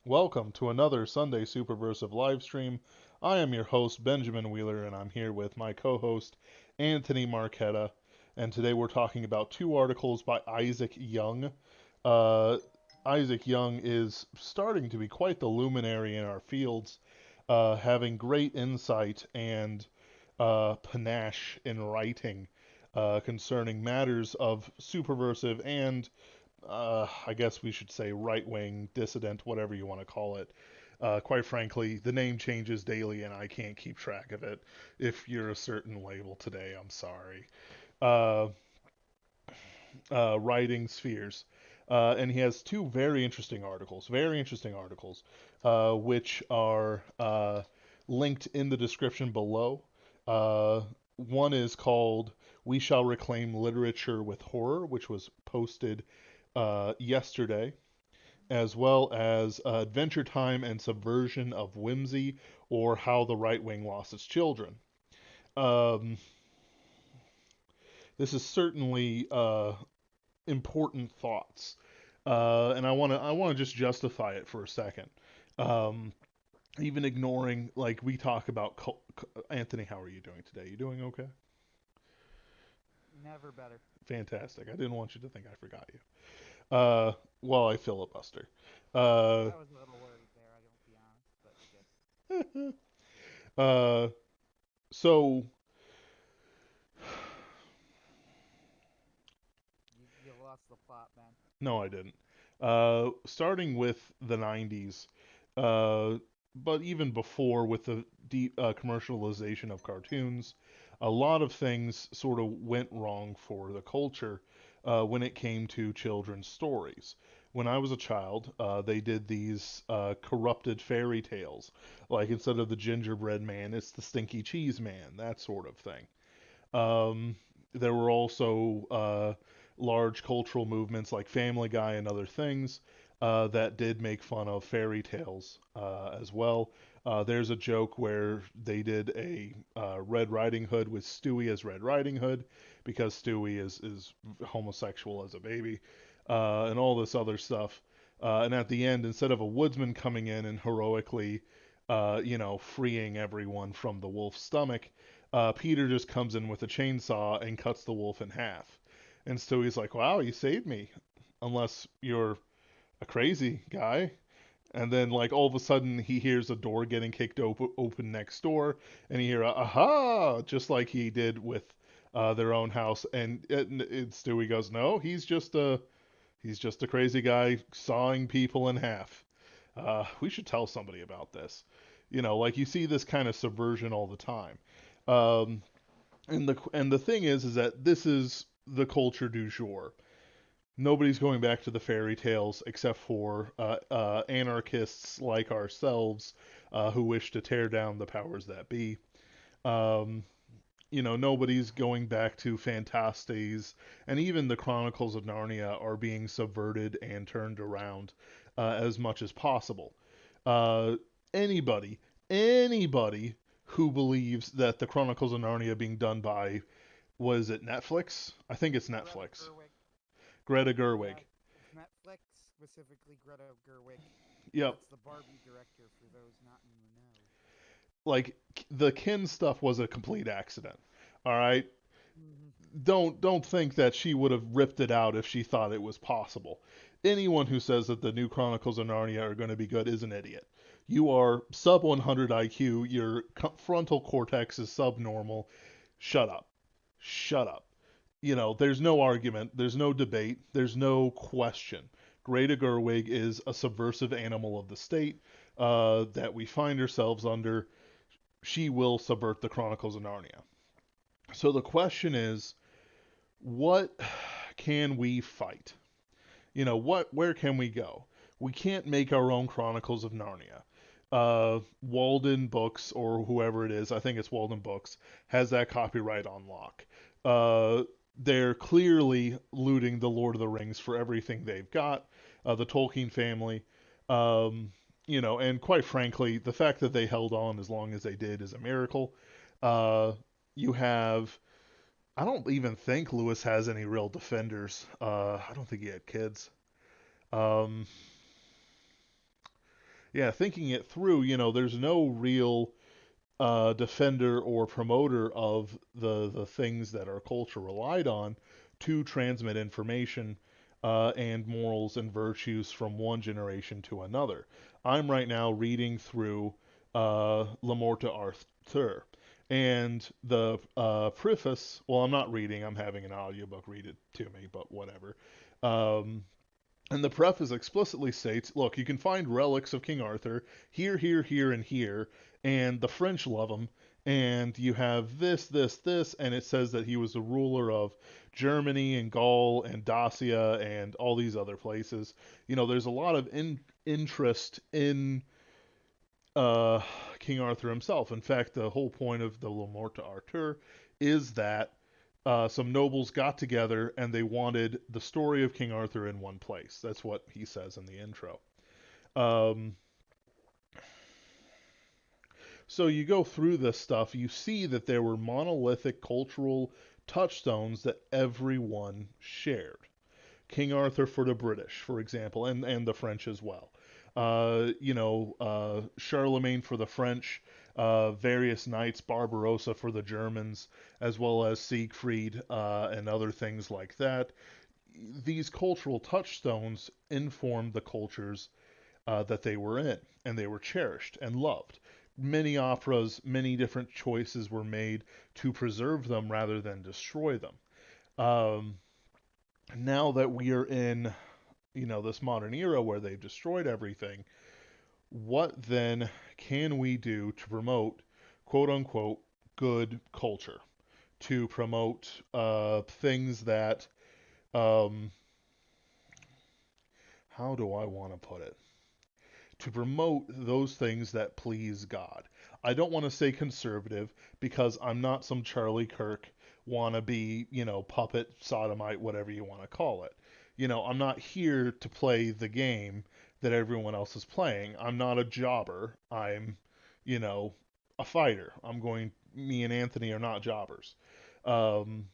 Welcome to another Sunday Superversive Livestream. I am your host, Benjamin Wheeler, and I'm here with my co host, Anthony Marchetta. And today we're talking about two articles by Isaac Young. Uh, Isaac Young is starting to be quite the luminary in our fields, having great insight and panache in writing concerning matters of superversive and I guess we should say right wing, dissident, whatever you want to call it. Quite frankly, the name changes daily and I can't keep track of it. If you're a certain label today, I'm sorry. Uh, Writing spheres. And he has two very interesting articles, which are linked in the description below. Uh, One is called We Shall Reclaim Literature with Horror, which was posted yesterday, as well as Adventure Time and Subversion of Whimsy, or How the Right Wing Lost Its Children. Um, this is certainly important thoughts, and I want to just justify it for a second. Um, Even ignoring like we talk about Anthony, how are you doing today? You doing okay? Never better. Fantastic. I didn't want you to think I forgot you. While I filibuster. Uh, I was a little worried there. I don't be honest, but I guess uh, so you lost the plot, man. no, I didn't. Starting with the 90s, uh, but even before with the commercialization of cartoons, a lot of things sort of went wrong for the culture when it came to children's stories. When I was a child, they did these corrupted fairy tales. Like instead of the gingerbread man, it's the stinky cheese man, that sort of thing. There were also large cultural movements like Family Guy and other things that did make fun of fairy tales as well. There's a joke where they did a Red Riding Hood with Stewie as Red Riding Hood because Stewie is homosexual as a baby, and all this other stuff. And at the end, instead of a woodsman coming in and heroically, freeing everyone from the wolf's stomach, Peter just comes in with a chainsaw and cuts the wolf in half. And Stewie's like, wow, you saved me. Unless you're a crazy guy. And then, like, all of a sudden, he hears a door getting kicked open next door. And he hear a, aha, just like he did with their own house. And Stewie goes, no, he's just a crazy guy sawing people in half. We should tell somebody about this. Like you see this kind of subversion all the time. Um, and the thing is that this is the culture du jour. Nobody's going back to the fairy tales except for anarchists like ourselves who wish to tear down the powers that be. Um, Nobody's going back to Phantastes, and even the Chronicles of Narnia are being subverted and turned around as much as possible. Uh, anybody, anybody who believes that the Chronicles of Narnia being done by, was it Netflix? I think it's Greta Netflix. Gerwig. Greta Yeah, Gerwig. it's Netflix, specifically Greta Gerwig. Yep. That's the Barbie director for those not in the know. Like the Kin stuff was a complete accident. All right. Mm-hmm. Don't think that she would have ripped it out if she thought it was possible. Anyone who says that the new Chronicles of Narnia are going to be good is an idiot. You are sub 100 IQ. Your frontal cortex is subnormal. Shut up. Shut up. There's no argument, there's no debate, there's no question. Greta Gerwig is a subversive animal of the state that we find ourselves under. She will subvert the Chronicles of Narnia. So the question is, what can we fight? Where can we go? We can't make our own Chronicles of Narnia. Walden Books or whoever it is, I think it's Walden Books, has that copyright on lock. They're clearly looting the Lord of the Rings for everything they've got. The Tolkien family, um, and quite frankly, the fact that they held on as long as they did is a miracle. Uh, you have I don't even think Lewis has any real defenders. I don't think he had kids. Um, yeah, thinking it through, there's no real defender or promoter of the things that our culture relied on to transmit information and morals and virtues from one generation to another. I'm right now reading through Le Morte Arthur. And the preface, well, I'm not reading, I'm having an audiobook read it to me, but whatever. Um, and the preface explicitly states, look, you can find relics of King Arthur here, here, here, and here, and the French love him. And you have this, this, this, and it says that he was the ruler of Germany and Gaul and Dacia and all these other places. There's a lot of interest in uh, King Arthur himself. In fact, the whole point of the Le Morte d'Arthur is that some nobles got together and they wanted the story of King Arthur in one place. That's what he says in the intro. Um, so you go through this stuff, you see that there were monolithic cultural touchstones that everyone shared. King Arthur for the British, for example, and the French as well. Charlemagne for the French, various knights, Barbarossa for the Germans, as well as Siegfried and other things like that. These cultural touchstones informed the cultures that they were in, and they were cherished and loved. Many operas, many different choices were made to preserve them rather than destroy them. Um, Now that we are in this modern era where they've destroyed everything, what then can we do to promote quote unquote good culture, to promote things that um, how do I want to put it, to promote those things that please God. I don't want to say conservative because I'm not some Charlie Kirk wannabe, puppet, sodomite, whatever you want to call it. I'm not here to play the game that everyone else is playing. I'm not a jobber. I'm, you know, a fighter. Me and Anthony are not jobbers. Um,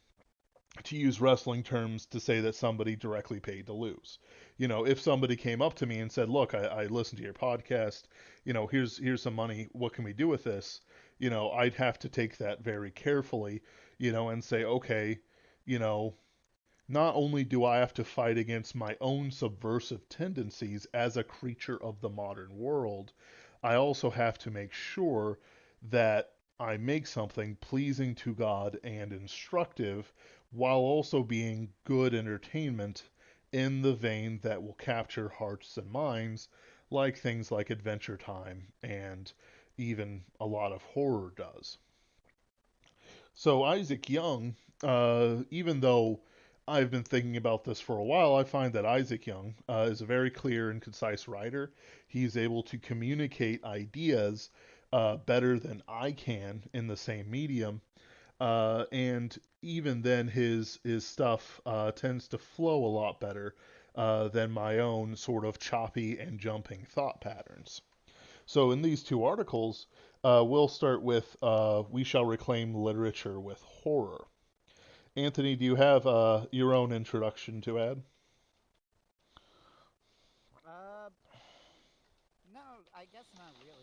to use wrestling terms to say that somebody directly paid to lose. If somebody came up to me and said, "Look, I listened to your podcast. Here's some money. What can we do with this?" I'd have to take that very carefully, and say, "Okay, you know, not only do I have to fight against my own subversive tendencies as a creature of the modern world, I also have to make sure that I make something pleasing to God and instructive while also being good entertainment in the vein that will capture hearts and minds, like things like Adventure Time and even a lot of horror does." So Isaac Young, even though I've been thinking about this for a while, I find that Isaac Young is a very clear and concise writer. He's able to communicate ideas better than I can in the same medium, and even then, his stuff tends to flow a lot better than my own sort of choppy and jumping thought patterns. So in these two articles, we'll start with "We Shall Reclaim Literature with Horror." Anthony, do you have your own introduction to add? Uh, no, I guess not really.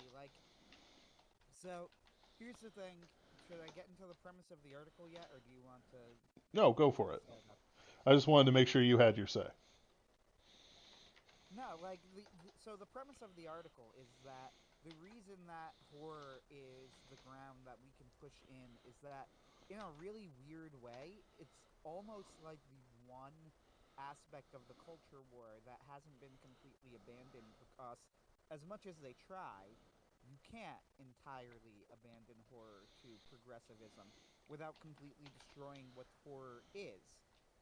So here's the thing. Should I get into the premise of the article yet, or do you want to No, go for it. set it up? I just wanted to Okay. make sure you had your say. No, so the premise of the article is that the reason that horror is the ground that we can push in is that in a really weird way, it's almost like the one aspect of the culture war that hasn't been completely abandoned because as much as they try, you can't entirely abandon horror to progressivism without completely destroying what horror is.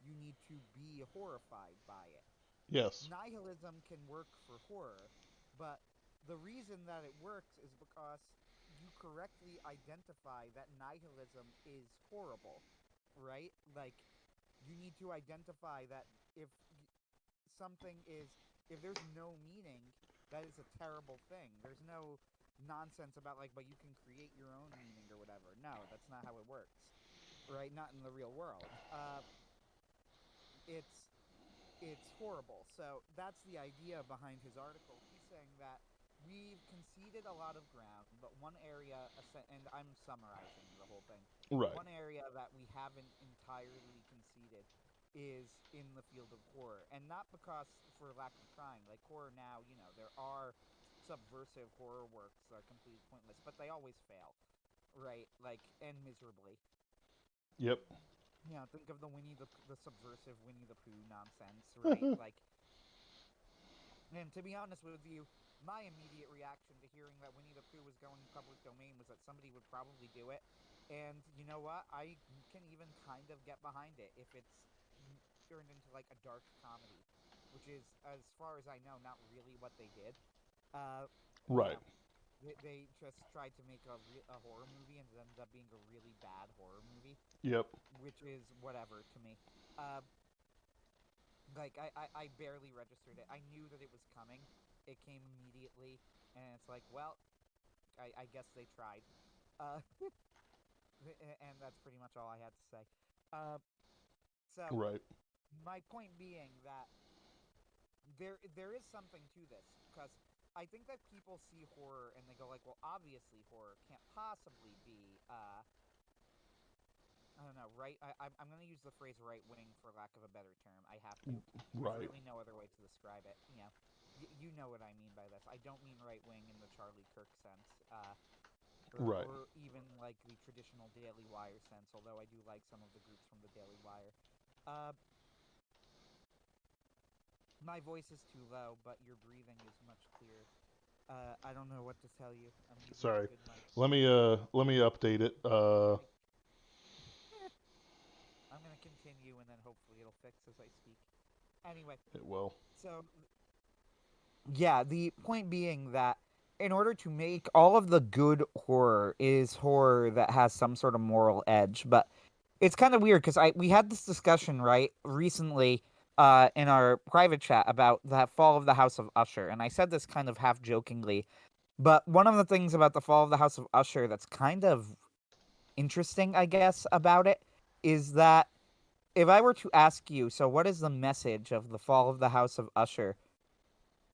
You need to be horrified by it. Yes. Nihilism can work for horror, but the reason that it works is because you correctly identify that nihilism is horrible, right? Like, you need to identify that if something is, if there's no meaning, that is a terrible thing. There's no nonsense about, like, but you can create your own meaning or whatever. No, that's not how it works, right? Not in the real world. It's it's horrible. So that's the idea behind his article. He's saying that we've conceded a lot of ground, but one area, and I'm summarizing the whole thing. Right. One area that we haven't entirely conceded is in the field of horror, and not because for lack of trying. Like horror now, there are subversive horror works that are completely pointless, but they always fail, right? Like, and miserably. Yep. Think of the subversive Winnie the Pooh nonsense, right? Like, and to be honest with you, my immediate reaction to hearing that Winnie the Pooh was going public domain was that somebody would probably do it. And you know what? I can even kind of get behind it if it's turned into like a dark comedy, which is, as far as I know, not really what they did. Uh, you Right. know, they just tried to make a horror movie and it ended up being a really bad horror movie, Yep. which is whatever to me. Uh, like I barely registered it. I knew that it was coming. It came immediately, and it's like, well, I guess they tried. Uh, and that's pretty much all I had to say. Uh, so Right. my point being that there is something to this because I think that people see horror and they go like, well, obviously horror can't possibly be I don't know, right? I'm going to use the phrase right wing for lack of a better term. I have to. There's Right. really no other way to describe it. You know what I mean by this. I don't mean right wing in the Charlie Kirk sense, Right. or even like the traditional Daily Wire sense, although I do like some of the groups from the Daily Wire. Uh, my voice is too low, but your breathing is much clearer. I don't know what to tell you. I'm using a Sorry. good mic. Let me update it. I, I'm gonna continue, and then hopefully it'll fix as I speak. Anyway, It will. so yeah, the point being that in order to make all of the good horror is horror that has some sort of moral edge, but it's kind of weird because we had this discussion right recently in our private chat about the fall of the House of Usher, and I said this kind of half jokingly, but one of the things about the fall of the House of Usher that's kind of interesting, I guess, about it is that if I were to ask you, so what is the message of the fall of the House of Usher?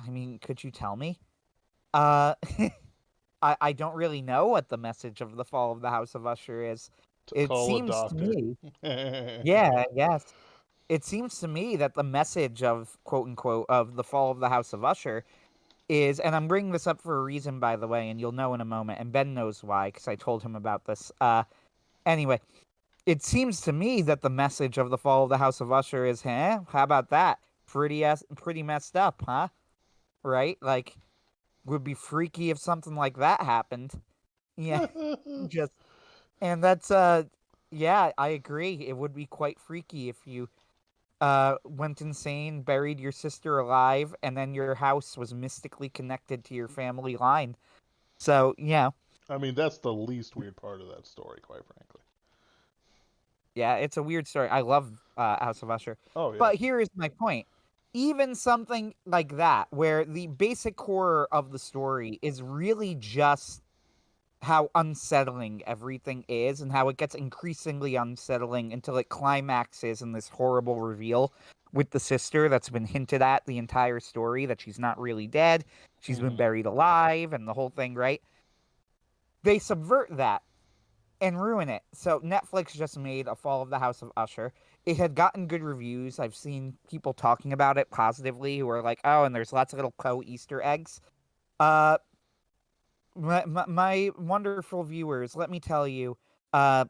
I mean, could you tell me? Uh, I don't really know what the message of the fall of the House of Usher is. To It call a seems to doctor. me, yeah, yes. It seems to me that the message of quote unquote of the fall of the House of Usher is, and I'm bringing this up for a reason, by the way, and you'll know in a moment, and Ben knows why because I told him about this. Anyway, it seems to me that the message of the fall of the House of Usher is, huh? How about that? Pretty messed up, huh? Right? Like, would be freaky if something like that happened. Yeah, just and that's yeah, I agree. It would be quite freaky if you went insane, buried your sister alive, and then your house was mystically connected to your family line. So, yeah. I mean, that's the least weird part of that story, quite frankly. Yeah, it's a weird story. I love House of Usher. Oh yeah. But here is my point. Even something like that, where the basic core of the story is really just how unsettling everything is and how it gets increasingly unsettling until it climaxes in this horrible reveal with the sister that's been hinted at the entire story that she's not really dead, she's been Hmm. buried alive, and the whole thing, right? They subvert that and ruin it. So Netflix just made a Fall of the House of Usher. It had gotten good reviews. I've seen people talking about it positively who are like, oh, and there's lots of little Easter eggs. Uh, my wonderful viewers, let me tell you, uh,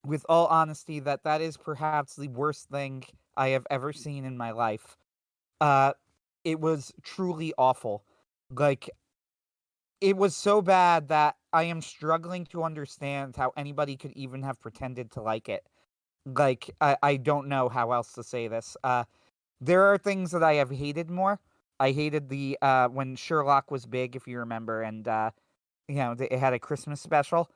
with all honesty, that is perhaps the worst thing I have ever seen in my life. Uh, it was truly awful. Like, it was so bad that I am struggling to understand how anybody could even have pretended to like it. Like, I don't know how else to say this. There are things that I have hated more. I hated the when Sherlock was big, if you remember, and it had a Christmas special,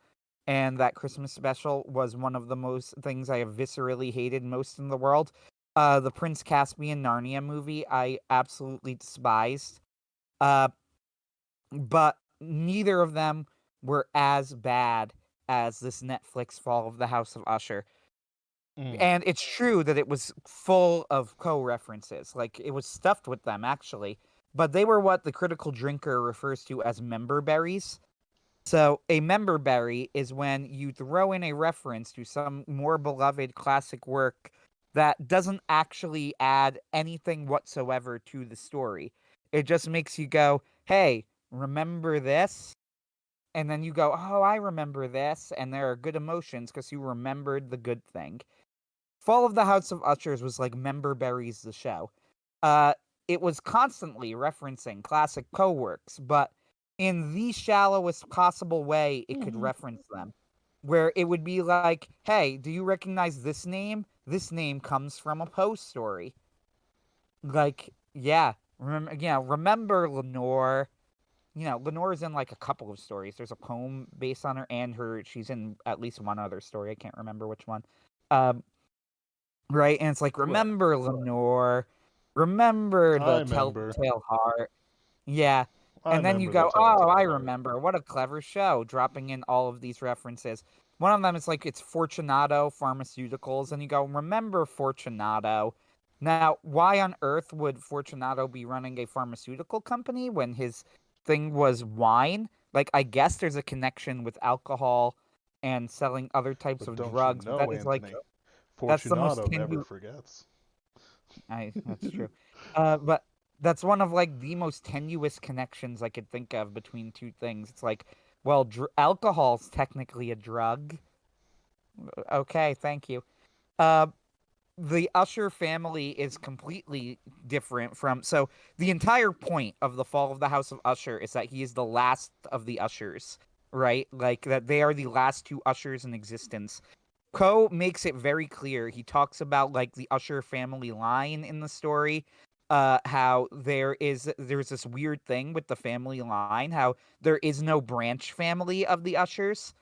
and that Christmas special was one of the most things I have viscerally hated most in the world. The Prince Caspian Narnia movie, I absolutely despised. Uh, but neither of them were as bad as this Netflix Fall of the House of Usher. Mm. And it's true that it was full of co references. Like, it was stuffed with them, actually. but they were what the critical drinker refers to as member berries. So, a member berry is when you throw in a reference to some more beloved classic work that doesn't actually add anything whatsoever to the story. It just makes you go, hey, remember this? And then you go, oh, I remember this. And there are good emotions because you remembered the good thing. Fall of the House of Ushers was like Member Berries the show. Uh, it was constantly referencing classic co-works, but in the shallowest possible way it could reference them. Where it would be like, hey, do you recognize this name? This name comes from a Poe story. Like, remember Lenore. Lenore is in like a couple of stories. There's a poem based on her, and she's in at least one other story. I can't remember which one. Um, right? And it's like, Right. remember Lenore, remember I the remember. Telltale Heart. Yeah. I And then you remember the go, oh, Telltale I Heart. remember. What a clever show, dropping in all of these references. One of them is like, it's Fortunato Pharmaceuticals. And you go, remember Fortunato. Now, why on earth would Fortunato be running a pharmaceutical company when his thing was wine? Like, I guess there's a connection with alcohol and selling other types But of don't you drugs, but that know, is like, Anthony? that's the most Fortunato never tenuous. forgets. That's true. But that's one of like the most tenuous connections I could think of between two things. It's like, well, alcohol's technically a drug. Okay, thank you. Uh, the Usher family is completely different from. So the entire point of the fall of the House of Usher is that he is the last of the Ushers, right? Like that they are the last two Ushers in existence. Poe makes it very clear. He talks about like the Usher family line in the story, how there's this weird thing with the family line, how there is no branch family of the Ushers.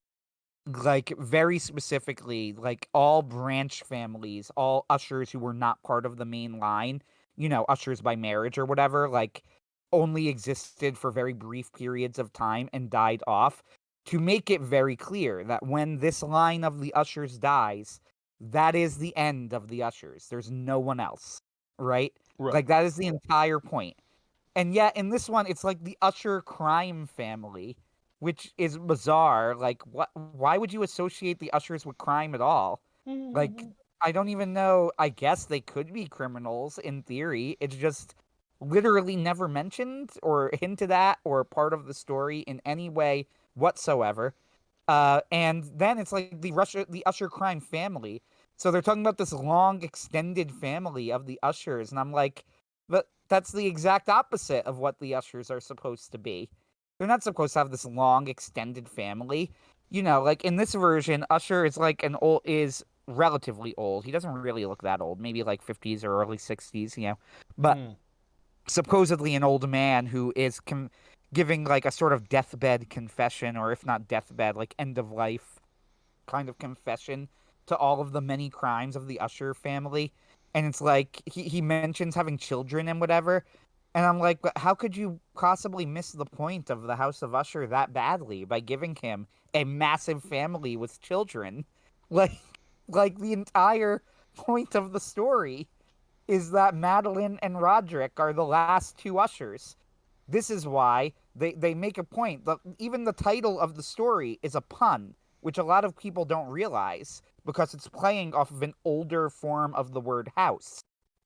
Like very specifically, like all branch families, all Ushers who were not part of the main line, Ushers by marriage or whatever, like only existed for very brief periods of time and died off, to make it very clear that when this line of the Ushers dies, that is the end of the Ushers. There's no one else, right? Right. Like that is the entire point. And yet in this one, it's like the Usher crime family, which is bizarre. Like, what? Why would you associate the Ushers with crime at all? Like, I don't even know. I guess they could be criminals in theory. It's just literally never mentioned or hinted at or part of the story in any way whatsoever. And then it's like the Usher crime family. So they're talking about this long extended family of the Ushers, and I'm like, but that's the exact opposite of what the Ushers are supposed to be. They're not supposed to have this long extended family. Like in this version, Usher is like is relatively old. He doesn't really look that old, maybe like 50s or early 60s. But Mm. supposedly an old man who is giving like a sort of deathbed confession, or if not deathbed, like end of life kind of confession to all of the many crimes of the Usher family. And it's like he mentions having children and whatever. And I'm like, but how could you possibly miss the point of the House of Usher that badly by giving him a massive family with children? Like, like the entire point of the story is that Madeline and Roderick are the last two Ushers. This is why they make a point. Even the title of the story is a pun, which a lot of people don't realize because it's playing off of an older form of the word house,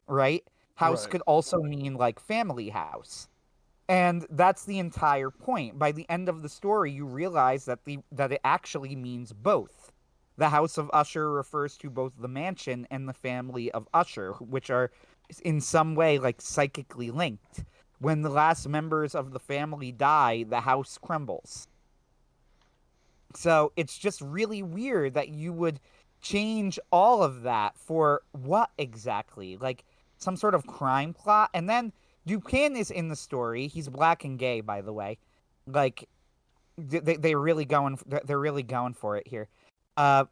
right? House Right. could also mean like family house. And that's the entire point. By the end of the story, you realize that it actually means both. The House of Usher refers to both the mansion and the family of Usher, which are in some way like psychically linked. When the last members of the family die, the house crumbles. So it's just really weird that you would change all of that for what exactly? Like some sort of crime plot? And then Dupin is in the story. He's black and gay, by the way. Like they're really going for it here. Uh,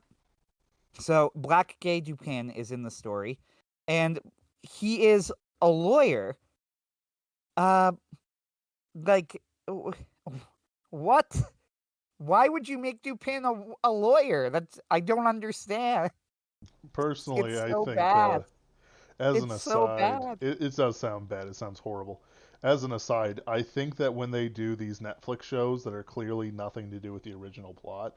so black gay Dupin is in the story, and he is a lawyer. Uh, like what? Why would you make Dupin a lawyer? That's I don't understand. Personally, It's I so think, bad. as an It's so aside, bad. it does sound bad. It sounds horrible. As an aside, I think that when they do these Netflix shows that are clearly nothing to do with the original plot,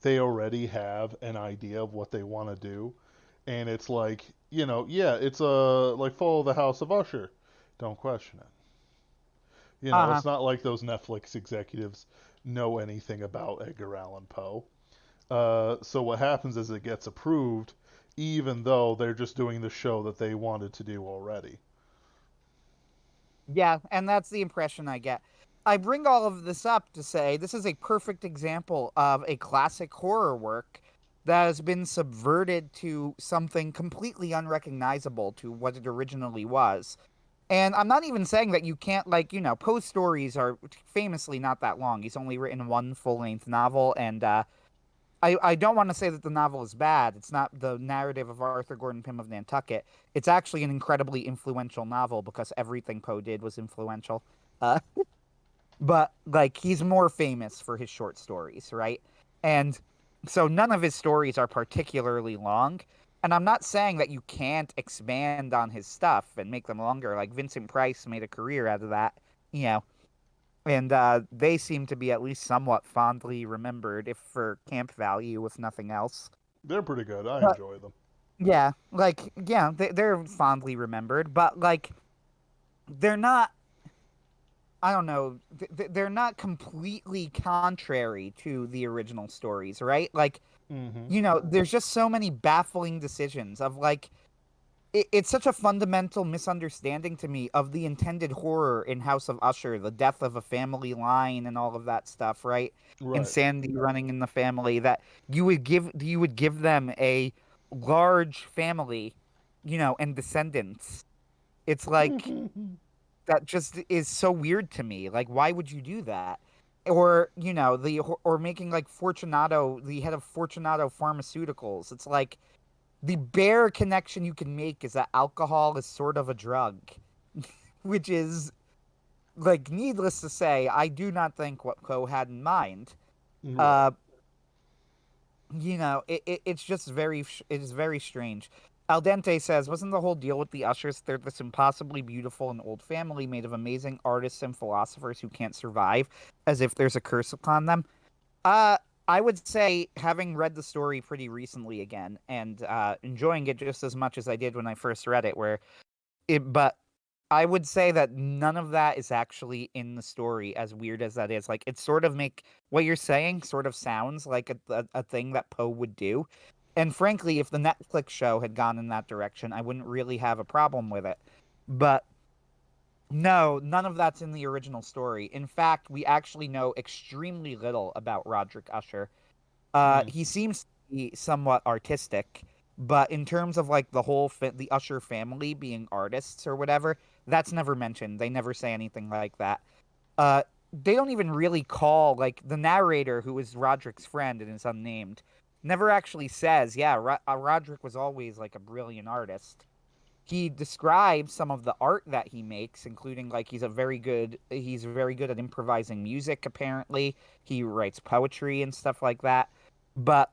they already have an idea of what they want to do. And it's like, yeah, it's like Follow the House of Usher. Don't question it. Uh-huh. It's not like those Netflix executives know anything about Edgar Allan Poe. So what happens is it gets approved, even though they're just doing the show that they wanted to do already. Yeah, and that's the impression I get. I bring all of this up to say this is a perfect example of a classic horror work that has been subverted to something completely unrecognizable to what it originally was. And I'm not even saying that you can't, like, Poe's stories are famously not that long. He's only written one full length novel, and I don't want to say that the novel is bad. It's not the narrative of Arthur Gordon Pym of Nantucket. It's actually an incredibly influential novel because everything Poe did was influential. Uh, but like he's more famous for his short stories, right? And so none of his stories are particularly long. And I'm not saying that you can't expand on his stuff and make them longer. Like Vincent Price made a career out of that, you know, and they seem to be at least somewhat fondly remembered, if for camp value, if nothing else. They're pretty good. I But enjoy them. yeah, like they're fondly remembered, but like they're not. I don't know. They're not completely contrary to the original stories, right? Like Mm-hmm. there's just so many baffling decisions of like it's such a fundamental misunderstanding to me of the intended horror in House of Usher, the death of a family line and all of that stuff, right? Right. Insanity running in the family that you would give them a large family, and descendants. It's like that just is so weird to me. Like why would you do that? Or, or making like Fortunato the head of Fortunato Pharmaceuticals. It's like the bare connection you can make is that alcohol is sort of a drug, which is like needless to say, I do not think what Poe had in mind. Right. Uh, it's just it is very strange. Al Dente says, wasn't the whole deal with the Ushers? They're this impossibly beautiful and old family made of amazing artists and philosophers who can't survive, as if there's a curse upon them. Uh, I would say, having read the story pretty recently again and enjoying it just as much as I did when I first read it, but I would say that none of that is actually in the story, as weird as that is. Like, it sort of make what you're saying sort of sounds like a thing that Poe would do. And frankly, if the Netflix show had gone in that direction, I wouldn't really have a problem with it. But no, none of that's in the original story. In fact, we actually know extremely little about Roderick Usher. Mm. He seems to be somewhat artistic, but in terms of like the Usher family being artists or whatever, that's never mentioned. They never say anything like that. They don't even really call like the narrator, who is Roderick's friend and is unnamed, never actually says, "Yeah, Roderick was always like a brilliant artist." He describes some of the art that he makes, including like he's very good at improvising music. Apparently, he writes poetry and stuff like that. But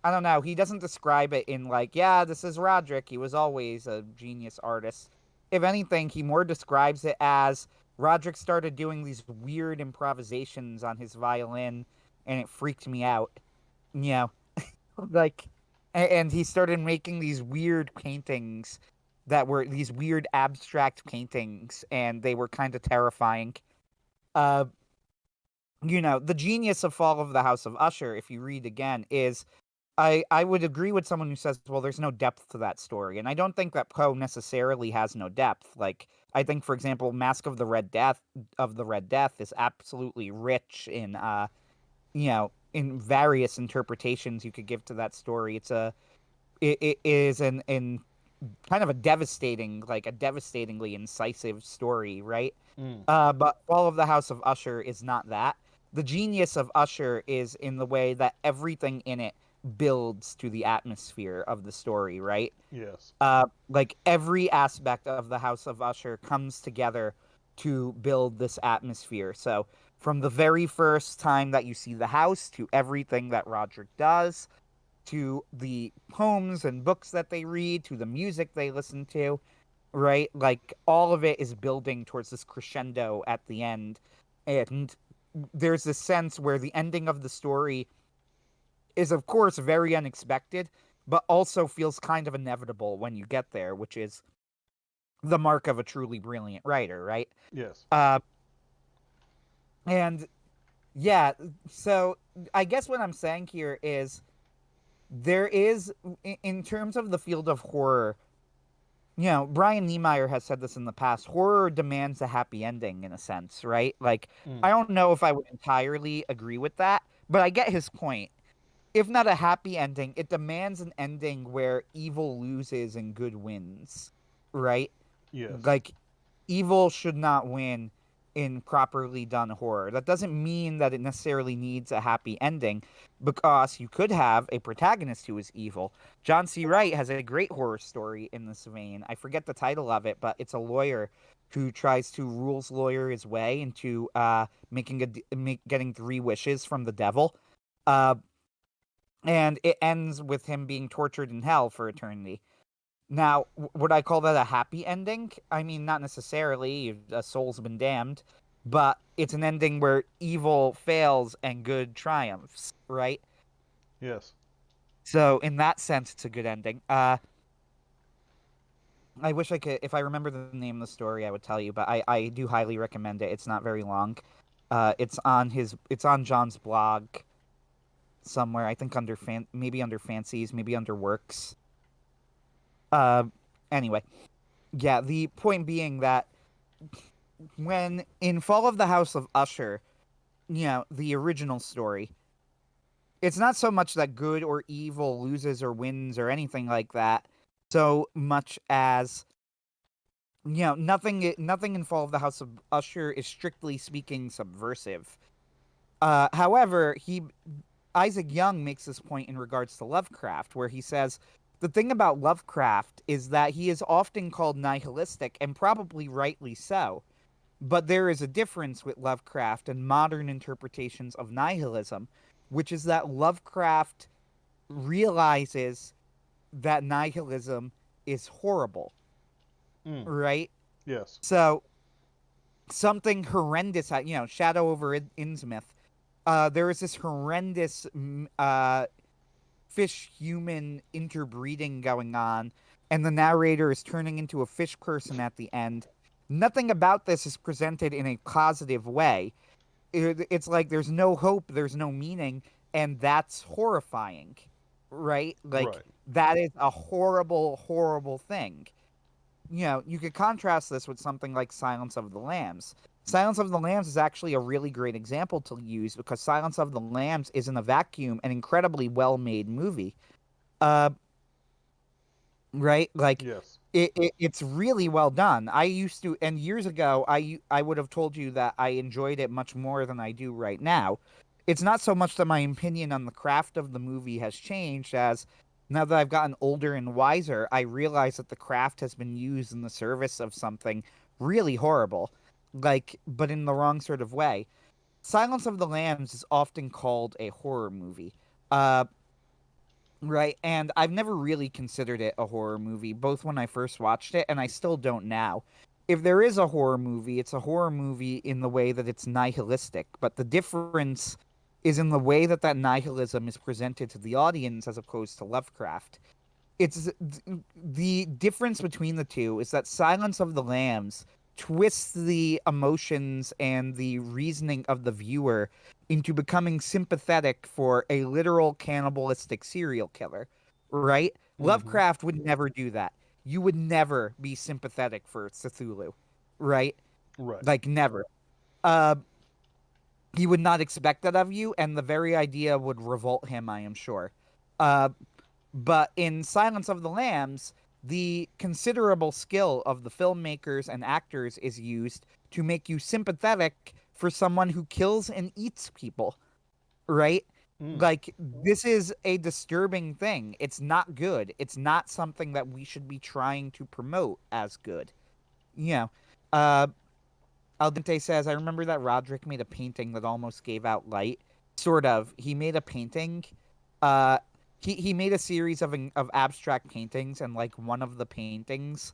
I don't know. He doesn't describe it in like, yeah, this is Roderick. He was always a genius artist. If anything, he more describes it as Roderick started doing these weird improvisations on his violin, and it freaked me out. You know, like, and he started making these weird paintings that were these weird abstract paintings, and they were kind of terrifying. Uh, the genius of Fall of the House of Usher, if you read again, is I would agree with someone who says, well, there's no depth to that story. And I don't think that Poe necessarily has no depth. Like, I think, for example, Mask of the Red Death is absolutely rich in various interpretations you could give to that story. It is an kind of a devastatingly incisive story, right? Mm. But Fall of the House of Usher is not that. The genius of Usher is in the way that everything in it builds to the atmosphere of the story, right? Yes. Like every aspect of the House of Usher comes together to build this atmosphere. So from the very first time that you see the house to everything that Roderick does, to the poems and books that they read, to the music they listen to, right? Like all of it is building towards this crescendo at the end. And there's this sense where the ending of the story is, of course, very unexpected, but also feels kind of inevitable when you get there, which is the mark of a truly brilliant writer, right? Yes. Uh, and yeah, so I guess what I'm saying here is there is, in terms of the field of horror, Brian Niemeyer has said this in the past. Horror demands a happy ending in a sense, right? Like, Mm. I don't know if I would entirely agree with that, but I get his point. If not a happy ending, it demands an ending where evil loses and good wins, right? Yes. Like, evil should not win in properly done horror. That doesn't mean that it necessarily needs a happy ending, because you could have a protagonist who is evil. John C. Wright has a great horror story in this vein. I forget the title of it, but it's a lawyer who tries to rules lawyer his way into getting 3 wishes from the devil. Uh, and it ends with him being tortured in hell for eternity. Now, would I call that a happy ending? I mean, not necessarily. A soul's been damned, but it's an ending where evil fails and good triumphs, right? Yes. So, in that sense, it's a good ending. I wish I could, if I remember the name of the story, I would tell you, but I do highly recommend it. It's not very long. It's on John's blog somewhere. I think maybe under fancies, maybe under works. Uh, anyway, yeah. The point being that when in Fall of the House of Usher, the original story, it's not so much that good or evil loses or wins or anything like that, so much as nothing in Fall of the House of Usher is strictly speaking subversive. However, he Isaac Young makes this point in regards to Lovecraft, where he says the thing about Lovecraft is that he is often called nihilistic, and probably rightly so. But there is a difference with Lovecraft and modern interpretations of nihilism, which is that Lovecraft realizes that nihilism is horrible, Mm. right? Yes. So something horrendous, Shadow over Innsmouth. There is this horrendous fish human interbreeding going on, and the narrator is turning into a fish person at the end. Nothing about this is presented in a positive way. It's like there's no hope, there's no meaning, and that's horrifying, right? Like, Right. that is a horrible, horrible thing. You could contrast this with something like Silence of the Lambs. Silence of the Lambs is actually a really great example to use because Silence of the Lambs is in a vacuum an incredibly well made movie. Uh, right? Like Yes. it's really well done. I used to, and years ago, I would have told you that I enjoyed it much more than I do right now. It's not so much that my opinion on the craft of the movie has changed as now that I've gotten older and wiser, I realize that the craft has been used in the service of something really horrible, like, but in the wrong sort of way. Silence of the Lambs is often called a horror movie. Uh, Right, and I've never really considered it a horror movie, both when I first watched it and I still don't now. If there is a horror movie, it's a horror movie in the way that it's nihilistic, but the difference is in the way that that nihilism is presented to the audience as opposed to Lovecraft. It's the difference between the two is that Silence of the Lambs twists the emotions and the reasoning of the viewer into becoming sympathetic for a literal cannibalistic serial killer, right? Mm-hmm. Lovecraft would never do that. You would never be sympathetic for Cthulhu, right? Right. Like, never. Uh, he would not expect that of you, and the very idea would revolt him, I am sure. Uh, but in Silence of the Lambs, the considerable skill of the filmmakers and actors is used to make you sympathetic for someone who kills and eats people, right? Mm. Like, this is a disturbing thing. It's not good. It's not something that we should be trying to promote as good. You know, uh, Al Dente says, I remember that Roderick made a painting that almost gave out light. Sort of. He made a painting. Uh, he made a series of abstract paintings, and like one of the paintings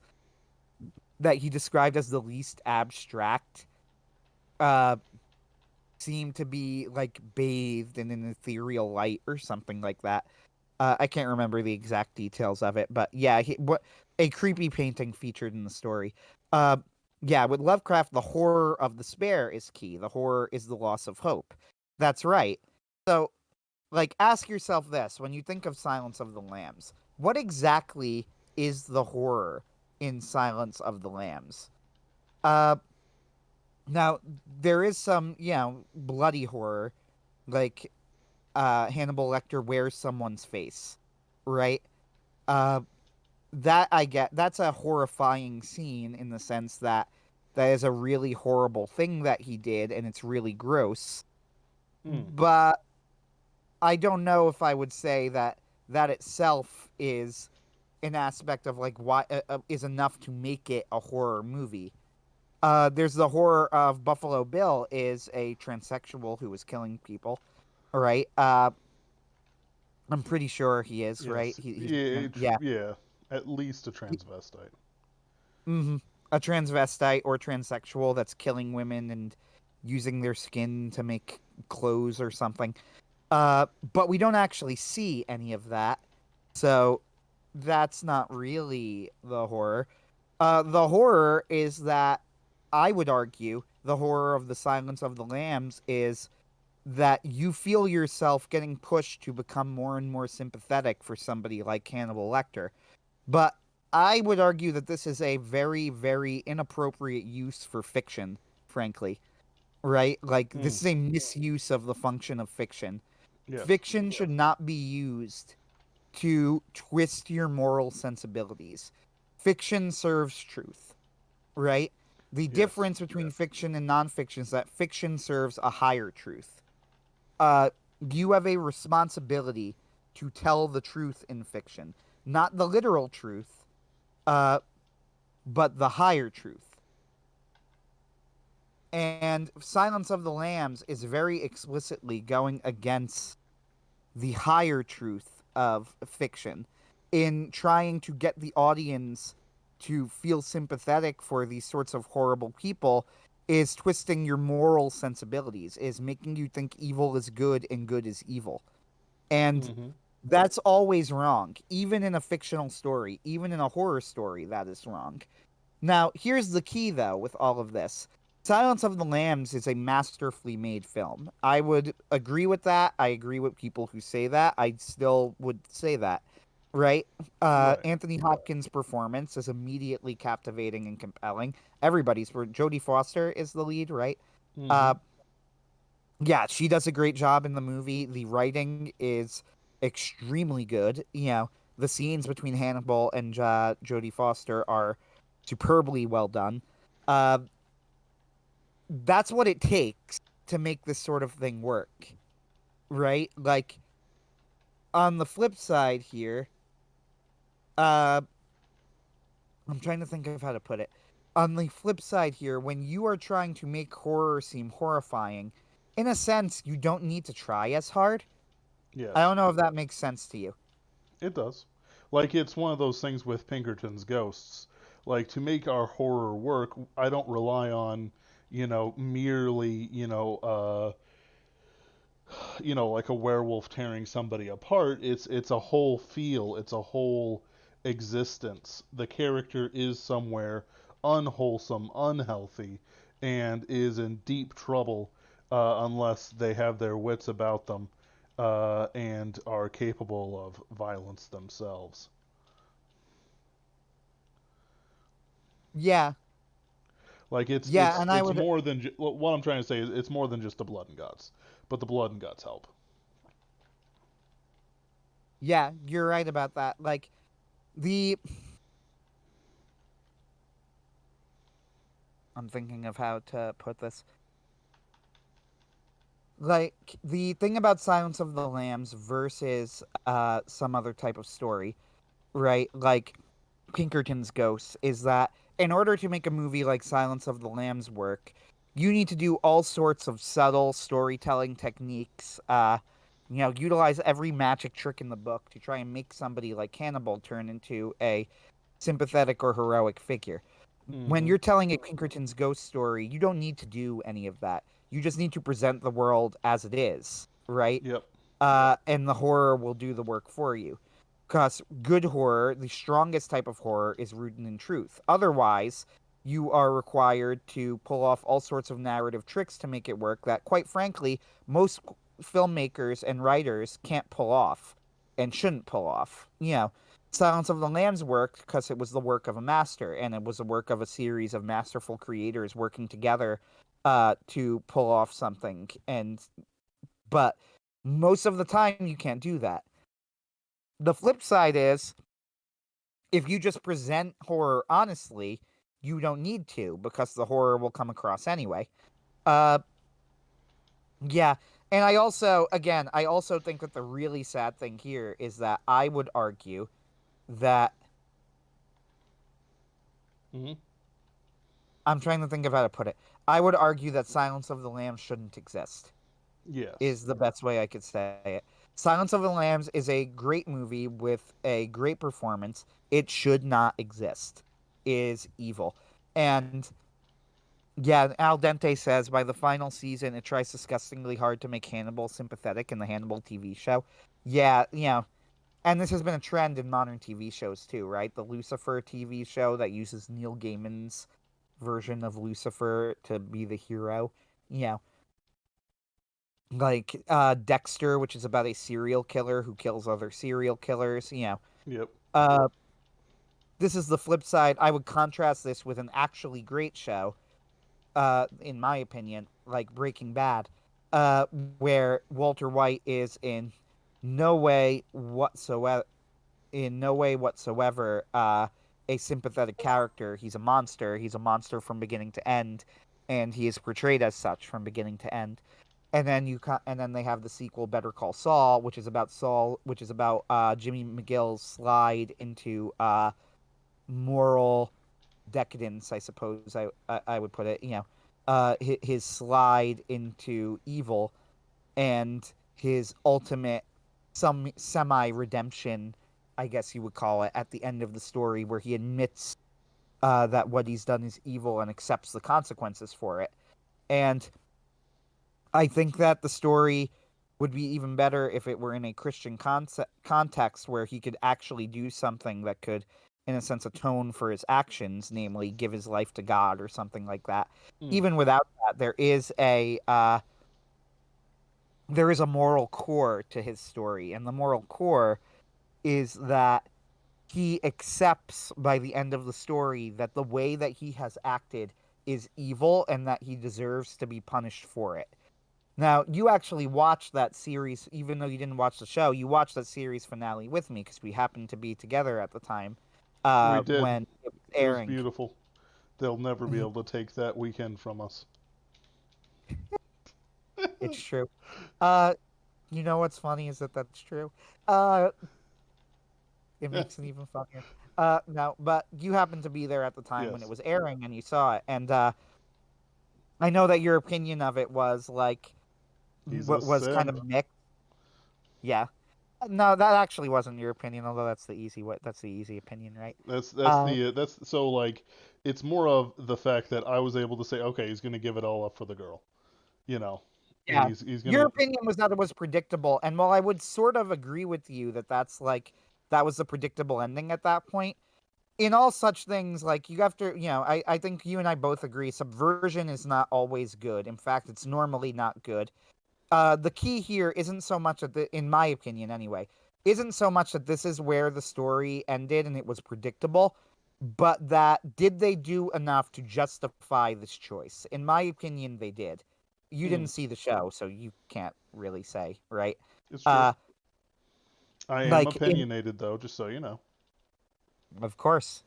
that he described as the least abstract uh seem to be like bathed in an ethereal light or something like that. I can't remember the exact details of it, but yeah, what a creepy painting featured in the story. Uh, yeah, with Lovecraft, the horror of despair is key. The horror is the loss of hope. That's right. So, like, ask yourself this: when you think of Silence of the Lambs, what exactly is the horror in Silence of the Lambs? Uh, Now there is some, bloody horror, like Hannibal Lecter wears someone's face, right? Uh, that I get. That's a horrifying scene in the sense that that is a really horrible thing that he did, and it's really gross. Mm. But I don't know if I would say that that itself is an aspect of like why is enough to make it a horror movie. There's the horror of Buffalo Bill is a transsexual who is killing people, right? I'm pretty sure he is, right? Yes. He's yeah. Yeah. At least a transvestite. Hmm. A transvestite or transsexual that's killing women and using their skin to make clothes or something. But we don't actually see any of that, so that's not really the horror. The horror is that I would argue the horror of the Silence of the Lambs is that you feel yourself getting pushed to become more and more sympathetic for somebody like Hannibal Lecter. But I would argue that this is a very, very inappropriate use for fiction, frankly. Right? Like, Mm. this is a misuse of the function of fiction. Yes. Fiction should not be used to twist your moral sensibilities. Fiction serves truth, right? The Yes. difference between fiction and nonfiction is that fiction serves a higher truth. Uh, you have a responsibility to tell the truth in fiction, not the literal truth, uh, but the higher truth. And Silence of the Lambs is very explicitly going against the higher truth of fiction in trying to get the audience to feel sympathetic for these sorts of horrible people is twisting your moral sensibilities, is making you think evil is good and good is evil. And Mm-hmm. that's always wrong. Even in a fictional story, even in a horror story, that is wrong. Now, here's the key, though, with all of this. Silence of the Lambs is a masterfully made film. I would agree with that. I agree with people who say that. I still would say that, right? Right. Anthony Hopkins' performance is immediately captivating and compelling. Everybody's. Jodie Foster is the lead, right? Mm-hmm. Uh, yeah, she does a great job in the movie. The writing is extremely good. The scenes between Hannibal and Jodie Foster are superbly well done. Uh, that's what it takes to make this sort of thing work, right? Like on the flip side here, uh, I'm trying to think of how to put it. On the flip side here, when you are trying to make horror seem horrifying, in a sense, you don't need to try as hard. I Yes. don't know if that makes sense to you. It does. Like it's one of those things with Pinkerton's ghosts. Like to make our horror work, I don't rely on, merely, like a werewolf tearing somebody apart. It's a whole feel, it's a whole existence. The character is somewhere unwholesome, unhealthy, and is in deep trouble unless they have their wits about them and are capable of violence themselves. Yeah, Like it's yeah, it's and I it's would, more than what I'm trying to say is it's more than just the blood and guts, but the blood and guts help. yeah, you're right about that. Like the, I'm thinking of how to put this. Like the thing about Silence of the Lambs versus some other type of story, right? Like Pinkerton's Ghosts is that in order to make a movie like Silence of the Lambs work, you need to do all sorts of subtle storytelling techniques. Utilize every magic trick in the book to try and make somebody like Hannibal turn into a sympathetic or heroic figure. When Mm-hmm. you're telling a Pinkerton's ghost story, you don't need to do any of that. You just need to present the world as it is, right? Yep. And the horror will do the work for you. Because good horror, the strongest type of horror, is rooted in truth. Otherwise, you are required to pull off all sorts of narrative tricks to make it work that, quite frankly, most filmmakers and writers can't pull off and shouldn't pull off. Silence of the Lambs worked because it was the work of a master, and it was the work of a series of masterful creators working together to pull off something. But most of the time, you can't do that. The flip side is, if you just present horror honestly, you don't need to because the horror will come across anyway. Uh, yeah. And I also think that the really sad thing here is that I would argue that Mm-hmm. I'm trying to think of how to put it. I would argue that Silence of the Lambs shouldn't exist, Yes. is the best way I could say it. Silence of the Lambs is a great movie with a great performance. It should not exist. Is evil. And yeah, Al Dente says by the final season, it tries disgustingly hard to make Hannibal sympathetic in the Hannibal TV show. Yeah, and this has been a trend in modern TV shows too, right? The Lucifer TV show that uses Neil Gaiman's version of Lucifer to be the hero. Yeah, like Dexter, which is about a serial killer who kills other serial killers. Yep. Uh, this is the flip side. I would contrast this with an actually great show, in my opinion, like Breaking Bad, uh, where Walter White is no way whatsoever, a sympathetic character. He's a monster. He's a monster from beginning to end, and he is portrayed as such from beginning to end. And then they have the sequel, Better Call Saul, which is about Jimmy McGill's slide into moral decadence, I suppose I would put it. His slide into evil and his ultimate some semi redemption, I guess you would call it, at the end of the story, where he admits that what he's done is evil and accepts the consequences for it. And I think that the story would be even better if it were in a Christian context where he could actually do something that could, in a sense, atone for his actions, namely give his life to God or something like that. Mm. Even without that, there is a moral core to his story, and the moral core is that he accepts by the end of the story that the way that he has acted is evil and that he deserves to be punished for it. Now, you actually watched that series, even though you didn't watch the show. You watched that series finale with me because we happened to be together at the time We did. when it was It was airing. beautiful. They'll never be able to take that weekend from us. It's true. Uh, you know what's funny is that that's true. Uh, it makes it even funnier. No, but you happened to be there at the time when it Yes. was airing and you saw it, and I know that your opinion of it was like He's a what was kind simp. of mixed. Yeah. No, that actually wasn't your opinion, although that's the easy opinion, right? Uh, That's so like it's more of the fact that I was able to say, okay, he's gonna give it all up for the girl, you know, and yeah. he's Your gonna. opinion was that it was predictable, and while I would sort of agree with you that that was the predictable ending at that point, in all such things, like you have to, I think you and I both agree subversion is not always good. In fact, it's normally not good. The key here isn't so much in my opinion anyway, isn't so much that this is where the story ended and it was predictable, but that did they do enough to justify this choice? In my opinion, they did. You Mm, didn't see the show, so you can't really say, right? it's true. Uh, I am like in, opinionated though, just so you know. of course,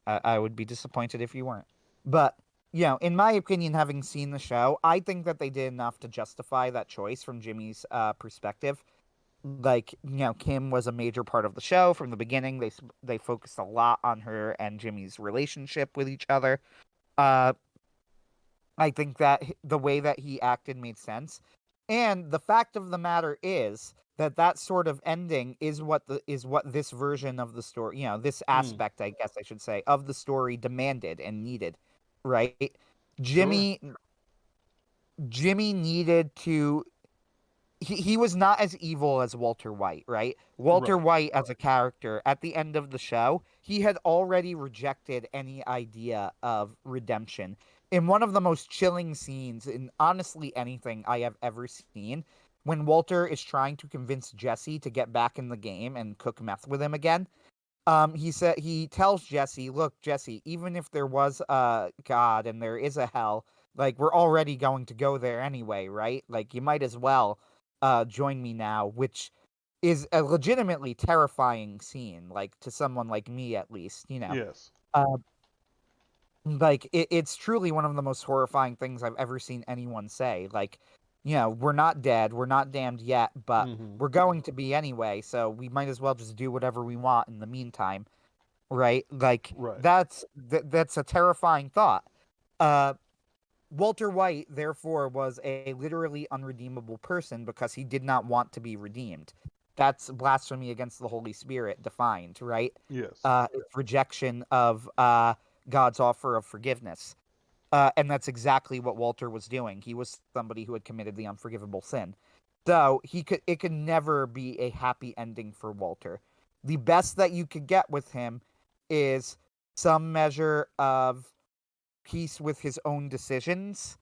I would be disappointed if you weren't. But, in my opinion, having seen the show, I think that they did enough to justify that choice from Jimmy's perspective. Like, Kim was a major part of the show from the beginning. They focused a lot on her and Jimmy's relationship with each other. Uh, I think that the way that he acted made sense. And the fact of the matter is that sort of ending is what this version of the story, this Mm. aspect, I guess I should say, of the story demanded and needed, right? Sure. Jimmy needed to he was not as evil as Walter White, right? Walter Right. White as a character at the end of the show, he had already rejected any idea of redemption. In one of the most chilling scenes in honestly anything I have ever seen, when Walter is trying to convince Jesse to get back in the game and cook meth with him again, he tells Jesse, "Look, Jesse, even if there was a God and there is a hell, like we're already going to go there anyway, right? Like you might as well join me now," which is a legitimately terrifying scene, like to someone like me at least. Yes. Uh like it's truly one of the most horrifying things I've ever seen anyone say. Like, we're not dead, we're not damned yet, but Mm-hmm. we're going to be anyway, so we might as well just do whatever we want in the meantime, right? Like Right. that's a terrifying thought. Uh, Walter White, therefore, was a literally unredeemable person because he did not want to be redeemed. That's blasphemy against the Holy Spirit defined, right? Yes. It's rejection of God's offer of forgiveness. And that's exactly what Walter was doing. He was somebody who had committed the unforgivable sin. So it could never be a happy ending for Walter. The best that you could get with him is some measure of peace with his own decisions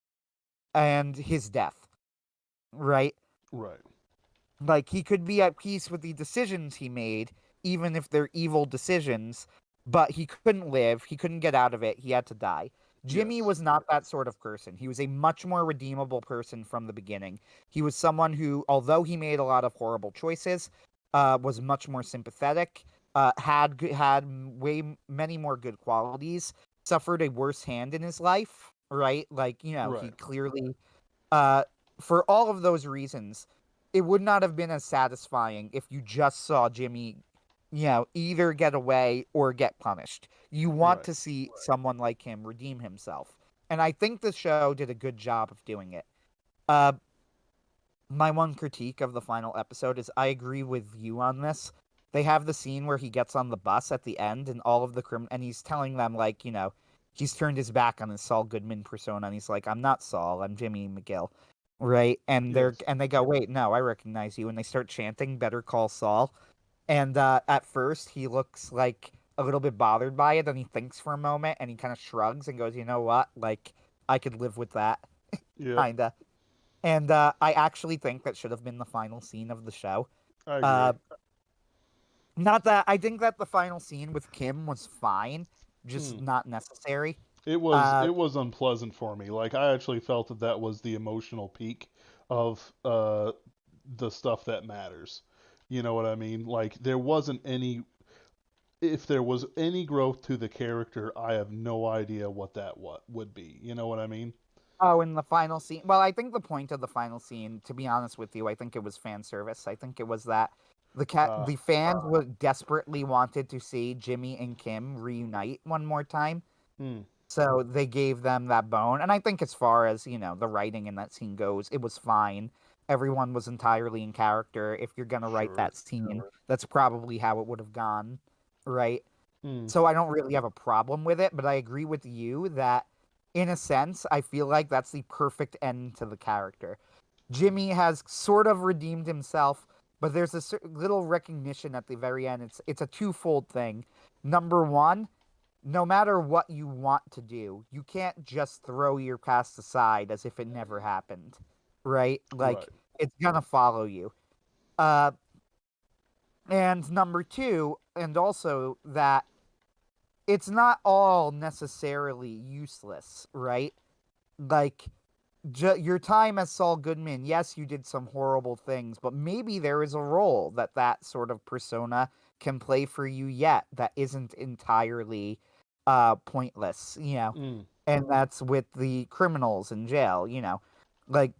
and his death, right? Right. Like he could be at peace with the decisions he made, even if they're evil decisions, but he couldn't live, he couldn't get out of it, he had to die. Jimmy Yes. was not that sort of person. He was a much more redeemable person from the beginning. He was someone who, although he made a lot of horrible choices, was much more sympathetic, had way many more good qualities, suffered a worse hand in his life, right? Like, he Right. clearly uh, for all of those reasons, it would not have been as satisfying if you just saw Jimmy, either get away or get punished. You want Right. to see someone like him redeem himself. And I think the show did a good job of doing it. Uh, my one critique of the final episode is I agree with you on this. They have the scene where he gets on the bus at the end and all of the and he's telling them like, he's turned his back on his Saul Goodman persona and he's like, "I'm not Saul, I'm Jimmy McGill." Right? Yes. And they go, "Wait, no, I recognize you." And they start chanting "Better Call Saul." And at first he looks like a little bit bothered by it, and he thinks for a moment and he kind of shrugs and goes, "You know what? Like I could live with that." Yep. Kinda. And I actually think that should have been the final scene of the show. I agree. Uh, Not that I think that the final scene with Kim was fine, just Hmm. not necessary. It Uh, was unpleasant for me. Like I actually felt that that was the emotional peak of the stuff that matters. You know what I mean? Like there wasn't any if there was any growth to the character, I have no idea what that what would be. You know what I mean? oh, in the final scene. Well, I think the point of the final scene, to be honest with you, I think it was fan service. I think it was that Uh the fans would desperately wanted to see Jimmy and Kim reunite one more time. hmm, So they gave them that bone. And I think as far as, the writing in that scene goes, it was fine. Everyone was entirely in character. If you're gonna write sure. that scene, that's probably how it would have gone, right? Hmm, So I don't really have a problem with it, but I agree with you that in a sense, I feel like that's the perfect end to the character. Jimmy has sort of redeemed himself, but there's a little recognition at the very end. It's a twofold thing. Number one, no matter what you want to do, you can't just throw your past aside as if it never happened, right? Like right. it's gonna follow you. Uh, and number two, and also that it's not all necessarily useless, right? Like your time as Saul Goodman, yes, you did some horrible things, but maybe there is a role that sort of persona can play for you yet that isn't entirely pointless. Hmm, And that's with the criminals in jail. Like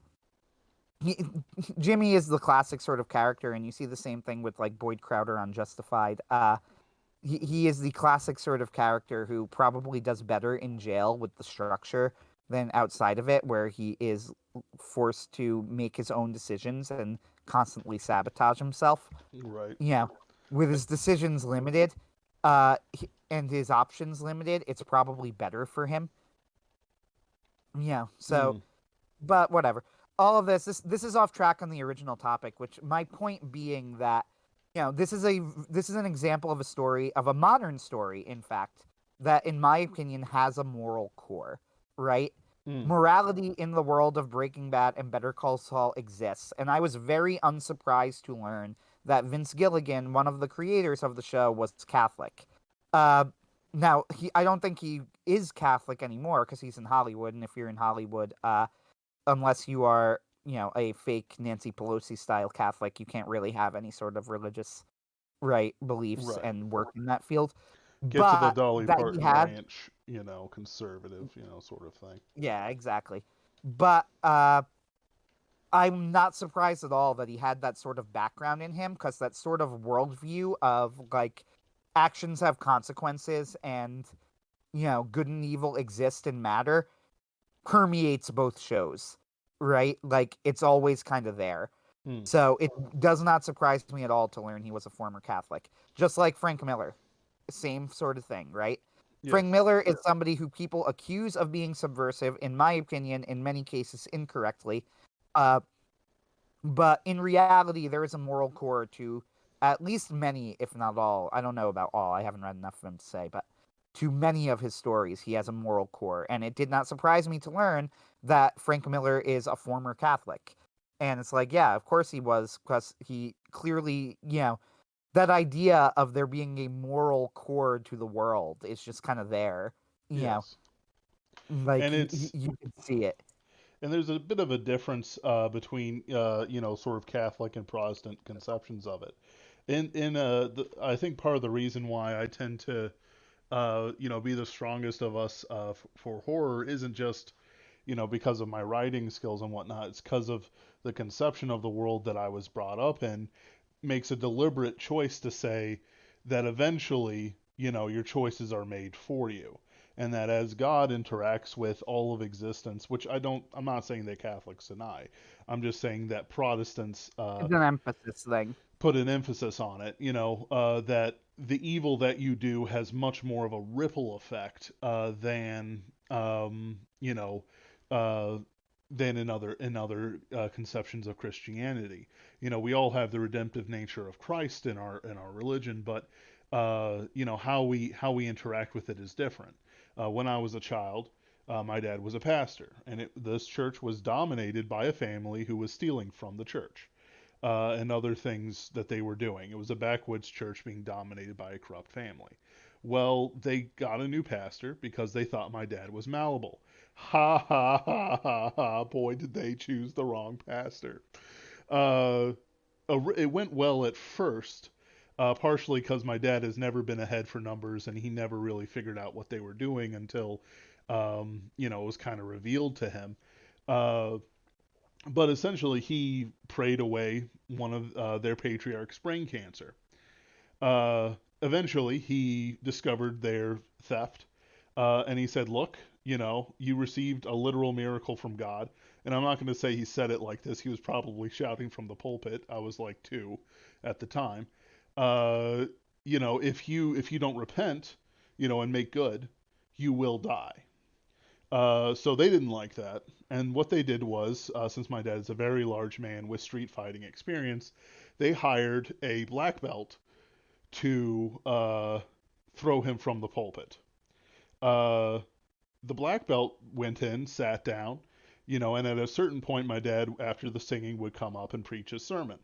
he, Jimmy is the classic sort of character, and you see the same thing with like Boyd Crowder on Justified. He is the classic sort of character who probably does better in jail with the structure than outside of it, where he is forced to make his own decisions and constantly sabotage himself. Right. You know, with his decisions limited, and his options limited, it's probably better for him. So Mm, but whatever. All of this is off track on the original topic, which my point being that this is an example of a story of a modern story, in fact, that in my opinion has a moral core, right? mm. Morality in the world of Breaking Bad and Better Call Saul exists, and I was very unsurprised to learn that Vince Gilligan, one of the creators of the show, was Catholic. Uh, Now, I don't think he is Catholic anymore because he's in Hollywood, and if you're in Hollywood, unless you are, a fake Nancy Pelosi style Catholic, you can't really have any sort of religious right beliefs Right. and work in that field. Get to the But Dolly that he Parton had, ranch, conservative, sort of thing. yeah, exactly. But I'm not surprised at all that he had that sort of background in him because that sort of worldview of like actions have consequences and good and evil exist and matter permeates both shows, right? Like it's always kind of there. Mm. So it does not surprise me at all to learn he was a former Catholic, just like Frank Miller. Same sort of thing, right? Frank Yes. Miller is somebody who people accuse of being subversive, in my opinion, in many cases incorrectly. Uh, but in reality, there is a moral core to at least many, if not all. I don't know about all. I haven't read enough of him to say, but to many of his stories, he has a moral core. And it did not surprise me to learn that Frank Miller is a former Catholic. And it's like, yeah, of course he was, because he clearly, that idea of there being a moral core to the world is just kind of there. You know, Yes. like And it's you can see it. and there's a bit of a difference between sort of Catholic and Protestant conceptions of it. I think part of the reason why I tend to be the strongest of us for horror isn't just because of my writing skills and whatnot. It's because of the conception of the world that I was brought up in. Makes a deliberate choice to say that eventually, your choices are made for you. And that as God interacts with all of existence, which I'm not saying that Catholics deny. I'm just saying that Protestants It's an emphasis thing. put an emphasis on it, that the evil that you do has much more of a ripple effect than, uh, than in other conceptions of Christianity. We all have the redemptive nature of Christ in our religion, but how we interact with it is different. When I was a child, my dad was a pastor, and this church was dominated by a family who was stealing from the church and other things that they were doing. It was a backwoods church being dominated by a corrupt family. Well, they got a new pastor because they thought my dad was malleable. Ha ha ha ha ha! Boy, did they choose the wrong pastor. Uh, it went well at first, partially because my dad has never been ahead for numbers and he never really figured out what they were doing until, it was kind of revealed to him. Uh, but essentially, he prayed away one of their patriarch's brain cancer. Uh, Eventually, he discovered their theft, and he said, "Look, you received a literal miracle from God." And I'm not going to say he said it like this. He was probably shouting from the pulpit. I was like 2 at the time. Uh, if you don't repent, and make good, you will die. So they didn't like that. And what they did was, since my dad is a very large man with street fighting experience, they hired a black belt to throw him from the pulpit. Uh, the black belt went in, sat down, and at a certain point, my dad, after the singing, would come up and preach his sermon.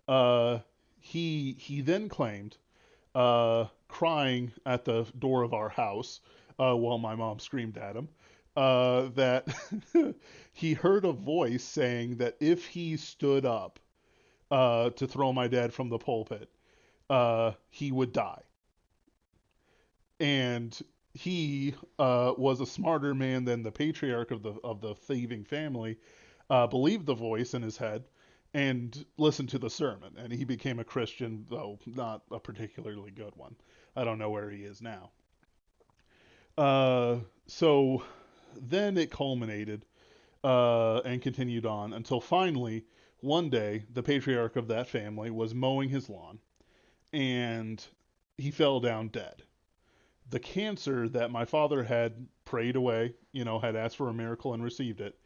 Uh, he then claimed, crying at the door of our house while my mom screamed at him, that he heard a voice saying that if he stood up to throw my dad from the pulpit, he would die. And he was a smarter man than the patriarch of the thieving family, believed the voice in his head, and listened to the sermon. And he became a Christian, though not a particularly good one. I don't know where he is now. So then it culminated and continued on until finally One day, the patriarch of that family was mowing his lawn and he fell down dead. The cancer that my father had prayed away, had asked for a miracle and received it,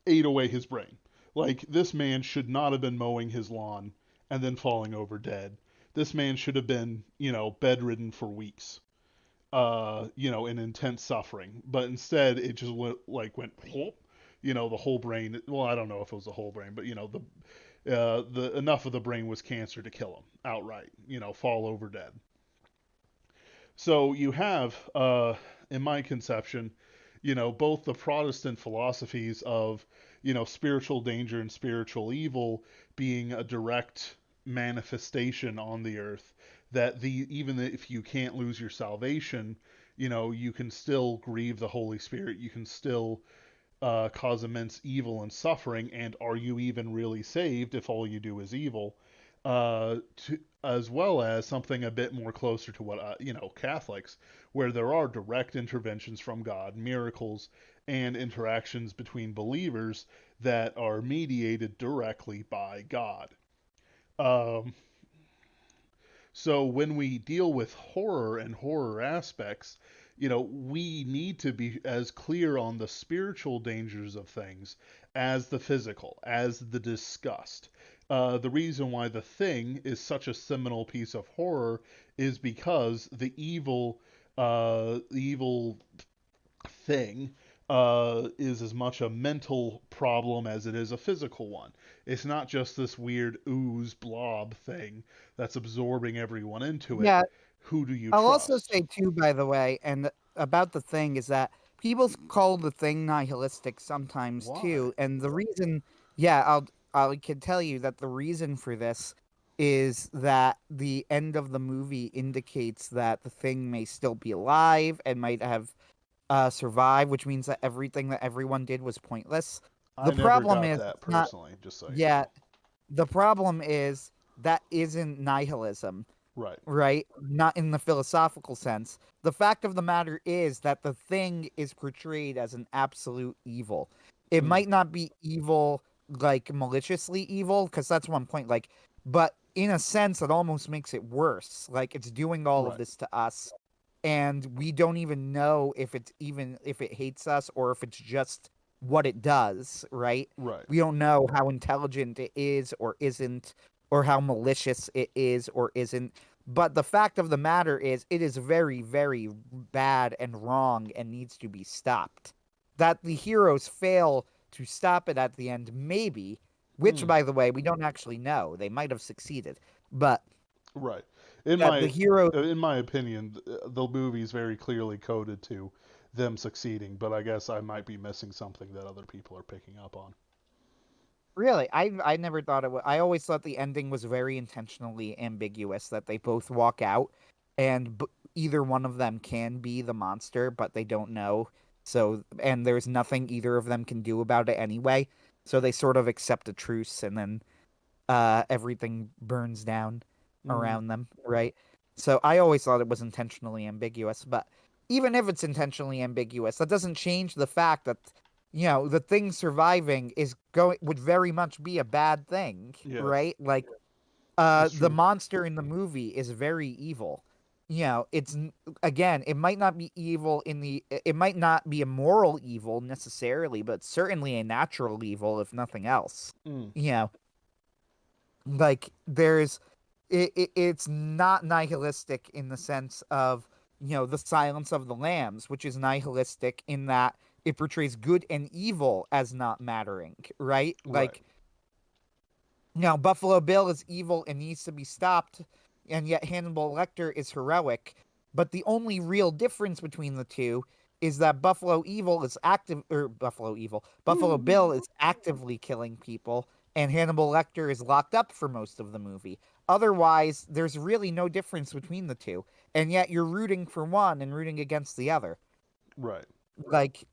ate away his brain. Like, this man should not have been mowing his lawn and then falling over dead. This man should have been, bedridden for weeks, in intense suffering. But instead, it just went whoop, the whole brain. Well, I don't know if it was the whole brain, but the enough of the brain was cancer to kill him outright. Fall over dead. So you have, in my conception, both the Protestant philosophies of, spiritual danger and spiritual evil being a direct manifestation on the earth. That even if you can't lose your salvation, you can still grieve the Holy Spirit. You can still cause immense evil and suffering. And are you even really saved if all you do is evil? As well as something a bit more closer to what Catholics, where there are direct interventions from God, miracles, and interactions between believers that are mediated directly by God. Um, so when we deal with horror and horror aspects, we need to be as clear on the spiritual dangers of things as the physical, as the disgust. The reason why The Thing is such a seminal piece of horror is because the evil thing is as much a mental problem as it is a physical one. It's not just this weird ooze blob thing that's absorbing everyone into it. Yeah, Who do you I'll also trust? say too, by the way, and about the thing is that people call the thing nihilistic sometimes Why? too, and the reason, yeah, I can tell you that the reason for this is that the end of the movie indicates that the thing may still be alive and might have survived, which means that everything that everyone did was pointless. The I never problem got is that it's not. personally, just so you Yeah, know. the problem is that isn't nihilism, Right. right? Not in the philosophical sense. The fact of the matter is that the thing is portrayed as an absolute evil. It Mm, might not be evil, like maliciously evil, because that's one point, like, but in a sense, it almost makes it worse. Like, it's doing all of right. this to us, and we don't even know if it hates us or if it's just what it does, right? Right. We don't know how intelligent it is or isn't, or how malicious it is or isn't. But the fact of the matter is, it is very, very bad and wrong and needs to be stopped. That the heroes fail to stop it at the end, maybe, which, Mm, by the way, we don't actually know. They might have succeeded. But right. In that the my heroes. in my opinion, the movie's very clearly coded to them succeeding, but I guess I might be missing something that other people are picking up on. Really, I never thought it was. I always thought the ending was very intentionally ambiguous. That they both walk out, and either one of them can be the monster, but they don't know. So, and there's nothing either of them can do about it anyway. So they sort of accept a truce, and then everything burns down Mm, around them, right? So I always thought it was intentionally ambiguous, but even if it's intentionally ambiguous, that doesn't change the fact that the thing surviving is going would very much be a bad thing, yeah, right? Like it's the true. monster in the movie is very evil. Again, it might not be evil it might not be a moral evil necessarily, but certainly a natural evil if nothing else. Mm, You know, like it's not nihilistic in the sense of the Silence of the Lambs, which is nihilistic in that it portrays good and evil as not mattering, right? right. Like, now Buffalo Bill is evil and needs to be stopped, and yet Hannibal Lecter is heroic. But the only real difference between the two is that Buffalo Bill is actively killing people, and Hannibal Lecter is locked up for most of the movie. Otherwise, there's really no difference between the two, and yet you're rooting for one and rooting against the other. Right. Like,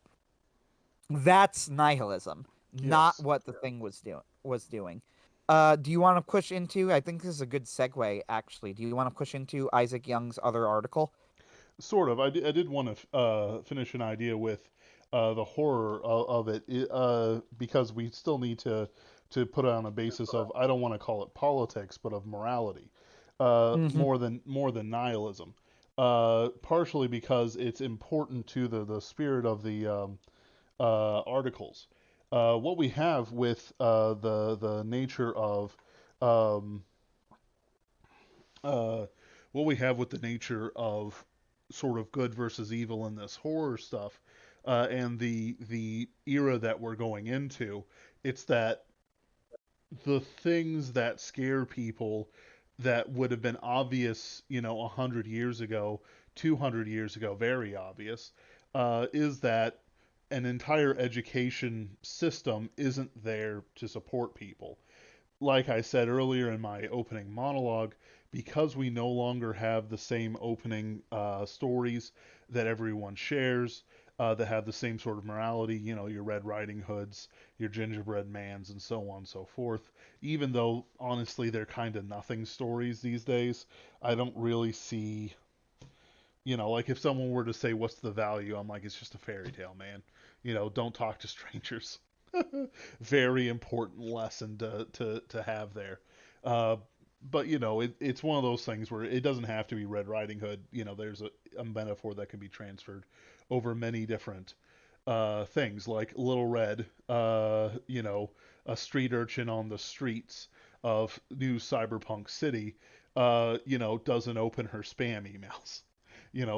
that's nihilism, not Yes. what the thing was doing. Do you want to push into? I think this is a good segue, actually. Do you want to push into Isaac Young's other article? Sort of. I did want to finish an idea with the horror of it, because we still need to put it on a basis of, I don't want to call it politics, but of morality, Hmm. more than nihilism. Partially because it's important to the spirit of the articles. What we have with the nature of um, uh, what we have with the nature of sort of good versus evil in this horror stuff, and the era that we're going into, it's that the things that scare people that would have been obvious, 100 years ago, 200 years ago, very obvious, is that an entire education system isn't there to support people. Like I said earlier in my opening monologue, because we no longer have the same opening stories that everyone shares, that have the same sort of morality, your Red Riding Hoods, your Gingerbread Mans, and so on and so forth. Even though, honestly, they're kind of nothing stories these days, I don't really see, like if someone were to say, "What's the value?" I'm like, it's just a fairy tale, man. Don't talk to strangers. Very important lesson to have there. Uh, but it's one of those things where it doesn't have to be Red Riding Hood. There's a metaphor that can be transferred over many different things, like Little Red. A street urchin on the streets of New Cyberpunk City. Doesn't open her spam emails.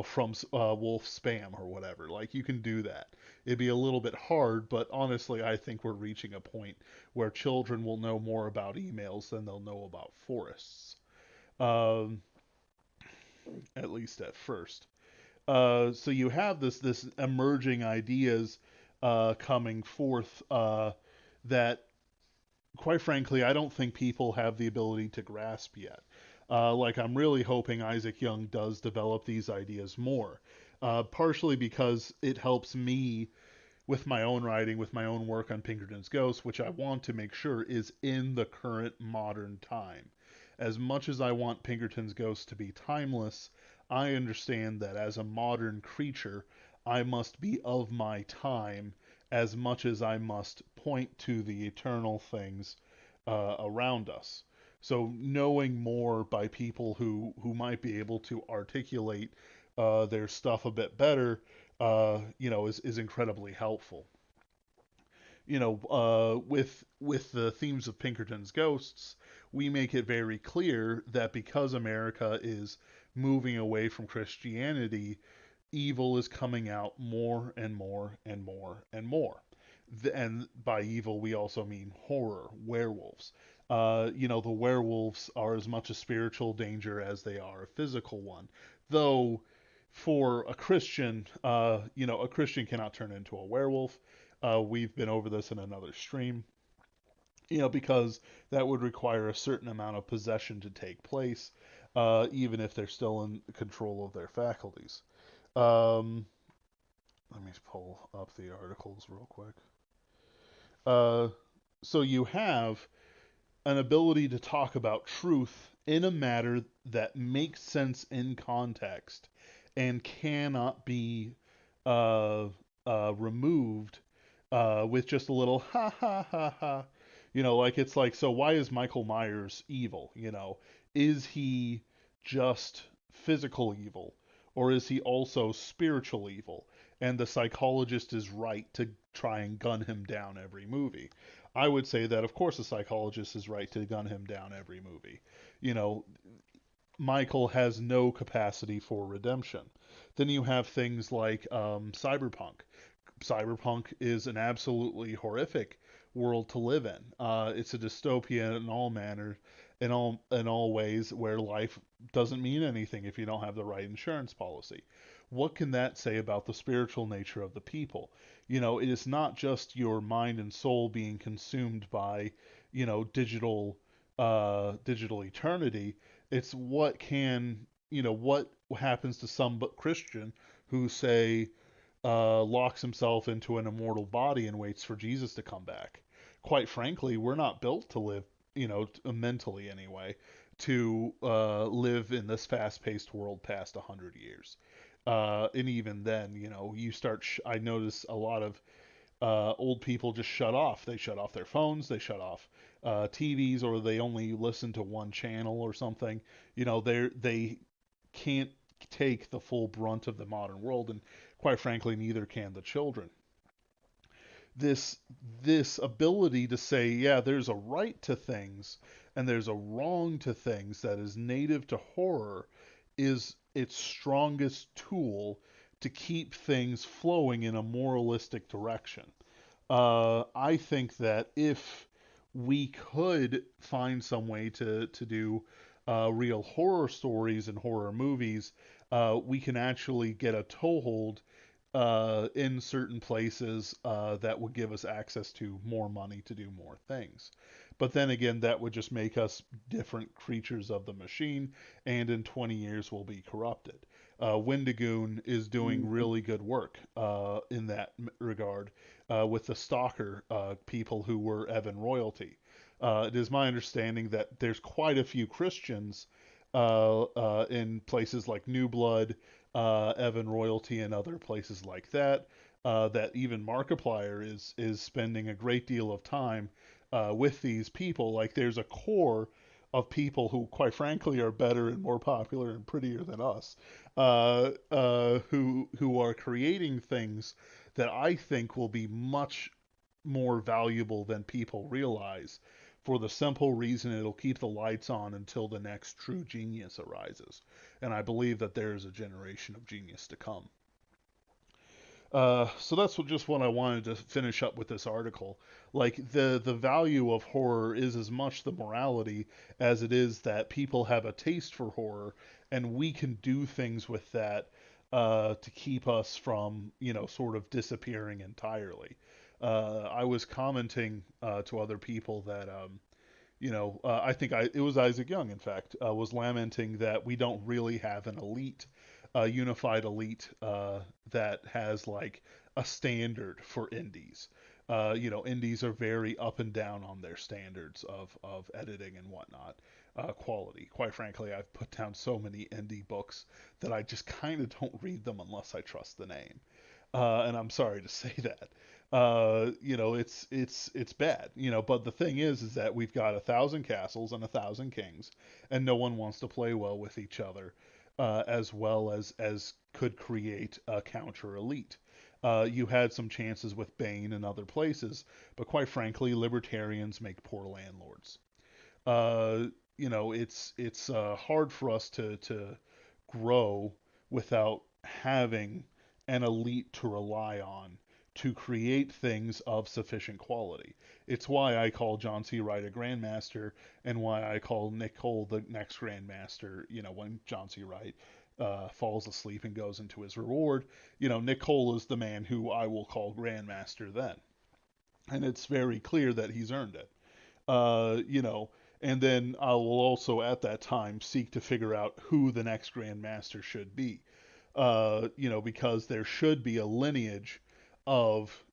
From Wolf Spam or whatever. Like, you can do that. It'd be a little bit hard, but honestly, I think we're reaching a point where children will know more about emails than they'll know about forests. Um, at least at first. So you have this emerging ideas coming forth that, quite frankly, I don't think people have the ability to grasp yet. Like, I'm really hoping Isaac Young does develop these ideas more, partially because it helps me with my own writing, with my own work on Pinkerton's Ghost, which I want to make sure is in the current modern time. As much as I want Pinkerton's Ghost to be timeless, I understand that as a modern creature, I must be of my time as much as I must point to the eternal things around us. So knowing more by people who might be able to articulate their stuff a bit better, is incredibly helpful. With the themes of Pinkerton's Ghosts, we make it very clear that because America is moving away from Christianity, evil is coming out more and more and more and more. And by evil, we also mean horror, werewolves. The werewolves are as much a spiritual danger as they are a physical one. Though, for a Christian cannot turn into a werewolf. We've been over this in another stream. Because that would require a certain amount of possession to take place, even if they're still in control of their faculties. Um, Let me pull up the articles real quick. Uh, so you have an ability to talk about truth in a matter that makes sense in context and cannot be uh, removed with just a little ha ha ha ha. Like, it's like, so why is Michael Myers evil? Is he just physical evil, or is he also spiritual evil? And the psychologist is right to try and gun him down every movie. I would say that, of course, the psychologist is right to gun him down every movie. You know, Michael has no capacity for redemption. Then you have things like Cyberpunk. Cyberpunk is an absolutely horrific world to live in. It's a dystopia in all manner, in all ways, where life doesn't mean anything if you don't have the right insurance policy. What can that say about the spiritual nature of the people? It is not just your mind and soul being consumed by, digital eternity. It's what happens to some Christian who say locks himself into an immortal body and waits for Jesus to come back. Quite frankly, we're not built to live, mentally anyway, to live in this fast-paced world past 100 years. And even then, you start. I notice a lot of old people just shut off. They shut off their phones. They shut off TVs, or they only listen to one channel or something. They can't take the full brunt of the modern world, and quite frankly, neither can the children. this this ability to say, yeah, there's a right to things and there's a wrong to things that is native to horror is its strongest tool to keep things flowing in a moralistic direction. I think that if we could find some way to do real horror stories and horror movies, we can actually get a toehold in certain places that would give us access to more money to do more things. But then again, that would just make us different creatures of the machine, and in 20 years we'll be corrupted. Wendigoon is doing Mhm. really good work in that regard with the Stalker people who were Evan royalty. It is my understanding that there's quite a few Christians in places like New Blood, Evan Royalty, and other places like that. That even Markiplier is spending a great deal of time with these people. Like there's a core of people who, quite frankly, are better and more popular and prettier than us, who are creating things that I think will be much more valuable than people realize. For the simple reason it'll keep the lights on until the next true genius arises. And I believe that there is a generation of genius to come. So that's just what I wanted to finish up with this article. Like the value of horror is as much the morality as it is that people have a taste for horror, and we can do things with that to keep us from sort of disappearing entirely. I was commenting to other people that I think it was Isaac Young, in fact, was lamenting that we don't really have an elite, unified elite that has like a standard for indies. Indies are very up and down on their standards of editing and whatnot, quality. Quite frankly, I've put down so many indie books that I just kind of don't read them unless I trust the name. And I'm sorry to say that. It's bad. But the thing is that we've got 1,000 castles and 1,000 kings, and no one wants to play well with each other, as well as could create a counter elite. You had some chances with Bane and other places, but quite frankly, libertarians make poor landlords. Uh, it's hard for us to grow without having an elite to rely on to create things of sufficient quality. It's why I call John C. Wright a grandmaster, and why I call Nick Cole the next grandmaster. When John C. Wright falls asleep and goes into his reward, Nick Cole is the man who I will call grandmaster then, and it's very clear that he's earned it. uh, you know, and then I will also at that time seek to figure out who the next Grand Master should be. Because there should be a lineage of,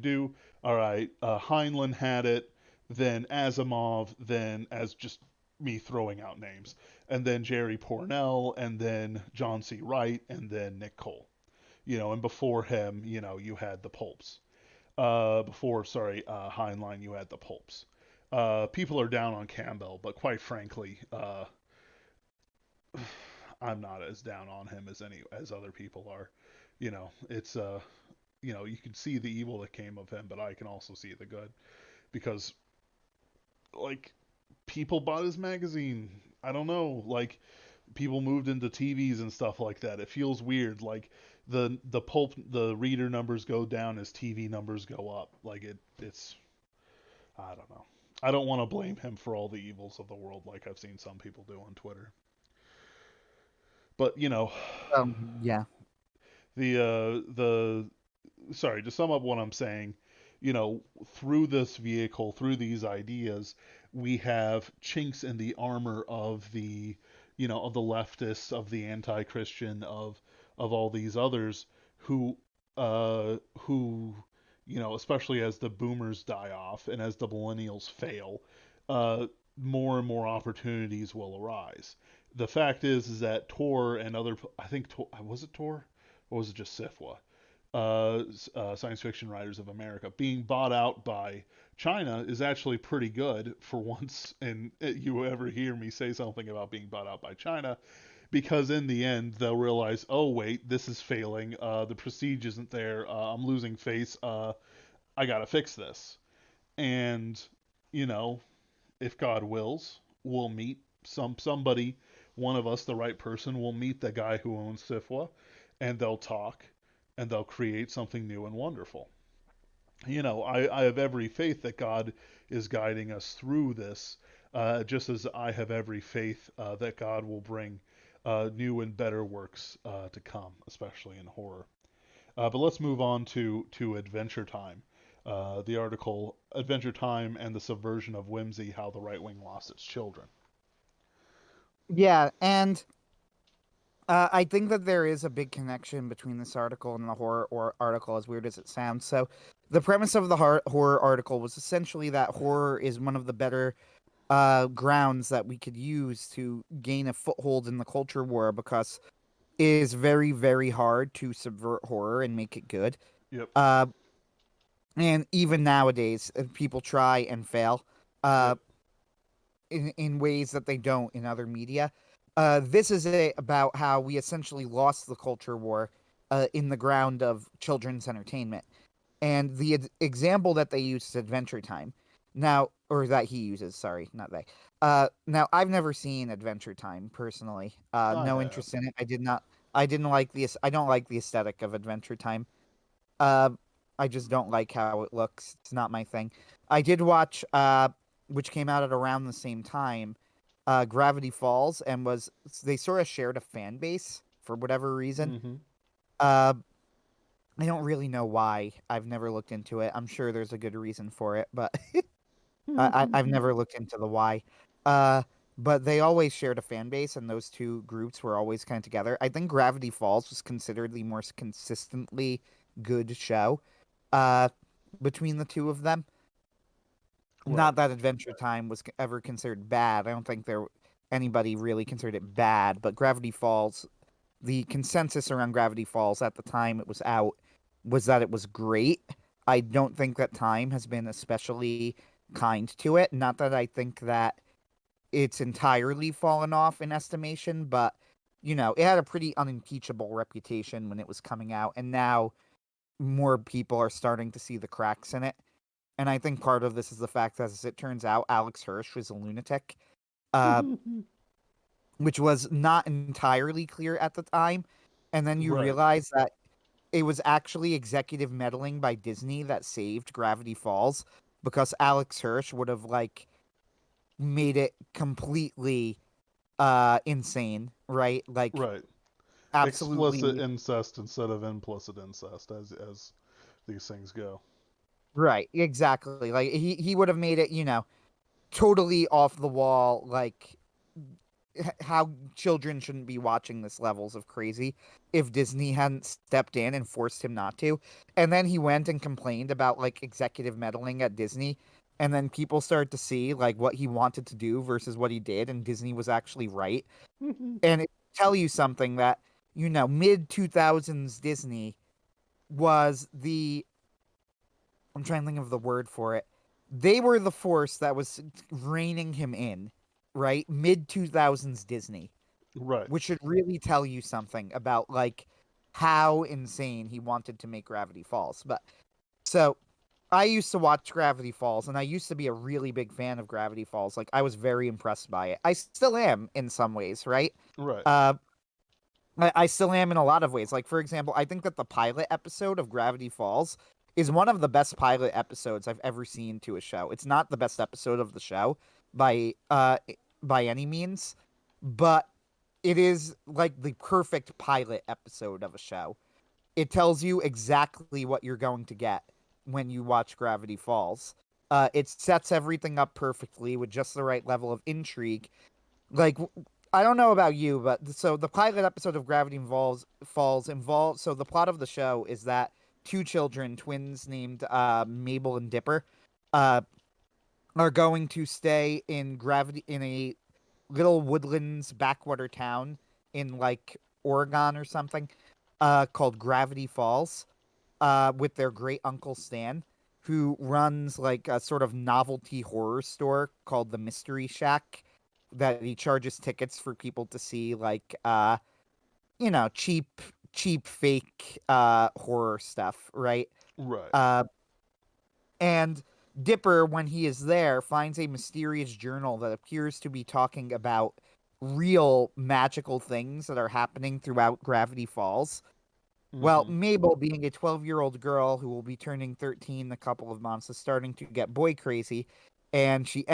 do. All right, Heinlein had it, then Asimov, then as just me throwing out names, and then Jerry Pournelle, and then John C. Wright, and then Nick Cole. And before him, you had the Pulps. Before, sorry, Heinlein, you had the Pulps. People are down on Campbell, but quite frankly, I'm not as down on him as other people are. It's you can see the evil that came of him, but I can also see the good because like people bought his magazine. I don't know, like people moved into TVs and stuff like that. It feels weird. Like the reader numbers go down as TV numbers go up. Like it's I don't know. I don't want to blame him for all the evils of the world like I've seen some people do on Twitter. But Yeah. the sorry, to sum up what I'm saying, through this vehicle, through these ideas, we have chinks in the armor of the leftists, of the anti-Christian, of all these others who especially as the boomers die off and as the millennials fail, uh, more and more opportunities will arise. the fact is that Tor and other, I think Tor, was it Tor, or was it just Sifwa? Science fiction writers of America being bought out by China is actually pretty good for once. And you ever hear me say something about being bought out by China, because in the end they'll realize, oh wait, this is failing. The prestige isn't there. I'm losing face. I gotta fix this. And you know, if God wills, we'll meet somebody, one of us, the right person, will meet the guy who owns Sifwa, and they'll talk, and they'll create something new and wonderful. I have every faith that God is guiding us through this, just as I have every faith that God will bring new and better works to come, especially in horror. But let's move on to Adventure Time. The article Adventure Time and the Subversion of Whimsy: How the Right Wing Lost Its Children. Yeah, and I think that there is a big connection between this article and the horror or article, as weird as it sounds. So, the premise of the horror article was essentially that horror is one of the better grounds that we could use to gain a foothold in the culture war, because it is very, very hard to subvert horror and make it good. Yep. Uh, and even nowadays, people try and fail. Uh, Yep. in ways that they don't in other media. This is about how we essentially lost the culture war in the ground of children's entertainment. And the example that they use is Adventure Time. Now, or that he uses, sorry, not they. Now, I've never seen Adventure Time personally. I No have. interest in it. I didn't like the. I don't like the aesthetic of Adventure Time. Uh, I just don't like how it looks. It's not my thing. I did watch, which came out at around the same time, Gravity Falls, and was they sort of shared a fan base for whatever reason. Mm-hmm. Uh, I don't really know why. I've never looked into it. I'm sure there's a good reason for it, but I've never looked into the why. Uh, but they always shared a fan base, and those two groups were always kind of together. I think Gravity Falls was considered the more consistently good show uh, between the two of them. Right. Not that Adventure Time was ever considered bad. I don't think anybody really considered it bad, but Gravity Falls, the consensus around Gravity Falls at the time it was out was that it was great. I don't think that time has been especially kind to it. Not that I think that it's entirely fallen off in estimation, but it had a pretty unimpeachable reputation when it was coming out, and now more people are starting to see the cracks in it. And I think part of this is the fact that, as it turns out, Alex Hirsch was a lunatic, uh, which was not entirely clear at the time. And then you Right. realize that it was actually executive meddling by Disney that saved Gravity Falls, because Alex Hirsch would have made it completely insane, right? Like Right. Explicit absolutely incest instead of implicit incest, as these things go. right, exactly. Like he would have made it, totally off the wall, like how children shouldn't be watching this levels of crazy if Disney hadn't stepped in and forced him not to. And then he went and complained about executive meddling at Disney. And then people started to see what he wanted to do versus what he did, and Disney was actually right. And it tell you something that, mid 2000s Disney was the I'm trying to think of the word for it. They were the force that was reining him in, right? Mid 2000s Disney, Right. which should really tell you something about how insane he wanted to make Gravity Falls. But so I used to watch Gravity Falls, and I used to be a really big fan of Gravity Falls. Like, I was very impressed by it. I still am in some ways, right? Right. Uh, I still am in a lot of ways. Like, for example, I think that the pilot episode of Gravity Falls is one of the best pilot episodes I've ever seen to a show. It's not the best episode of the show by by any means, but it is like the perfect pilot episode of a show. It tells you exactly what you're going to get when you watch Gravity Falls. It sets everything up perfectly with just the right level of intrigue. Like, I don't know about you, but so the pilot episode of Gravity Falls involves. So the plot of the show is that two children, twins named Mabel and Dipper, uh, are going to stay in gravity in a little woodlands backwater town in like Oregon or something, called Gravity Falls, with their great uncle Stan, who runs like a sort of novelty horror store called the Mystery Shack, that he charges tickets for people to see, like cheap fake horror stuff, right? Right. Uh, and Dipper, when he is there, finds a mysterious journal that appears to be talking about real magical things that are happening throughout Gravity Falls. Well, Mm-hmm. Mabel, being a 12-year-old girl who will be turning 13 in a couple of months, is starting to get boy crazy, and she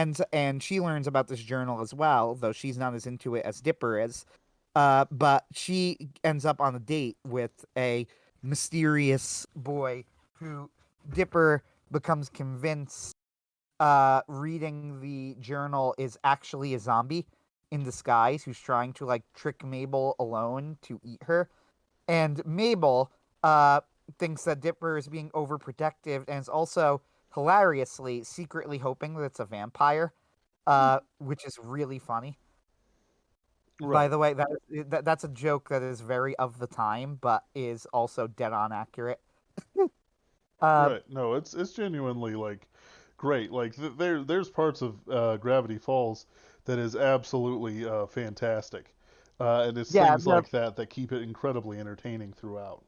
learns about this journal as well, though she's not as into it as Dipper is. But she ends up on a date with a mysterious boy who Dipper becomes convinced reading the journal is actually a zombie in disguise who's trying to like trick Mabel alone to eat her. And Mabel uh thinks that Dipper is being overprotective and is also hilariously secretly hoping that it's a vampire, which is really funny. By Right. the way, that's a joke that is very of the time, but is also dead on accurate. Uh, Right. No, it's genuinely like great. Like there's parts of Gravity Falls that is absolutely fantastic, and it's yeah, things like that that keep it incredibly entertaining throughout.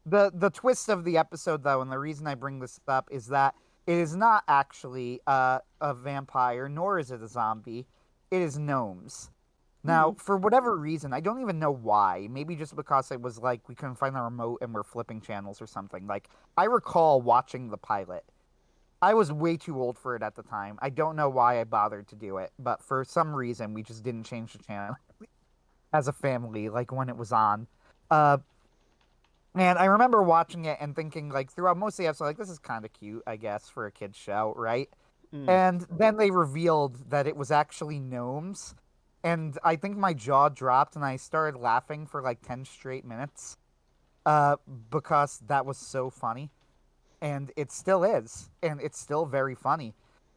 the twist of the episode, though, and the reason I bring this up is that it is not actually a vampire, nor is it a zombie. It is gnomes. Hmm. Now, for whatever reason, I don't even know why. Maybe just because it was like we couldn't find the remote and we're flipping channels or something. Like, I recall watching the pilot. I was way too old for it at the time. I don't know why I bothered to do it, but for some reason, we just didn't change the channel as a family, like when it was on. Uh, and I remember watching it and thinking, like, throughout most of the episode, like, this is kind of cute, I guess, for a kid's show, right? Mm. And then they revealed that it was actually gnomes. And I think my jaw dropped and I started laughing for like 10 straight minutes, uh, because that was so funny. And it still is. And it's still very funny.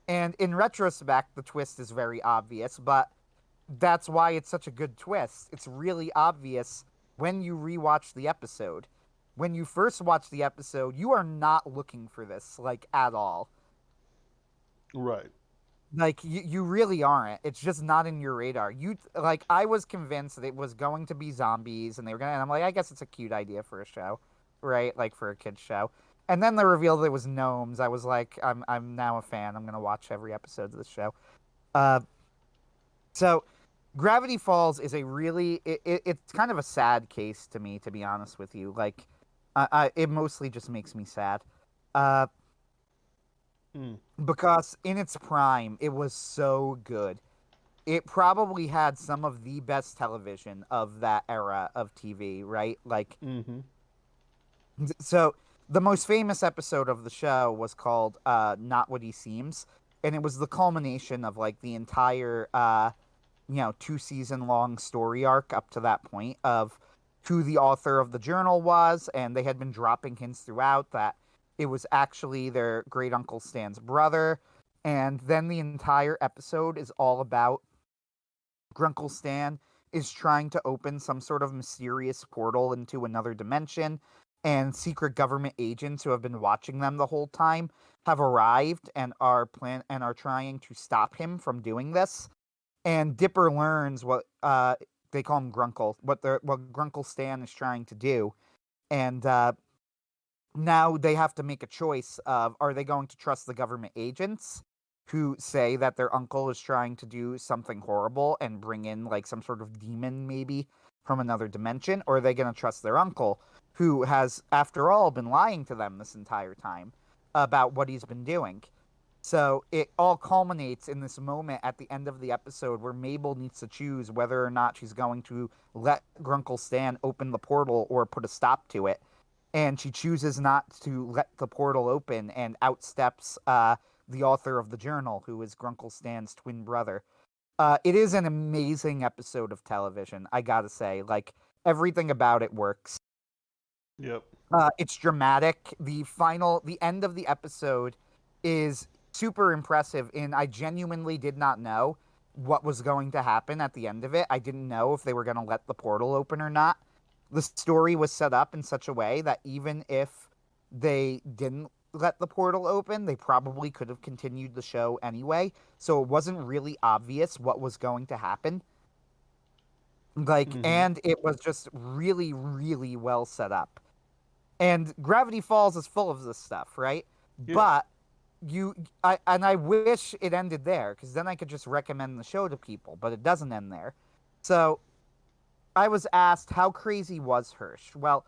And in retrospect, the twist is very obvious, but that's why it's such a good twist. It's really obvious when you rewatch the episode. When you first watch the episode, you are not looking for this, like, at all. Right. Like, you really aren't. It's just not in your radar. You like, I was convinced that it was going to be zombies and they were gonna, and I'm like, I guess it's a cute idea for a show, right? Like for a kid's show. And then they revealed it was gnomes. I was like, I'm now a fan. I'm gonna watch every episode of the show. Uh, so Gravity Falls is a really it's kind of a sad case to me, to be honest with you. Like, it mostly just makes me sad. Uh, Mm. because in its prime, it was so good. It probably had some of the best television of that era of TV, right? Like, Mm-hmm. so the most famous episode of the show was called Not What He Seems, and it was the culmination of like the entire 2 season long story arc up to that point of who the author of the journal was, and they had been dropping hints throughout that it was actually their great uncle Stan's brother. And then the entire episode is all about Grunkle Stan is trying to open some sort of mysterious portal into another dimension, and secret government agents who have been watching them the whole time have arrived and are trying to stop him from doing this. And Dipper learns what they call him Grunkle, what Grunkle Stan is trying to do, and now they have to make a choice of, are they going to trust the government agents who say that their uncle is trying to do something horrible and bring in like some sort of demon maybe from another dimension, or are they going to trust their uncle who has after all been lying to them this entire time about what he's been doing. So it all culminates in this moment at the end of the episode where Mabel needs to choose whether or not she's going to let Grunkle Stan open the portal or put a stop to it. And she chooses not to let the portal open and outsteps the author of the journal, who is Grunkle Stan's twin brother. It is an amazing episode of television, I gotta say. Like, everything about it works. Yep. It's dramatic. The end of the episode is super impressive. And I genuinely did not know what was going to happen at the end of it. I didn't know if they were going to let the portal open or not. The story was set up in such a way that even if they didn't let the portal open, they probably could have continued the show anyway. So it wasn't really obvious what was going to happen. Like, Mm-hmm. and it was just really, really well set up. And Gravity Falls is full of this stuff, right? Yeah. But I wish it ended there because then I could just recommend the show to people, but it doesn't end there. So I was asked how crazy was Hirsch. Well,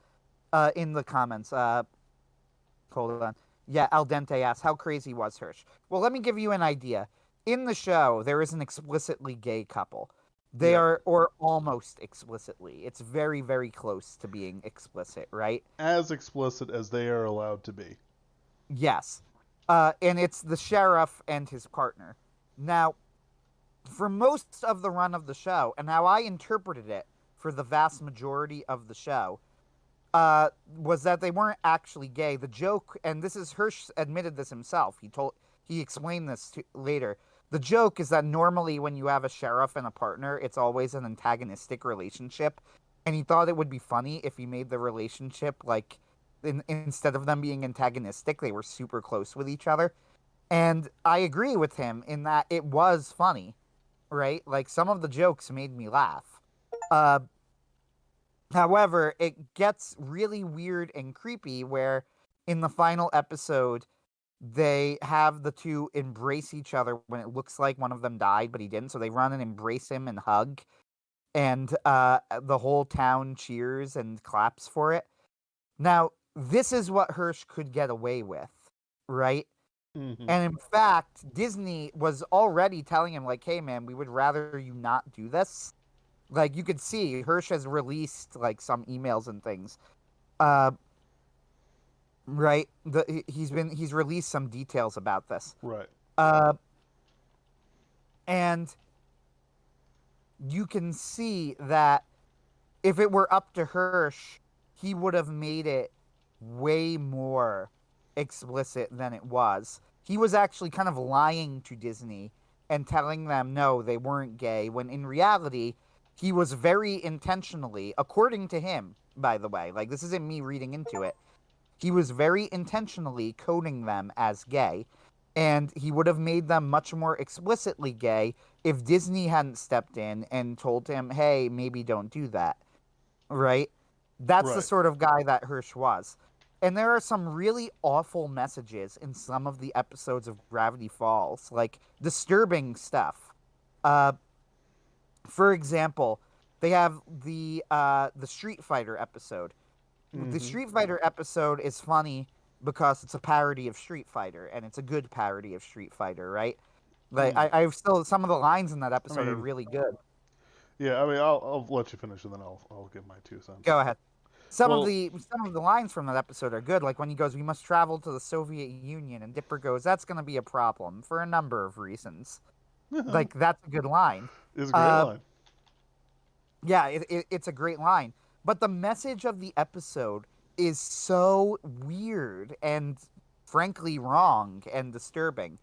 in the comments, hold on. Yeah, Al Dente asked how crazy was Hirsch. Well, let me give you an idea. In the show, there is an explicitly gay couple. They Yeah. are, or almost explicitly. It's very, very close to being explicit, right? As explicit as they are allowed to be. Yes. And it's the sheriff and his partner. Now, for most of the run of the show, and how I interpreted it for the vast majority of the show, was that they weren't actually gay. The joke, and this is Hirsch admitted this himself. He explained this later. The joke is that normally when you have a sheriff and a partner, it's always an antagonistic relationship, and he thought it would be funny if he made the relationship like instead of them being antagonistic, they were super close with each other. And I agree with him in that it was funny, right? Like some of the jokes made me laugh. Uh, However, it gets really weird and creepy where in the final episode, they have the two embrace each other when it looks like one of them died, but he didn't. So they run and embrace him and hug. And the whole town cheers and claps for it. Now, this is what Hirsch could get away with, right? Mm-hmm. And in fact, Disney was already telling him, like, hey, man, we would rather you not do this. Like, you could see Hirsch has released, like, some emails and things. Uh, right? He's released some details about this. Right. Uh, and you can see that if it were up to Hirsch, he would have made it way more explicit than it was. He was actually kind of lying to Disney and telling them no, they weren't gay, when in reality, he was very intentionally, according to him, by the way, like this isn't me reading into it, he was very intentionally coding them as gay. And he would have made them much more explicitly gay if Disney hadn't stepped in and told him, hey, maybe don't do that. Right? That's the Right. sort of guy that Hirsch was. And there are some really awful messages in some of the episodes of Gravity Falls, like disturbing stuff. Uh, for example, they have the Street Fighter episode. The Mm-hmm. Street Fighter episode is funny because it's a parody of Street Fighter, and it's a good parody of Street Fighter, right? Like Mm. I've still some of the lines in that I episode are mean, really good. yeah. I mean, I'll let you finish and then I'll give my 2 cents. Go ahead. Some of Well, the lines from that episode are good. Like when he goes, "We must travel to the Soviet Union," and Dipper goes, "That's going to be a problem for a number of reasons." Like that's a good line. it's a great Uh, line. yeah, it's a great line. But the message of the episode is so weird and frankly wrong and disturbing.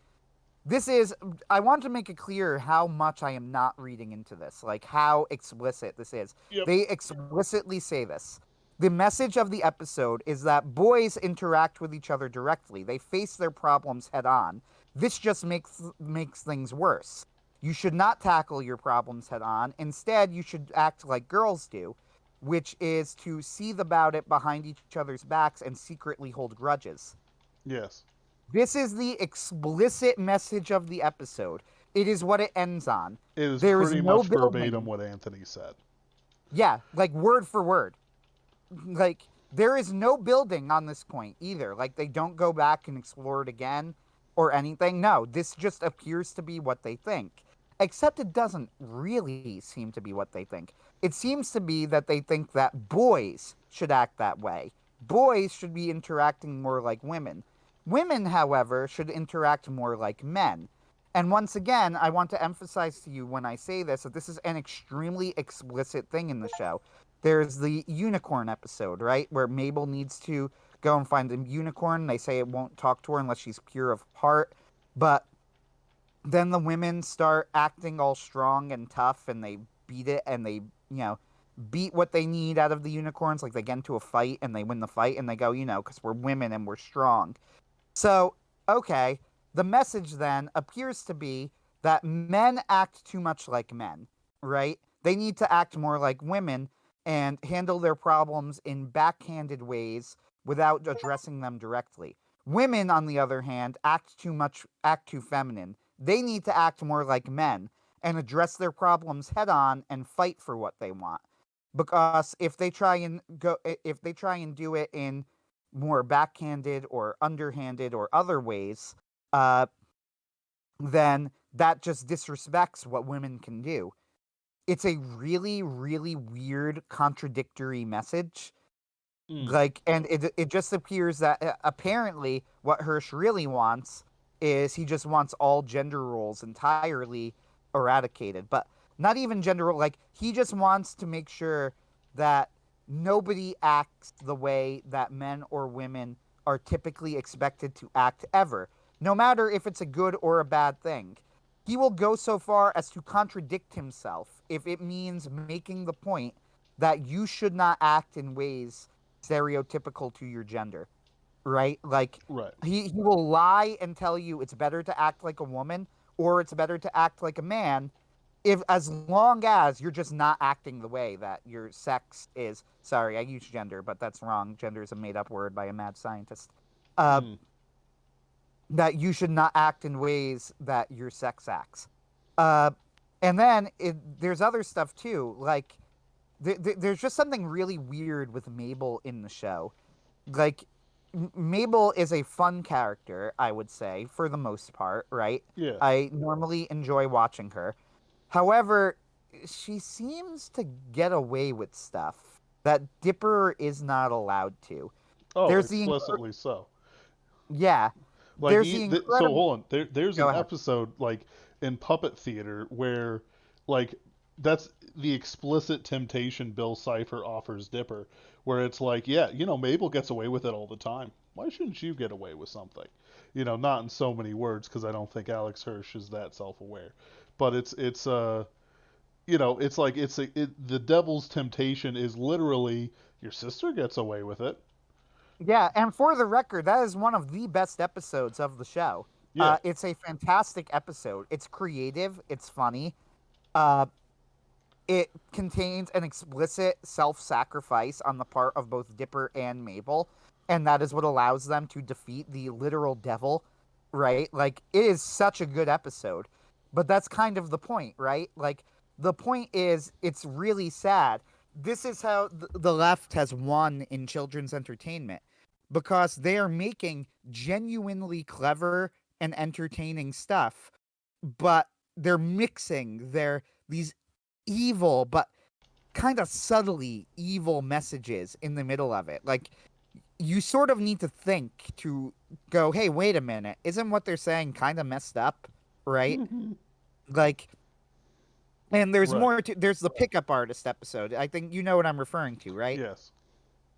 This is, I want to make it clear how much I am not reading into this, like how explicit this is. Yep. They explicitly say this. The message of the episode is that boys interact with each other directly. They face their problems head on. This just makes things worse. You should not tackle your problems head on. Instead, you should act like girls do, which is to seethe about it behind each other's backs and secretly hold grudges. Yes. This is the explicit message of the episode. It is what it ends on. It is There is pretty no much verbatim building. what Anthony said. Yeah, like word for word. Like there is no building on this point either. Like they don't go back and explore it again or anything. No, this just appears to be what they think. Except it doesn't really seem to be what they think. It seems to be that they think that boys should act that way. Boys should be interacting more like women. Women, however, should interact more like men. And once again, I want to emphasize to you when I say this that this is an extremely explicit thing in the show. There's the unicorn episode, right? Where Mabel needs to go and find a unicorn. They say it won't talk to her unless she's pure of heart. But then the women start acting all strong and tough, and they beat it, and they, beat what they need out of the unicorns. Like, they get into a fight and they win the fight, and they go, because we're women and we're strong. So, okay, the message then appears to be that men act too much like men, right? They need to act more like women and handle their problems in backhanded ways without addressing them directly. Women, on the other hand, act too feminine. They need to act more like men and address their problems head on and fight for what they want. Because if they try and do it in more backhanded or underhanded or other ways, uh, then that just disrespects what women can do. It's a really, really weird, contradictory message. Mm. Like, and it just appears that apparently what Hirsch really wants is he just wants all gender roles entirely eradicated. But not even gender role, like, he just wants to make sure that nobody acts the way that men or women are typically expected to act ever, no matter if it's a good or a bad thing. He will go so far as to contradict himself if it means making the point that you should not act in ways stereotypical to your gender, right? Like, Right. he will lie and tell you it's better to act like a woman or it's better to act like a man, if as long as you're just not acting the way that your sex is. Sorry, I use gender, but that's wrong. Gender is a made up word by a mad scientist. Uh, Mm. that you should not act in ways that your sex acts. Uh, and then there's other stuff too. Like, there's just something really weird with Mabel in the show. Like, Mabel is a fun character, I would say, for the most part, right? Yeah. I normally enjoy watching her. However, she seems to get away with stuff that Dipper is not allowed to. Oh, There's explicitly so. yeah, Like, there's the so incredible. hold on. There's Go an ahead. episode like in Puppet Theater where, like, that's the explicit temptation Bill Cipher offers Dipper, where it's like, yeah, Mabel gets away with it all the time. Why shouldn't you get away with something? Not in so many words because I don't think Alex Hirsch is that self-aware, but it's like the devil's temptation is literally your sister gets away with it. Yeah, and for the record, that is one of the best episodes of the show. Yeah, It's a fantastic episode. It's creative. It's funny. Uh, it contains an explicit self-sacrifice on the part of both Dipper and Mabel, and that is what allows them to defeat the literal devil, right? Like, it is such a good episode. But that's kind of the point, right? Like, the point is it's really sad. This is how the left has won in children's entertainment, because they are making genuinely clever and entertaining stuff, but they're mixing these evil but kind of subtly evil messages in the middle of it. Like, you sort of need to think to go, hey, wait a minute, isn't what they're saying kind of messed up, right? Like, and there's right. more to, there's the pickup artist episode. I think you know what I'm referring to, right? Yes.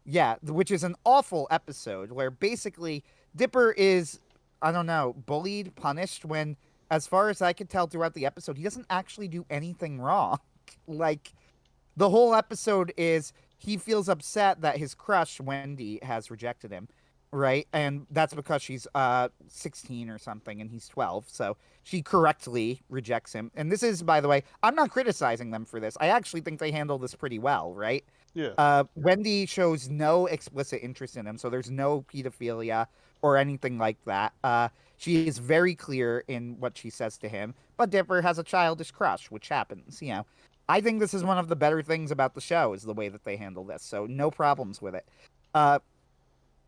Yeah, which is an awful episode where basically Dipper is, I don't know, bullied, punished when, as far as I could tell throughout the episode, he doesn't actually do anything wrong. Like, the whole episode is he feels upset that his crush Wendy has rejected him, right? And that's because she's 16 or something and he's 12. So she correctly rejects him. And this is, by the way, I'm not criticizing them for this. I actually think they handle this pretty well, right? Yeah. Wendy shows no explicit interest in him, so there's no pedophilia or anything like that. She is very clear in what she says to him, but Dipper has a childish crush, which happens. I think this is one of the better things about the show is the way that they handle this, so no problems with it. Uh,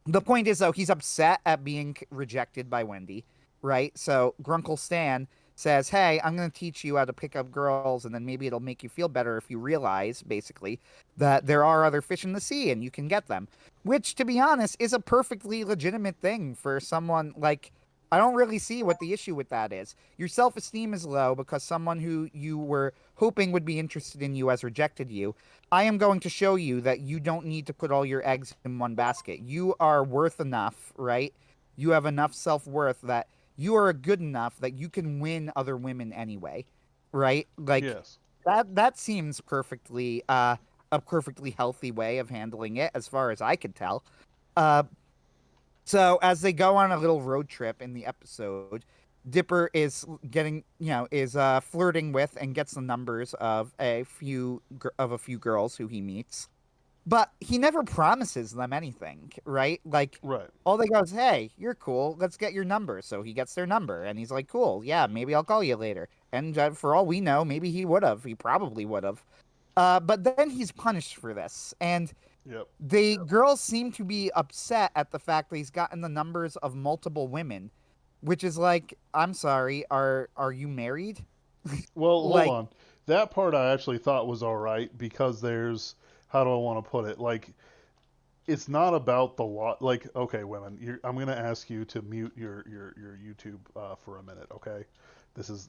the point is, though, he's upset at being rejected by Wendy, right? So Grunkle Stan says, hey, I'm going to teach you how to pick up girls, and then maybe it'll make you feel better if you realize, basically, that there are other fish in the sea and you can get them. Which, to be honest, is a perfectly legitimate thing for someone like. I don't really see what the issue with that is. Your self esteem is low because someone who you were hoping would be interested in you has rejected you. I am going to show you that you don't need to put all your eggs in one basket. You are worth enough, right? You have enough self worth that you are good enough that you can win other women anyway, right? Like Yes. that seems perfectly a perfectly healthy way of handling it as far as I could tell. Uh so as they go on a little road trip in the episode, Dipper is getting, is flirting with and gets the numbers of a few girls who he meets. But he never promises them anything, right? Like Right. all they go is, "Hey, you're cool. Let's get your number." So he gets their number, and he's like, "Cool, yeah, maybe I'll call you later." And for all we know, maybe he would have. He probably would have. But then he's punished for this, and Yep. the girls seem to be upset at the fact that he's gotten the numbers of multiple women, which is like, I'm sorry, are you married? Well, hold Like, on. That part I actually thought was all right because there's how do I want to put it? Like it's not about the lot. Like okay, women, I'm gonna ask you to mute your YouTube for a minute. Okay, this is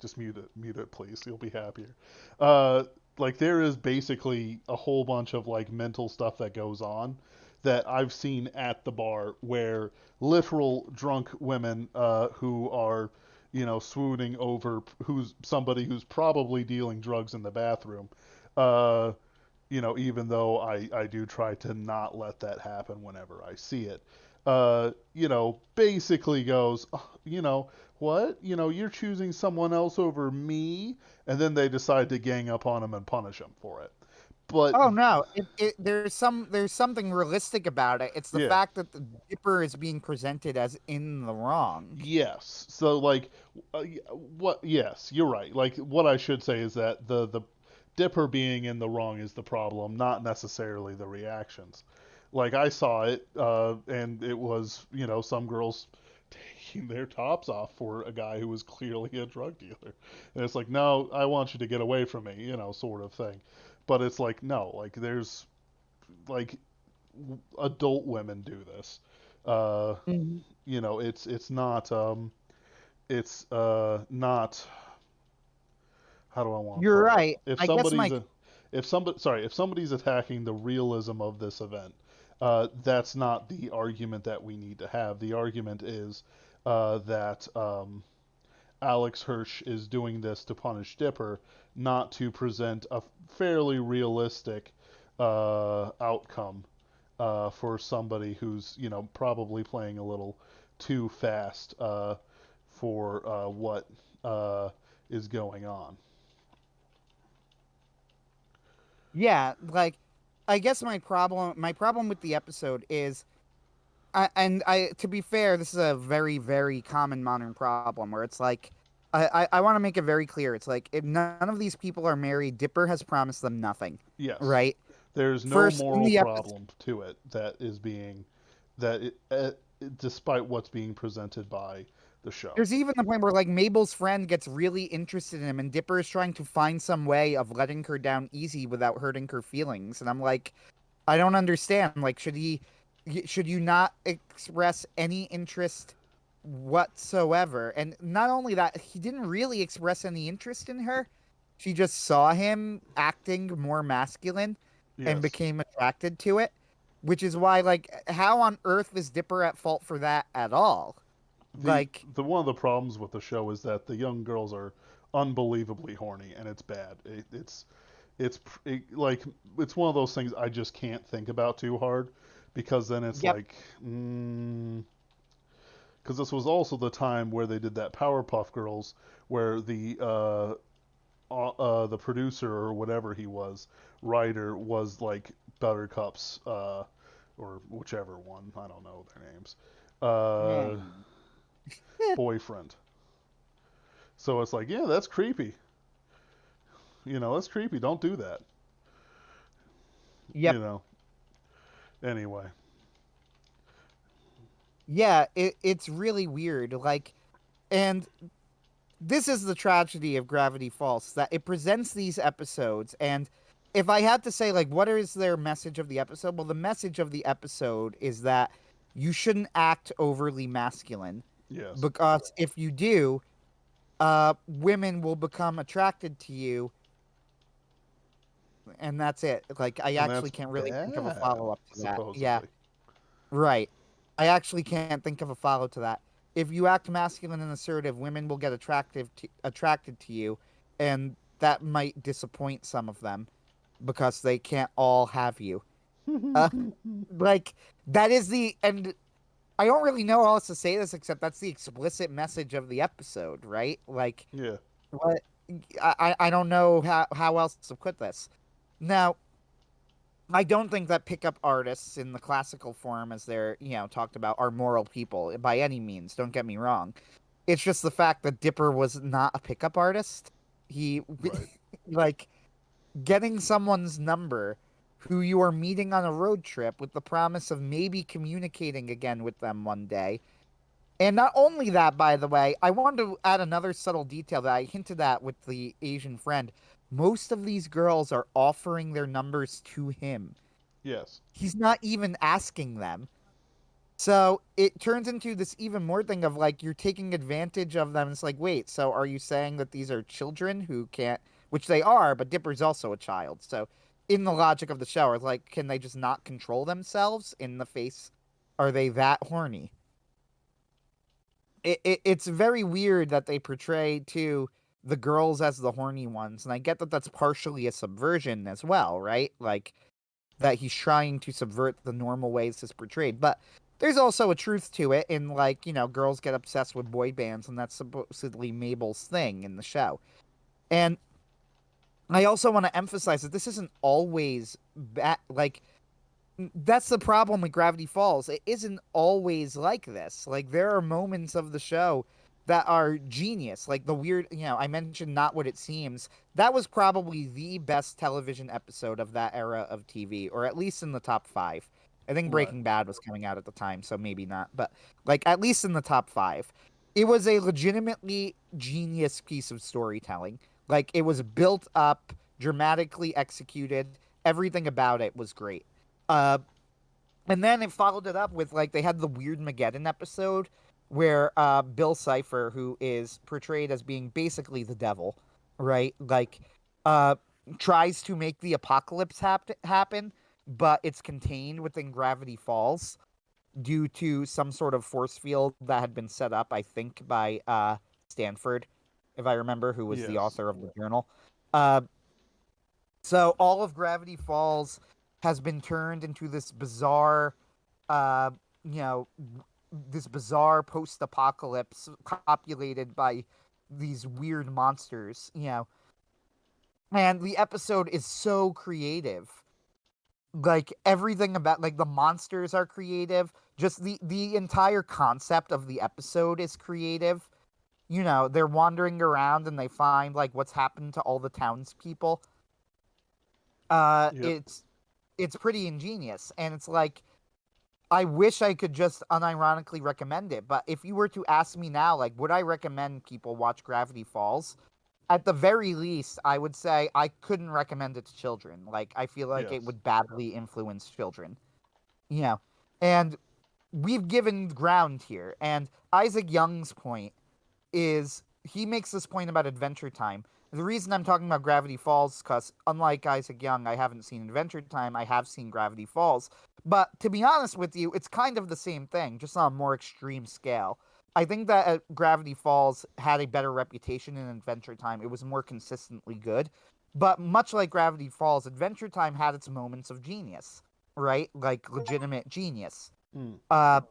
just mute it please. You'll be happier. Uh, like there is basically a whole bunch of like mental stuff that goes on that I've seen at the bar where literal drunk women who are swooning over who's somebody who's probably dealing drugs in the bathroom. Uh, even though I do try to not let that happen whenever I see it. Basically goes, "Oh, what? You're choosing someone else over me, and then they decide to gang up on him and punish him for it. But oh no, there's something realistic about it. It's the yeah, fact that the Dipper is being presented as in the wrong. yes. So like, what? Yes, you're right. Like what I should say is that the Dipper being in the wrong is the problem, not necessarily the reactions. Like I saw it, and it was some girls taking their tops off for a guy who was clearly a drug dealer, and it's like, no, I want you to get away from me, sort of thing. But it's like, no, like there's like adult women do this. Uh, Mhm. it's not how do I want to You're put it? right. I guess my If somebody's attacking the realism of this event, that's not the argument that we need to have. The argument is that Alex Hirsch is doing this to punish Dipper, not to present a fairly realistic outcome for somebody who's probably playing a little too fast for what is going on. yeah, like I guess my problem with the episode is and I to be fair, this is a very very common modern problem where it's like I want to make it very clear. It's like if none of these people are married, Dipper has promised them nothing, Yes, right? there's no First in moral the episode, problem to it that despite what's being presented by the show. there's even the point where like Mabel's friend gets really interested in him, and Dipper is trying to find some way of letting her down easy without hurting her feelings. And I'm like, I don't understand. Like, should you not express any interest whatsoever? And not only that, he didn't really express any interest in her. She just saw him acting more masculine and Yes. became attracted to it, which is why, like, how on earth is Dipper at fault for that at all? the Like, the one of the problems with the show is that the young girls are unbelievably horny and it's bad. Like it's one of those things I just can't think about too hard because then it's yep, like because this was also the time where they did that Powerpuff Girls where the producer or whatever he was writer was like Buttercup's or whichever one I don't know their names uh, hmm. boyfriend. So it's like, yeah, that's creepy. That's creepy. Don't do that. You Yep, know. Anyway. yeah, it's really weird. Like, and this is the tragedy of Gravity Falls that it presents these episodes. And if I had to say, like, what is their message of the episode? Well, the message of the episode is that you shouldn't act overly masculine Yes. because if you do, women will become attracted to you, and that's it. Like, I And actually that's can't really think of a bad, follow up to that. Yeah, supposedly. right. I actually can't think of a follow to that. if you act masculine and assertive, women will get attracted to you, and that might disappoint some of them because they can't all have you. Uh, like that is the and I don't really know how else to say this except that's the explicit message of the episode, right? Like Yeah. what I don't know how else to put this. Now, I don't think that pickup artists in the classical form, as they're talked about, are moral people by any means. Don't get me wrong. It's just the fact that Dipper was not a pickup artist. He Right. like getting someone's number who you are meeting on a road trip with the promise of maybe communicating again with them one day. And not only that, by the way, I wanted to add another subtle detail that I hinted at with the Asian friend. Most of these girls are offering their numbers to him. Yes. He's not even asking them. So it turns into this even more thing of like you're taking advantage of them. It's like, wait, so are you saying that these are children who can't, which they are, but Dipper's also a child. So in the logic of the show, it's like, can they just not control themselves in the face? Are they that horny? It's very weird that they portray to the girls as the horny ones, and I get that that's partially a subversion as well, right? Like that he's trying to subvert the normal ways it's portrayed, but there's also a truth to it in like girls get obsessed with boy bands, and that's supposedly Mabel's thing in the show. And I also want to emphasize that this isn't always like that's the problem with Gravity Falls. It isn't always like this. Like there are moments of the show that are genius. Like the weird, I mentioned Not What It Seems. That was probably the best television episode of that era of TV, or at least in the top 5. I think Right. Breaking Bad was coming out at the time, so maybe not, but like at least in the top 5. It was a legitimately genius piece of storytelling. Like it was built up, dramatically executed. Everything about it was great. Uh, and then it followed it up with like they had the Weird Mageddon episode where Bill Cipher, who is portrayed as being basically the devil, right? Like uh tries to make the apocalypse happen, but it's contained within Gravity Falls due to some sort of force field that had been set up, I think, by Stanford, if I remember, who was the Yes. author of the journal. Uh so all of Gravity Falls has been turned into this bizarre, uh, you know, this bizarre post-apocalypse populated by these weird monsters, And the episode is so creative. Like everything about like the monsters are creative. Just the entire concept of the episode is creative. They're wandering around and they find like what's happened to all the townspeople. uh Yep. it's it's pretty ingenious, and it's like I wish I could just unironically recommend it, but if you were to ask me now, like would I recommend people watch Gravity Falls, at the very least I would say I couldn't recommend it to children. Like I feel like it Yes. would badly influence children, you know and we've given ground here, and Isaac Young's point is he makes this point about Adventure Time. The reason I'm talking about Gravity Falls, because unlike Isaac Young, I haven't seen Adventure Time. I have seen Gravity Falls. But to be honest with you, it's kind of the same thing, just on a more extreme scale. I think that Gravity Falls had a better reputation in Adventure Time. It was more consistently good. But much like Gravity Falls, Adventure Time had its moments of genius, right? Like legitimate genius. Mm. Uh,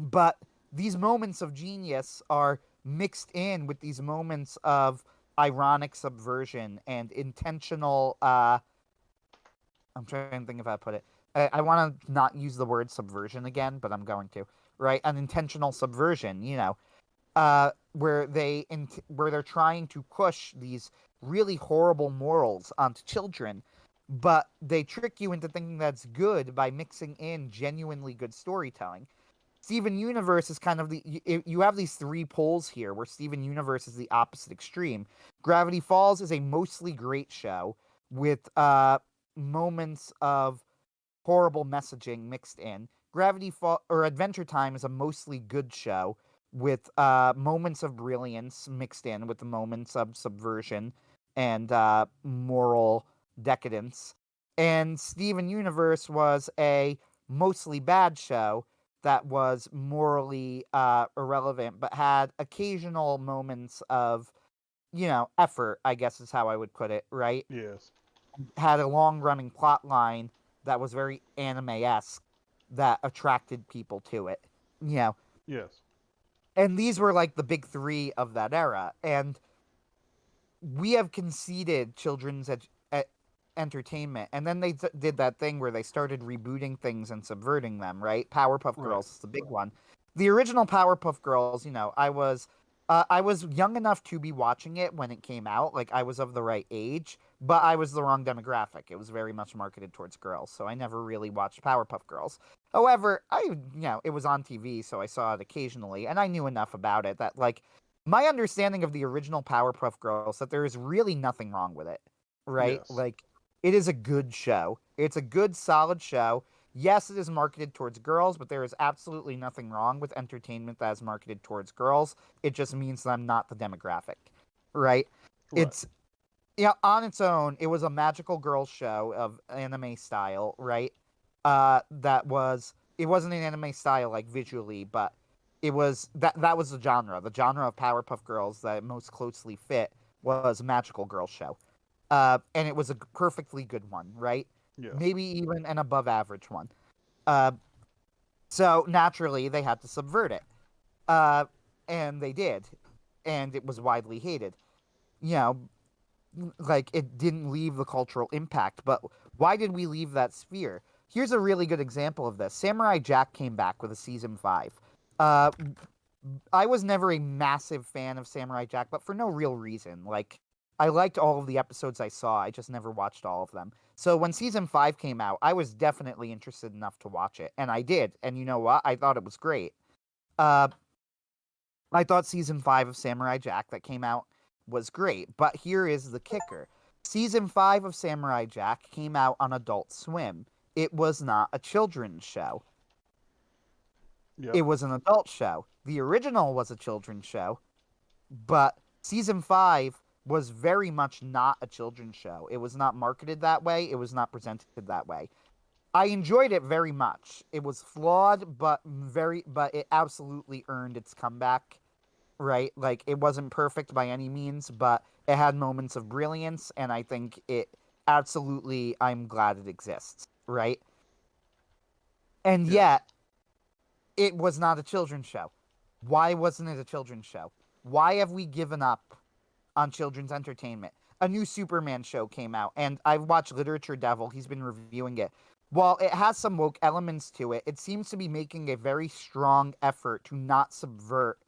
but these moments of genius are mixed in with these moments of ironic subversion and intentional I'm trying to think if I put it. I want to not use the word subversion again, but I'm going to. Right, an intentional subversion, where they're trying to push these really horrible morals onto children, but they trick you into thinking that's good by mixing in genuinely good storytelling. Steven Universe is kind of you have these three poles here where Steven Universe is the opposite extreme. Gravity Falls is a mostly great show with moments of horrible messaging mixed in. Gravity Fall or Adventure Time is a mostly good show with moments of brilliance mixed in with the moments of subversion and moral decadence. And Steven Universe was a mostly bad show that was morally irrelevant, but had occasional moments of, effort, I guess is how I would put it, right? Yes. Had a long running plot line that was very anime esque that attracted people to it. You know, Yes. and these were like the big three of that era. And we have conceded entertainment, and then they did that thing where they started rebooting things and subverting them, right? Powerpuff Right. Girls is the big one. The original Powerpuff Girls, I was young enough to be watching it when it came out. Like, I was of the right age, but I was the wrong demographic. It was very much marketed towards girls, so I never really watched Powerpuff Girls. However, it was on TV, so I saw it occasionally, and I knew enough about it that, like, my understanding of the original Powerpuff Girls that there is really nothing wrong with it, right? Yes. Like, it is a good show. It's a good, solid show. Yes, it is marketed towards girls, but there is absolutely nothing wrong with entertainment that is marketed towards girls. It just means that I'm not the demographic, right? Right. It's on its own, it was a magical girls show of anime style, right? It wasn't an anime style like visually, but that was the genre. The genre of Powerpuff Girls that it most closely fit was a magical girls show. And it was a perfectly good one, right? Yes. Maybe even an above average one. Uh, so naturally, they had to subvert it. Uh, and they did. And it was widely hated. You know, like, it didn't leave the cultural impact. But why did we leave that sphere? Here's a really good example of this. Samurai Jack came back with a season 5. Uh, I was never a massive fan of Samurai Jack, but for no real reason. Like, I liked all of the episodes I saw, I just never watched all of them. So when season 5 came out, I was definitely interested enough to watch it, and I did. And you know what? I thought it was great. Uh, I thought season 5 of Samurai Jack that came out was great, but here is the kicker. Season 5 of Samurai Jack came out on Adult Swim. It was not a children's show. Yep. It was an adult show. The original was a children's show, but season 5 was very much not a children's show. It was not marketed that way. It was not presented that way. I enjoyed it very much. It was flawed, but it absolutely earned its comeback, right? Like, it wasn't perfect by any means, but it had moments of brilliance, and I think I'm glad it exists, right? And Yes. yet, it was not a children's show. Why wasn't it a children's show? Why have we given up on children's entertainment? A new Superman show came out, and I've watched Literature Devil. He's been reviewing it. While it has some woke elements to it, it seems to be making a very strong effort to not subvert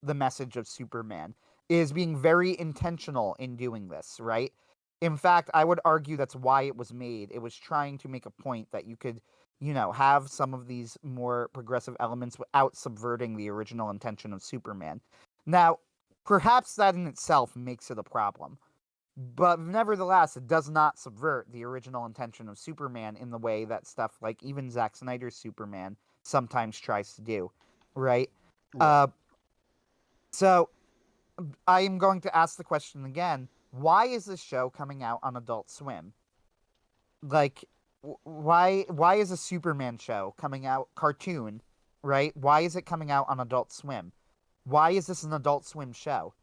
the message of Superman. It is being very intentional in doing this, right? In fact, I would argue that's why it was made. It was trying to make a point that you could, have some of these more progressive elements without subverting the original intention of Superman. Now, perhaps that in itself makes it a problem. But nevertheless, it does not subvert the original intention of Superman in the way that stuff like even Zack Snyder's Superman sometimes tries to do, right? Right. Uh, so I am going to ask the question again: why is this show coming out on Adult Swim? Like, why is a Superman show coming out cartoon, right? Why is it coming out on Adult Swim? Why is this an Adult Swim show?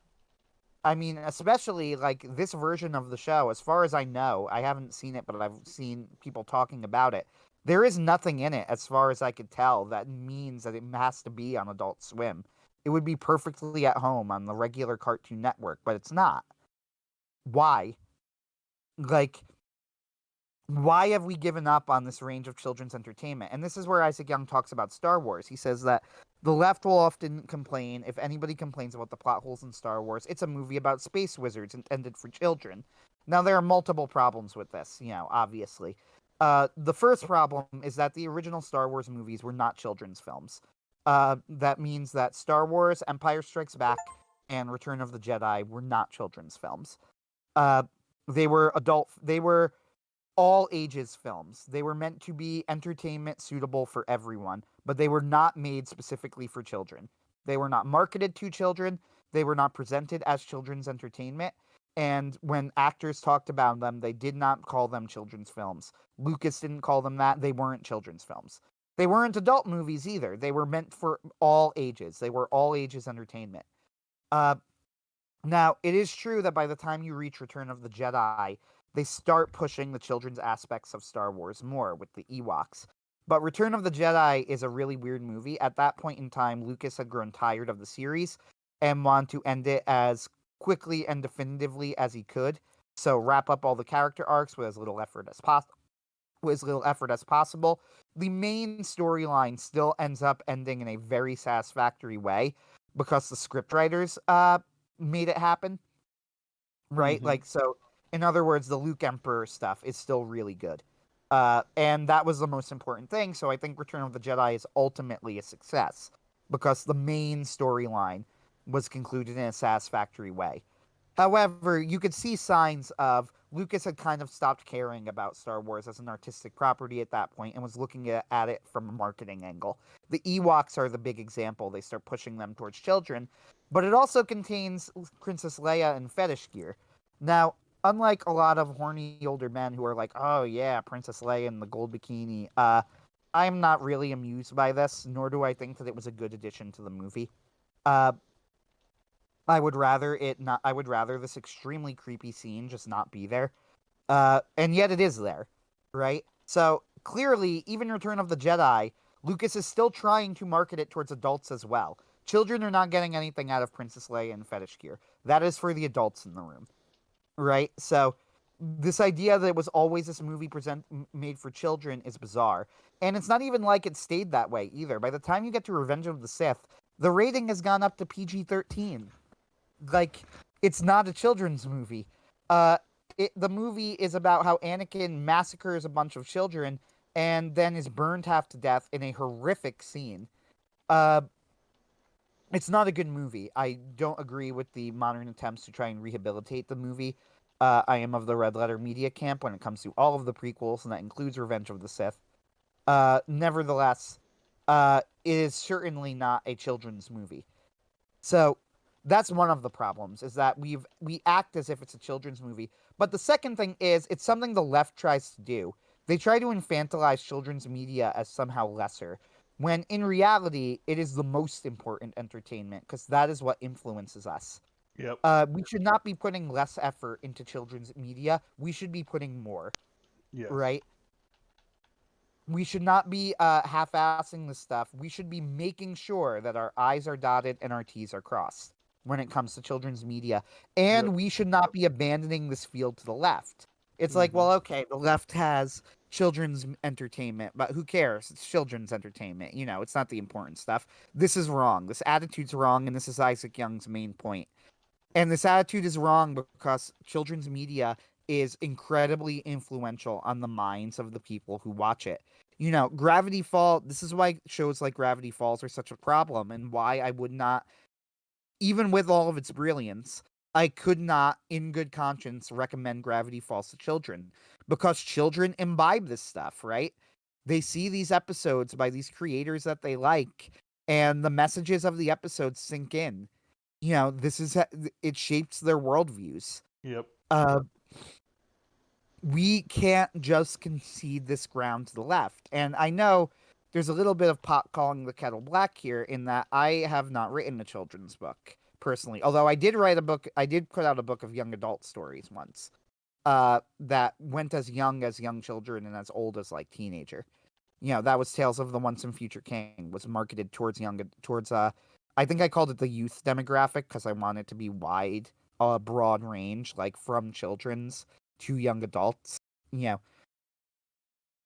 I mean, especially like this version of the show, as far as I know, I haven't seen it, but I've seen people talking about it. There is nothing in it, as far as I could tell, that means that it has to be on Adult Swim. It would be perfectly at home on the regular Cartoon Network, but it's not. Why? Like, why have we given up on this range of children's entertainment? And this is where Isaac Young talks about Star Wars. He says that the left will often complain, if anybody complains about the plot holes in Star Wars, it's a movie about space wizards intended for children. Now, there are multiple problems with this, obviously. The first problem is that the original Star Wars movies were not children's films. That means that Star Wars, Empire Strikes Back, and Return of the Jedi were not children's films. Uh, they were all ages films. They were meant to be entertainment suitable for everyone, but they were not made specifically for children. They were not marketed to children. They were not presented as children's entertainment. And when actors talked about them, they did not call them children's films. Lucas didn't call them that. They weren't children's films. They weren't adult movies either. They were meant for all ages. They were all ages entertainment. Uh, Now, it is true that by the time you reach Return of the Jedi, they start pushing the children's aspects of Star Wars more with the Ewoks. But Return of the Jedi is a really weird movie. At that point in time, Lucas had grown tired of the series and wanted to end it as quickly and definitively as he could. So wrap up all the character arcs with as little effort as possible. The main storyline still ends up ending in a very satisfactory way because the scriptwriters made it happen, right? Mm-hmm. Like, so in other words, the Luke Emperor stuff is still really good. And that was the most important thing. So I think Return of the Jedi is ultimately a success because the main storyline was concluded in a satisfactory way. However, you could see signs of Lucas had kind of stopped caring about Star Wars as an artistic property at that point and was looking at it from a marketing angle. The Ewoks are the big example. They start pushing them towards children, but it also contains Princess Leia and fetish gear. Now, unlike a lot of horny older men who are like, "Oh yeah, Princess Leia in the gold bikini," I'm not really amused by this, nor do I think that it was a good addition to the movie. Uh, I would rather it not. I would rather this extremely creepy scene just not be there. And yet it is there, right? So clearly, even Return of the Jedi, Lucas is still trying to market it towards adults as well. Children are not getting anything out of Princess Leia and fetish gear. That is for the adults in the room, right? So this idea that it was always this movie made for children is bizarre, and it's not even like it stayed that way either. By the time you get to Revenge of the Sith, the rating has gone up to PG-13. Like, it's not a children's movie. The movie is about how Anakin massacres a bunch of children and then is burned half to death in a horrific scene. Uh, it's not a good movie. I don't agree with the modern attempts to try and rehabilitate the movie. I am of the Red Letter Media camp when it comes to all of the prequels, and that includes Revenge of the Sith. Nevertheless, it is certainly not a children's movie. So that's one of the problems, is that we act as if it's a children's movie. But the second thing is it's something the left tries to do. They try to infantilize children's media as somehow lesser, when in reality it is the most important entertainment because that is what influences us. Yep. We should not be putting less effort into children's media. We should be putting more, Yes. right? We should not be half-assing this stuff. We should be making sure that our I's are dotted and our T's are crossed when it comes to children's media. Yep. And we should not be abandoning this field to the left. It's like, Mm-hmm. well, okay, the left has children's entertainment, but who cares? It's children's entertainment. You know, it's not the important stuff. This is wrong. This attitude's wrong, and this is Isaac Young's main point. And this attitude is wrong because children's media is incredibly influential on the minds of the people who watch it. You know, Gravity Falls, this is why shows like Gravity Falls are such a problem and why I would not, even with all of its brilliance, I could not, in good conscience, recommend Gravity Falls to children because children imbibe this stuff, right? They see these episodes by these creators that they like, and the messages of the episodes sink in. You know, it shapes their worldviews. Yep. Uh, we can't just concede this ground to the left. And I know there's a little bit of pot calling the kettle black here in that I have not written a children's book personally. Although I did write a book, I did put out a book of young adult stories once. That went as young children and as old as like teenager. You know, that was Tales of the Once and Future King, was marketed towards I think I called it the youth demographic because I want it to be wide, broad range, like from children's to young adults. You know,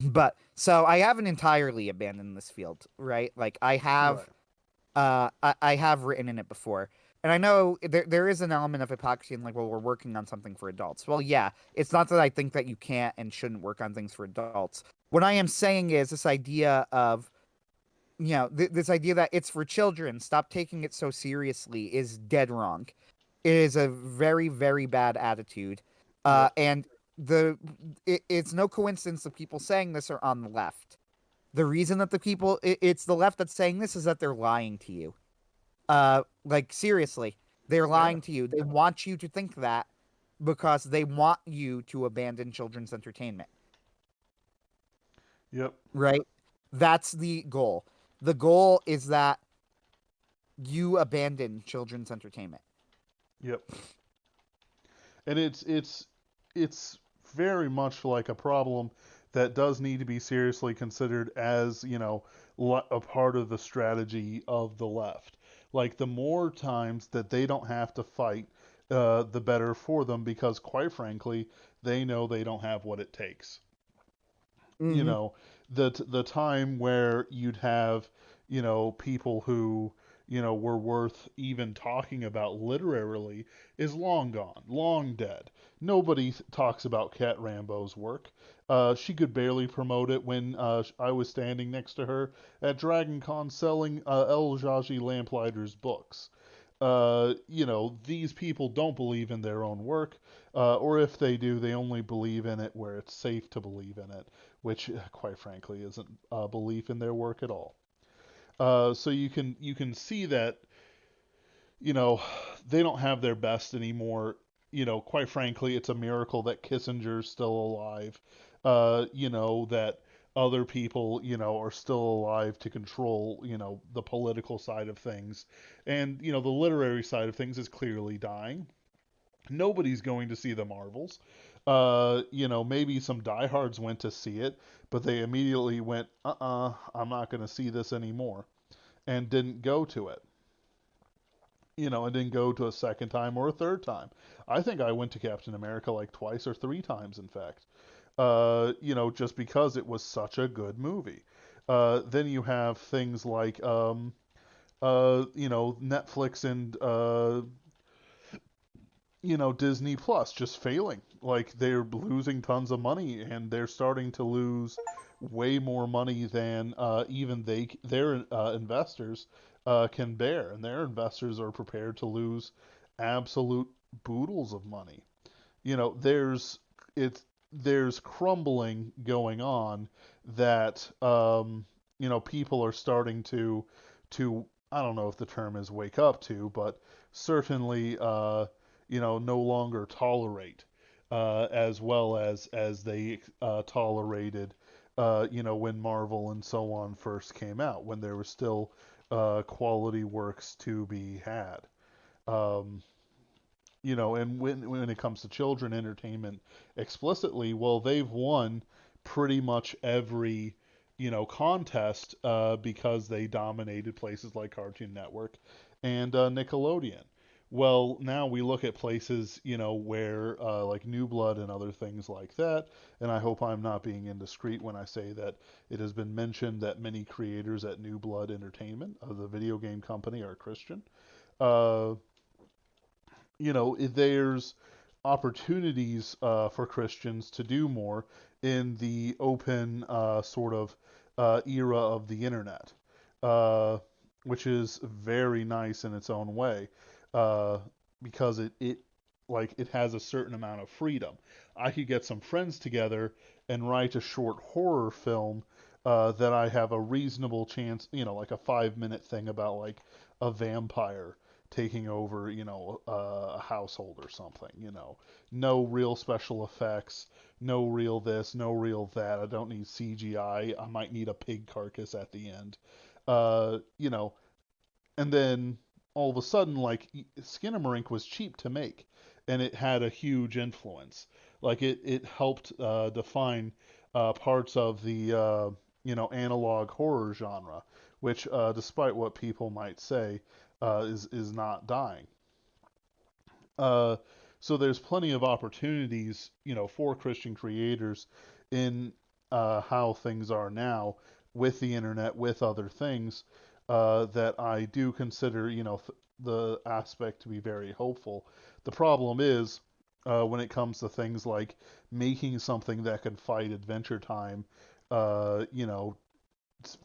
but so I haven't entirely abandoned this field, right? Like Right. I have written in it before. And I know there is an element of hypocrisy in like, well, we're working on something for adults. Well, yeah, it's not that I think that you can't and shouldn't work on things for adults. What I am saying is this idea of, you know, this idea that it's for children, stop taking it so seriously, is dead wrong. It is a very, very bad attitude. Yep. And it's no coincidence that people saying this are on the left. The reason that it's the left that's saying this is that they're lying to you. Like seriously, they're Yeah. lying to you. They want you to think that because they want you to abandon children's entertainment, Yep. right? That's the goal. The goal is that you abandon children's entertainment. Yep. And it's very much like a problem that does need to be seriously considered as, a part of the strategy of the left. Like the more times that they don't have to fight, the better for them because quite frankly, they know they don't have what it takes. you Mm-hmm. know the time where you'd have people who were worth even talking about literarily is long gone, long dead. Nobody talks about Cat Rambo's work. She could barely promote it when I was standing next to her at Dragon Con selling El Jaji Lamplighter's books. These people don't believe in their own work, or if they do, they only believe in it where it's safe to believe in it, which, quite frankly, isn't a belief in their work at all. So you can see that you know they don't have their best anymore. Quite frankly, it's a miracle that Kissinger's still alive. That other people, are still alive to control, the political side of things. And, the literary side of things is clearly dying. Nobody's going to see the Marvels. Maybe some diehards went to see it, but they immediately went, I'm not going to see this anymore, and didn't go to it. And didn't go to a second time or a third time. I think I went to Captain America like twice or three times, in fact. Just because it was such a good movie. Then you have things like, Netflix and Disney Plus just failing. Like they're losing tons of money, and they're starting to lose way more money than even their investors can bear, and their investors are prepared to lose absolute boodles of money. It's there's crumbling going on that people are starting to I don't know if the term is wake up to, but certainly no longer tolerate, as well as they tolerated, when Marvel and so on first came out, when there was still quality works to be had. Um, and when it comes to children entertainment explicitly, well, they've won pretty much every contest because they dominated places like Cartoon Network and Nickelodeon. Well, now we look at places, where like New Blood and other things like that, and I hope I'm not being indiscreet when I say that it has been mentioned that many creators at New Blood Entertainment, the video game company, are Christian. Uh, there's opportunities for Christians to do more in the open sort of era of the internet, uh, which is very nice in its own way, uh, because it has a certain amount of freedom. I could get some friends together and write a short horror film that I have a reasonable chance, like a 5 minute thing about like a vampire taking over, a household or something, No real special effects, no real this, no real that. I don't need CGI. I might need a pig carcass at the end. Uh, you know, and then all of a sudden, like, Skinamarink was cheap to make, and it had a huge influence. Like, it helped define parts of the, analog horror genre, which, despite what people might say, is not dying. Uh, so there's plenty of opportunities, for Christian creators in how things are now with the internet, with other things, that I do consider, the aspect to be very hopeful. The problem is when it comes to things like making something that can fight Adventure Time, uh, you know,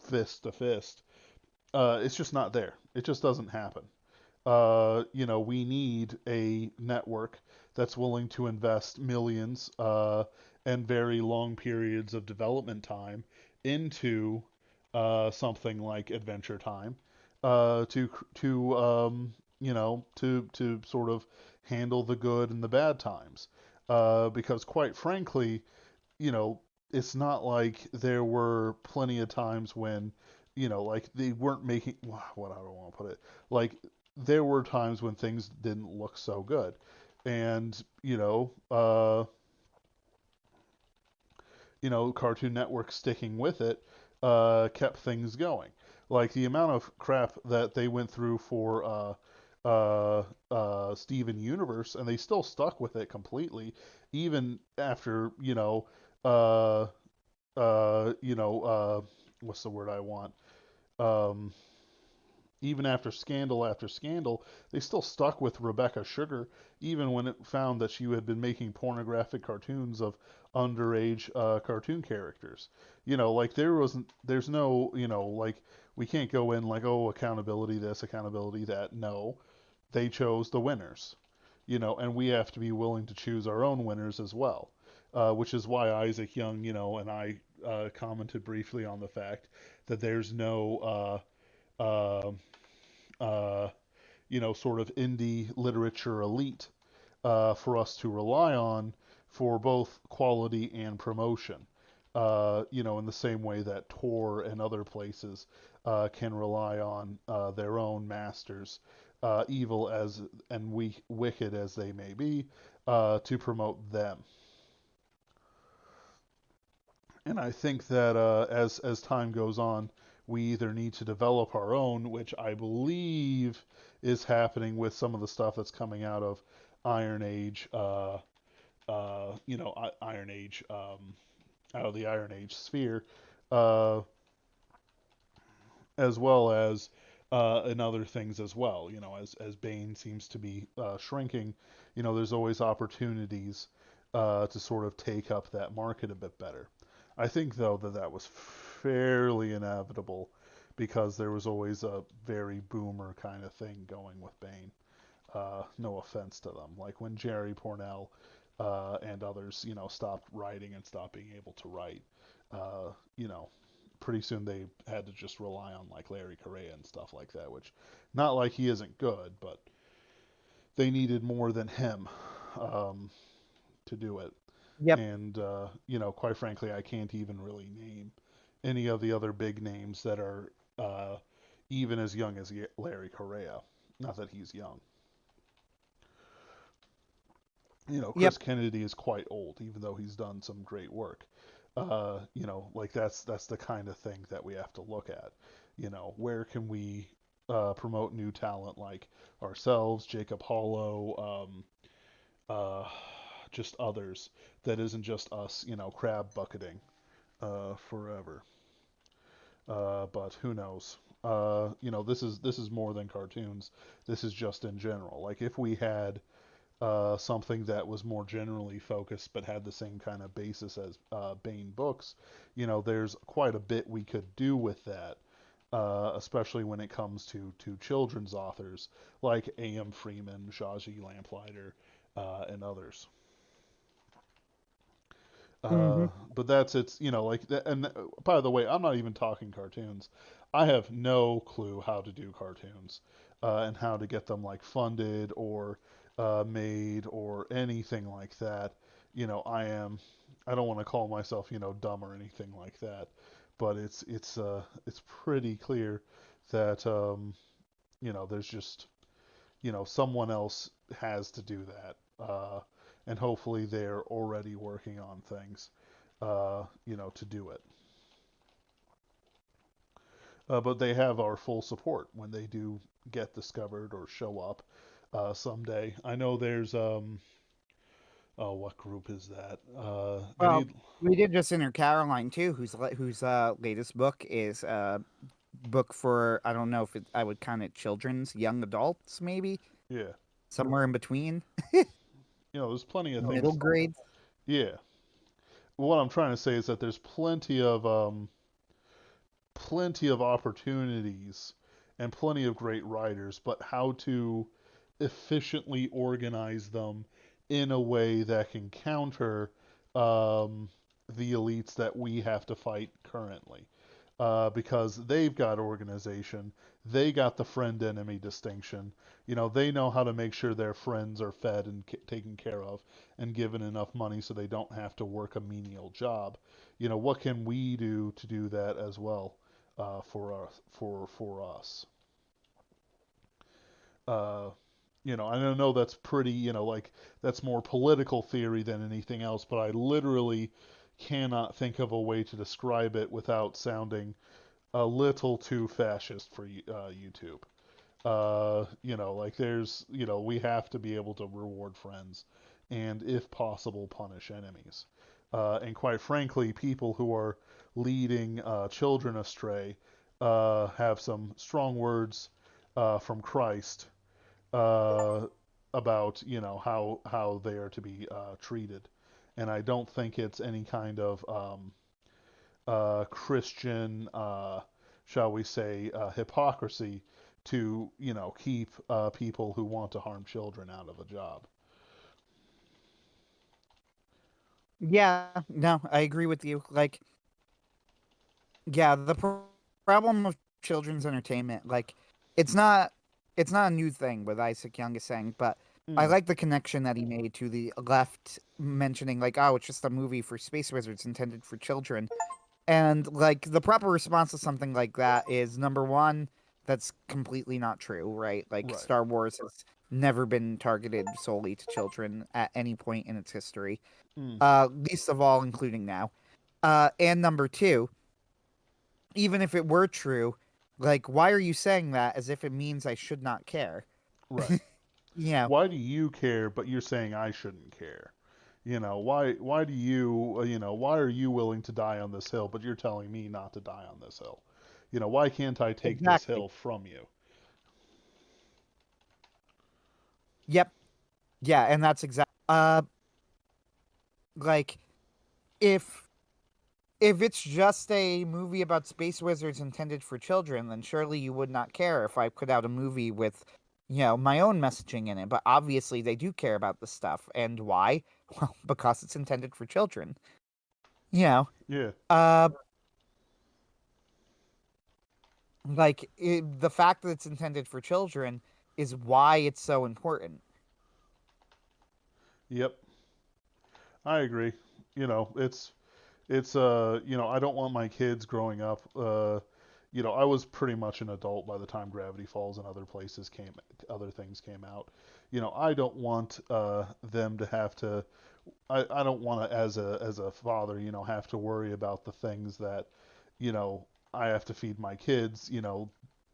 fist to fist. It's just not there. It just doesn't happen. We need a network that's willing to invest millions and very long periods of development time into something like Adventure Time to sort of handle the good and the bad times. Because quite frankly, you know, it's not like there were plenty of times when, like they weren't making, what I don't want to put it, like there were times when things didn't look so good. And, Cartoon Network sticking with it kept things going. Like the amount of crap that they went through for Steven Universe, and they still stuck with it completely, even after uh, you know, what's the word I want? Um, Even after scandal, they still stuck with Rebecca Sugar, even when it found that she had been making pornographic cartoons of underage cartoon characters. Like there's no, like we can't go in like, oh, accountability this, accountability that. No, they chose the winners, and we have to be willing to choose our own winners as well. Which is why Isaac Young, and I commented briefly on the fact that there's no uh, uh, sort of indie literature elite for us to rely on for both quality and promotion. In the same way that Tor and other places can rely on their own masters, evil as and wicked as they may be, to promote them. And I think that as time goes on, we either need to develop our own, which I believe is happening with some of the stuff that's coming out of Iron Age, Iron Age, out of the Iron Age sphere, uh, as well as in other things as well. As Bane seems to be shrinking, there's always opportunities to sort of take up that market a bit better. I think though that was fairly inevitable because there was always a very boomer kind of thing going with Bane. No offense to them. Like when Jerry Pournelle and others, stopped writing and stopped being able to write, uh, you know, pretty soon they had to just rely on like Larry Correa and stuff like that, which not like he isn't good, but they needed more than him um, to do it. Yep. And quite frankly, I can't even really name any of the other big names that are even as young as Larry Correa. Not that he's young. Chris Yep. Kennedy is quite old, even though he's done some great work. Like that's the kind of thing that we have to look at. Where can we promote new talent like ourselves, Jacob Hollow, uh, just others that isn't just us, crab bucketing forever. But who knows? This is more than cartoons. This is just in general. Like if we had something that was more generally focused but had the same kind of basis as Bane books, there's quite a bit we could do with that, especially when it comes to children's authors like A.M. Freeman, Shaji Lamplighter, and others. Hmm. But that's it's like and by the way, I'm not even talking cartoons. I have no clue how to do cartoons and how to get them like funded or made or anything like that. I don't want to call myself dumb or anything like that, but it's pretty clear that there's just someone else has to do that. And hopefully they're already working on things, to do it. But they have our full support when they do get discovered or show up someday. I know there's oh, what group is that? They Well, need, we did just enter Caroline too, whose latest book is book for, I don't know if I would count it children's, young adults, maybe yeah. somewhere in between, There's plenty of middle things. grades. Yeah. What I'm trying to say is that there's plenty of opportunities and plenty of great writers, but how to efficiently organize them in a way that can counter um, the elites that we have to fight currently. because they've got organization, they got the friend enemy distinction. They know how to make sure their friends are fed and taken care of and given enough money so they don't have to work a menial job. What can we do to do that as well for us? Uh, I don't know that's pretty, like that's more political theory than anything else, but I literally cannot think of a way to describe it without sounding a little too fascist for YouTube. Like we have to be able to reward friends and, if possible, punish enemies. And quite frankly, people who are leading children astray have some strong words from Christ uh, about how they are to be treated, and I don't think it's any kind of Christian, shall we say, hypocrisy to keep people who want to harm children out of a job. Yeah, no, I agree with you. Like, yeah, the problem of children's entertainment, like, it's not it's not a new thing with Isaac Young is saying, but I Mm, like the connection that he made to the left mentioning like, oh, it's just a movie for space wizards intended for children. And like the proper response to something like that is number one, that's completely not true, right? Like right. Star Wars has never been targeted solely to children at any point in its history, Mm, least of all, including now. And number two, even if it were true, like why are you saying that as if it means I should not care? right. You know, Why do you care, but you're saying I shouldn't care? Why do you why are you willing to die on this hill, but you're telling me not to die on this hill? Why can't I take this exactly. hill from you? Yep. Yeah, and that's exactly like if if it's just a movie about space wizards intended for children, then surely you would not care if I put out a movie with, my own messaging in it. But obviously, they do care about this stuff. And why? Well, because it's intended for children. You know, Yeah. uh, the fact that it's intended for children is why it's so important. Yep. I agree. It's I don't want my kids growing up I was pretty much an adult by the time Gravity Falls and other things came out. I don't want them to have to I don't want to, as a father, have to worry about the things that you know I have to feed my kids.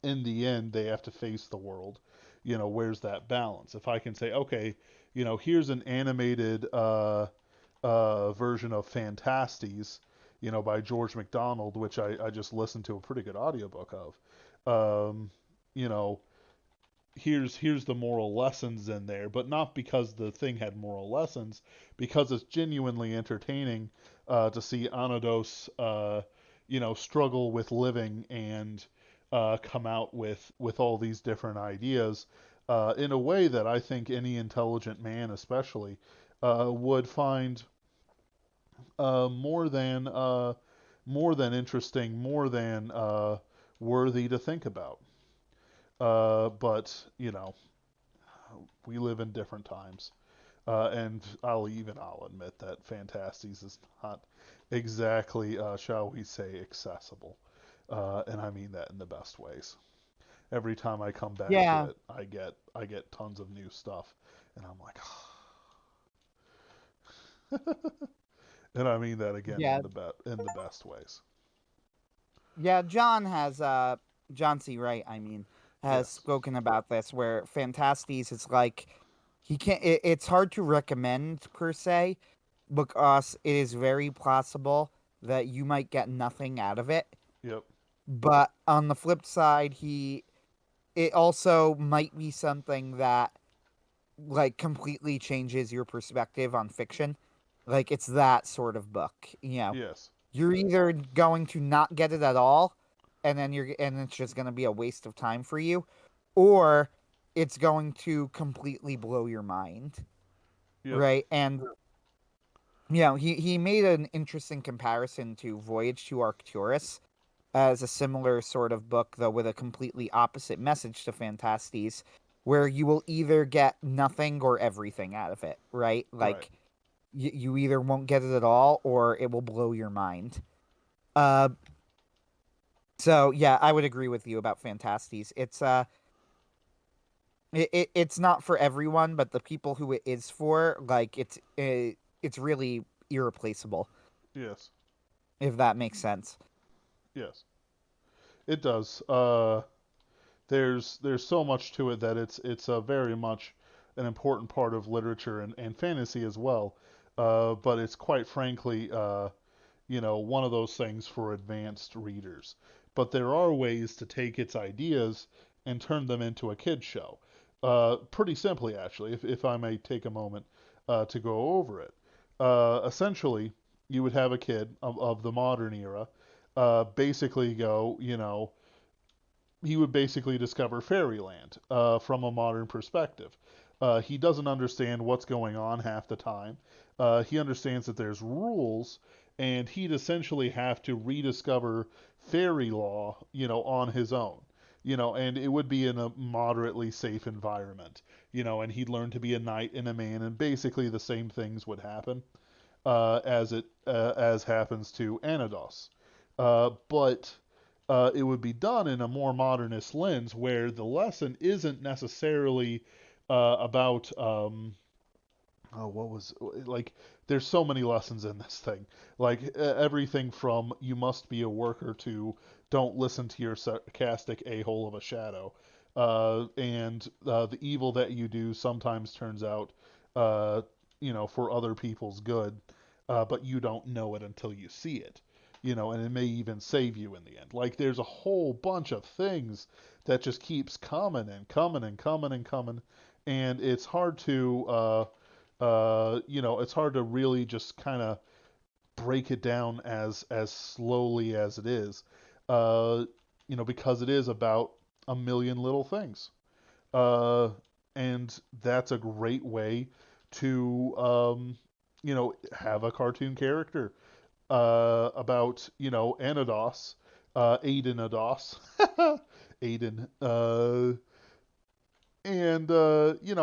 In the end they have to face the world. Where's that balance? If I can say, okay, here's an animated version of Fantasties, by George MacDonald, which I just listened to a pretty good audiobook of. You know, here's the moral lessons in there, but not because the thing had moral lessons, because it's genuinely entertaining to see Anados, struggle with living and come out with all these different ideas in a way that I think any intelligent man, especially, would find uh, more than uh, more than interesting, more than worthy to think about. But we live in different times, and I'll admit that Fantasties is not exactly, shall we say, accessible, and I mean that in the best ways. Every time I come back to Yeah, it, I get tons of new stuff, and I'm like, and I mean that again yeah, in the best ways. yeah. John C. Wright, I mean, has Yes. spoken about this where Fantastes is like he can't. It's hard to recommend per se because it is very possible that you might get nothing out of it. Yep. But on the flip side, he it also might be something that like completely changes your perspective on fiction. Like it's that sort of book. Yes. You're either going to not get it at all, and it's just going to be a waste of time for you, or it's going to completely blow your mind, Yep. right? And he made an interesting comparison to Voyage to Arcturus, as a similar sort of book, though with a completely opposite message to Fantastes, where you will either get nothing or everything out of it, right? Right. Like you either won't get it at all or it will blow your mind. Uh, so yeah, I would agree with you about Fantastes. It's not for everyone, but the people who it is for, like it's really irreplaceable, Yes. if that makes sense. Yes. It does. There's so much to it that it's very much an important part of literature and fantasy as well. But it's quite frankly, one of those things for advanced readers. But there are ways to take its ideas and turn them into a kid's show. Pretty simply, actually, if I may take a moment to go over it. Essentially, you would have a kid of the modern era basically go, he would basically discover fairyland from a modern perspective. He doesn't understand what's going on half the time. He understands that there's rules, and he'd essentially have to rediscover fairy law, on his own. And it would be in a moderately safe environment, and he'd learn to be a knight and a man, and basically the same things would happen as happens to Anados. But it would be done in a more modernist lens where the lesson isn't necessarily about oh, what was like there's so many lessons in this thing, like everything from you must be a worker to don't listen to your sarcastic a-hole of a shadow, and the evil that you do sometimes turns out uh, for other people's good, but you don't know it until you see it, and it may even save you in the end. Like there's a whole bunch of things that just keeps coming and coming and coming and coming, and it's hard to it's hard to really just kind of break it down as slowly as it is, uh, because it is about a million little things, uh, and that's a great way to have a cartoon character about Anados, Aiden Ados, Aiden, and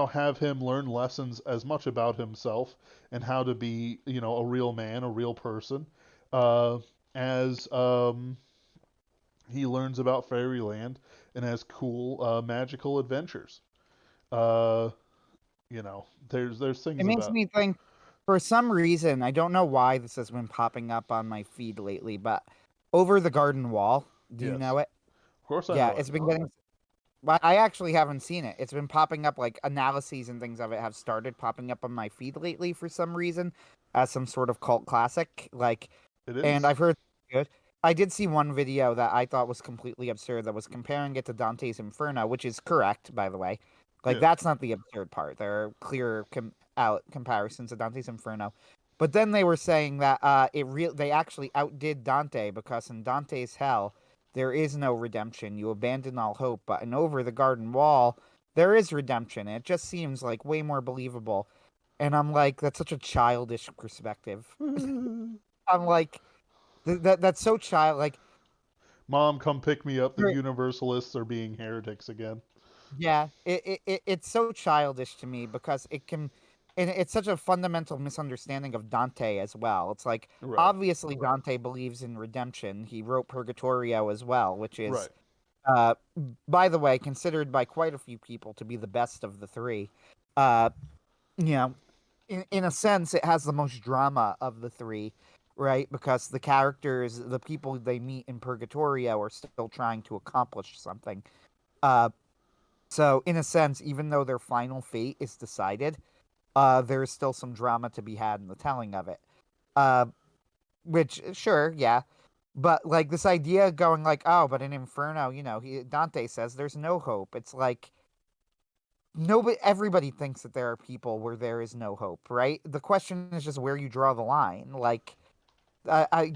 have him learn lessons as much about himself and how to be a real man, a real person, uh, as he learns about fairyland and has cool magical adventures. uh, there's It things makes about. me think, for some reason, I don't know why this has been popping up on my feed lately, but Over the Garden Wall, do you Yes, know it? of course I Yeah, know it. it's been getting. Well, I actually haven't seen it. It's been popping up, like analyses and things of it have started popping up on my feed lately for some reason, as some sort of cult classic. Like, It and is. I've heard it's good. I did see one video that I thought was completely absurd that was comparing it to Dante's Inferno, which is correct, by the way. Like, Yes. that's not the absurd part. There are clear out comparisons to Dante's Inferno. But then they were saying that they actually outdid Dante because in Dante's Hell there is no redemption. You abandon all hope, but in Over the Garden Wall there is redemption. It just seems like way more believable. And I'm like, that's such a childish perspective. I'm like, that's so child. Like, Mom, come pick me up. The you're- Universalists are being heretics again. yeah, it's so childish to me because it can, and it's such a fundamental misunderstanding of Dante as well. It's like Right. obviously Dante believes in redemption. He wrote Purgatorio as well, which is, Right. uh, by the way, considered by quite a few people to be the best of the three. Uh, you know, in a sense, it has the most drama of the three, right? Because the characters, the people they meet in Purgatorio, are still trying to accomplish something. Uh, so in a sense, even though their final fate is decided, there is still some drama to be had in the telling of it. Uh, which sure, yeah, but like this idea going like, oh, but in Inferno, Dante says there's no hope. It's like nobody, everybody thinks that there are people where there is no hope, right? The question is just where you draw the line. Like, I've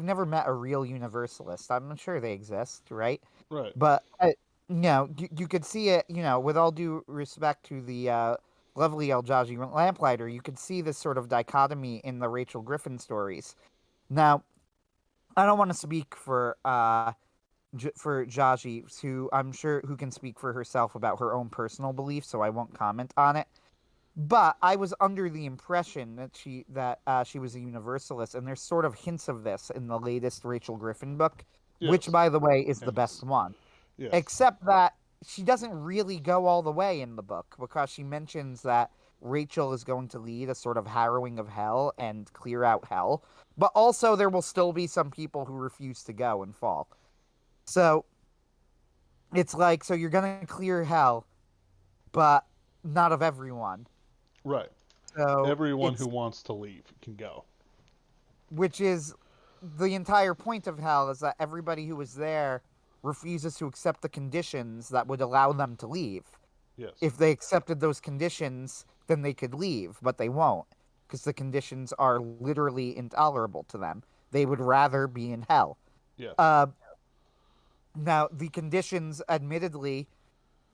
never met a real universalist. I'm sure they exist, right? Right. But you could see it. With all due respect to the lovely Eljaji Lamplighter, you could see this sort of dichotomy in the Rachel Griffin stories. Now, I don't want to speak for for Jaji, who I'm sure who can speak for herself about her own personal beliefs, so I won't comment on it. But I was under the impression that she was a universalist, and there's sort of hints of this in the latest Rachel Griffin book, which, Yes. by the way, is the best Hints. one. Yes. Except that she doesn't really go all the way in the book because she mentions that Rachel is going to lead a sort of harrowing of hell and clear out hell, but also there will still be some people who refuse to go and fall. So it's like, so you're gonna clear hell, but not of everyone. Right. So Everyone who it's, wants to leave can go. which is the entire point of hell, is that everybody who is there refuses to accept the conditions that would allow them to leave. Yes. If they accepted those conditions, then they could leave, but they won't because the conditions are literally intolerable to them. They would rather be in hell. Yes. Uh, Now, the conditions, admittedly,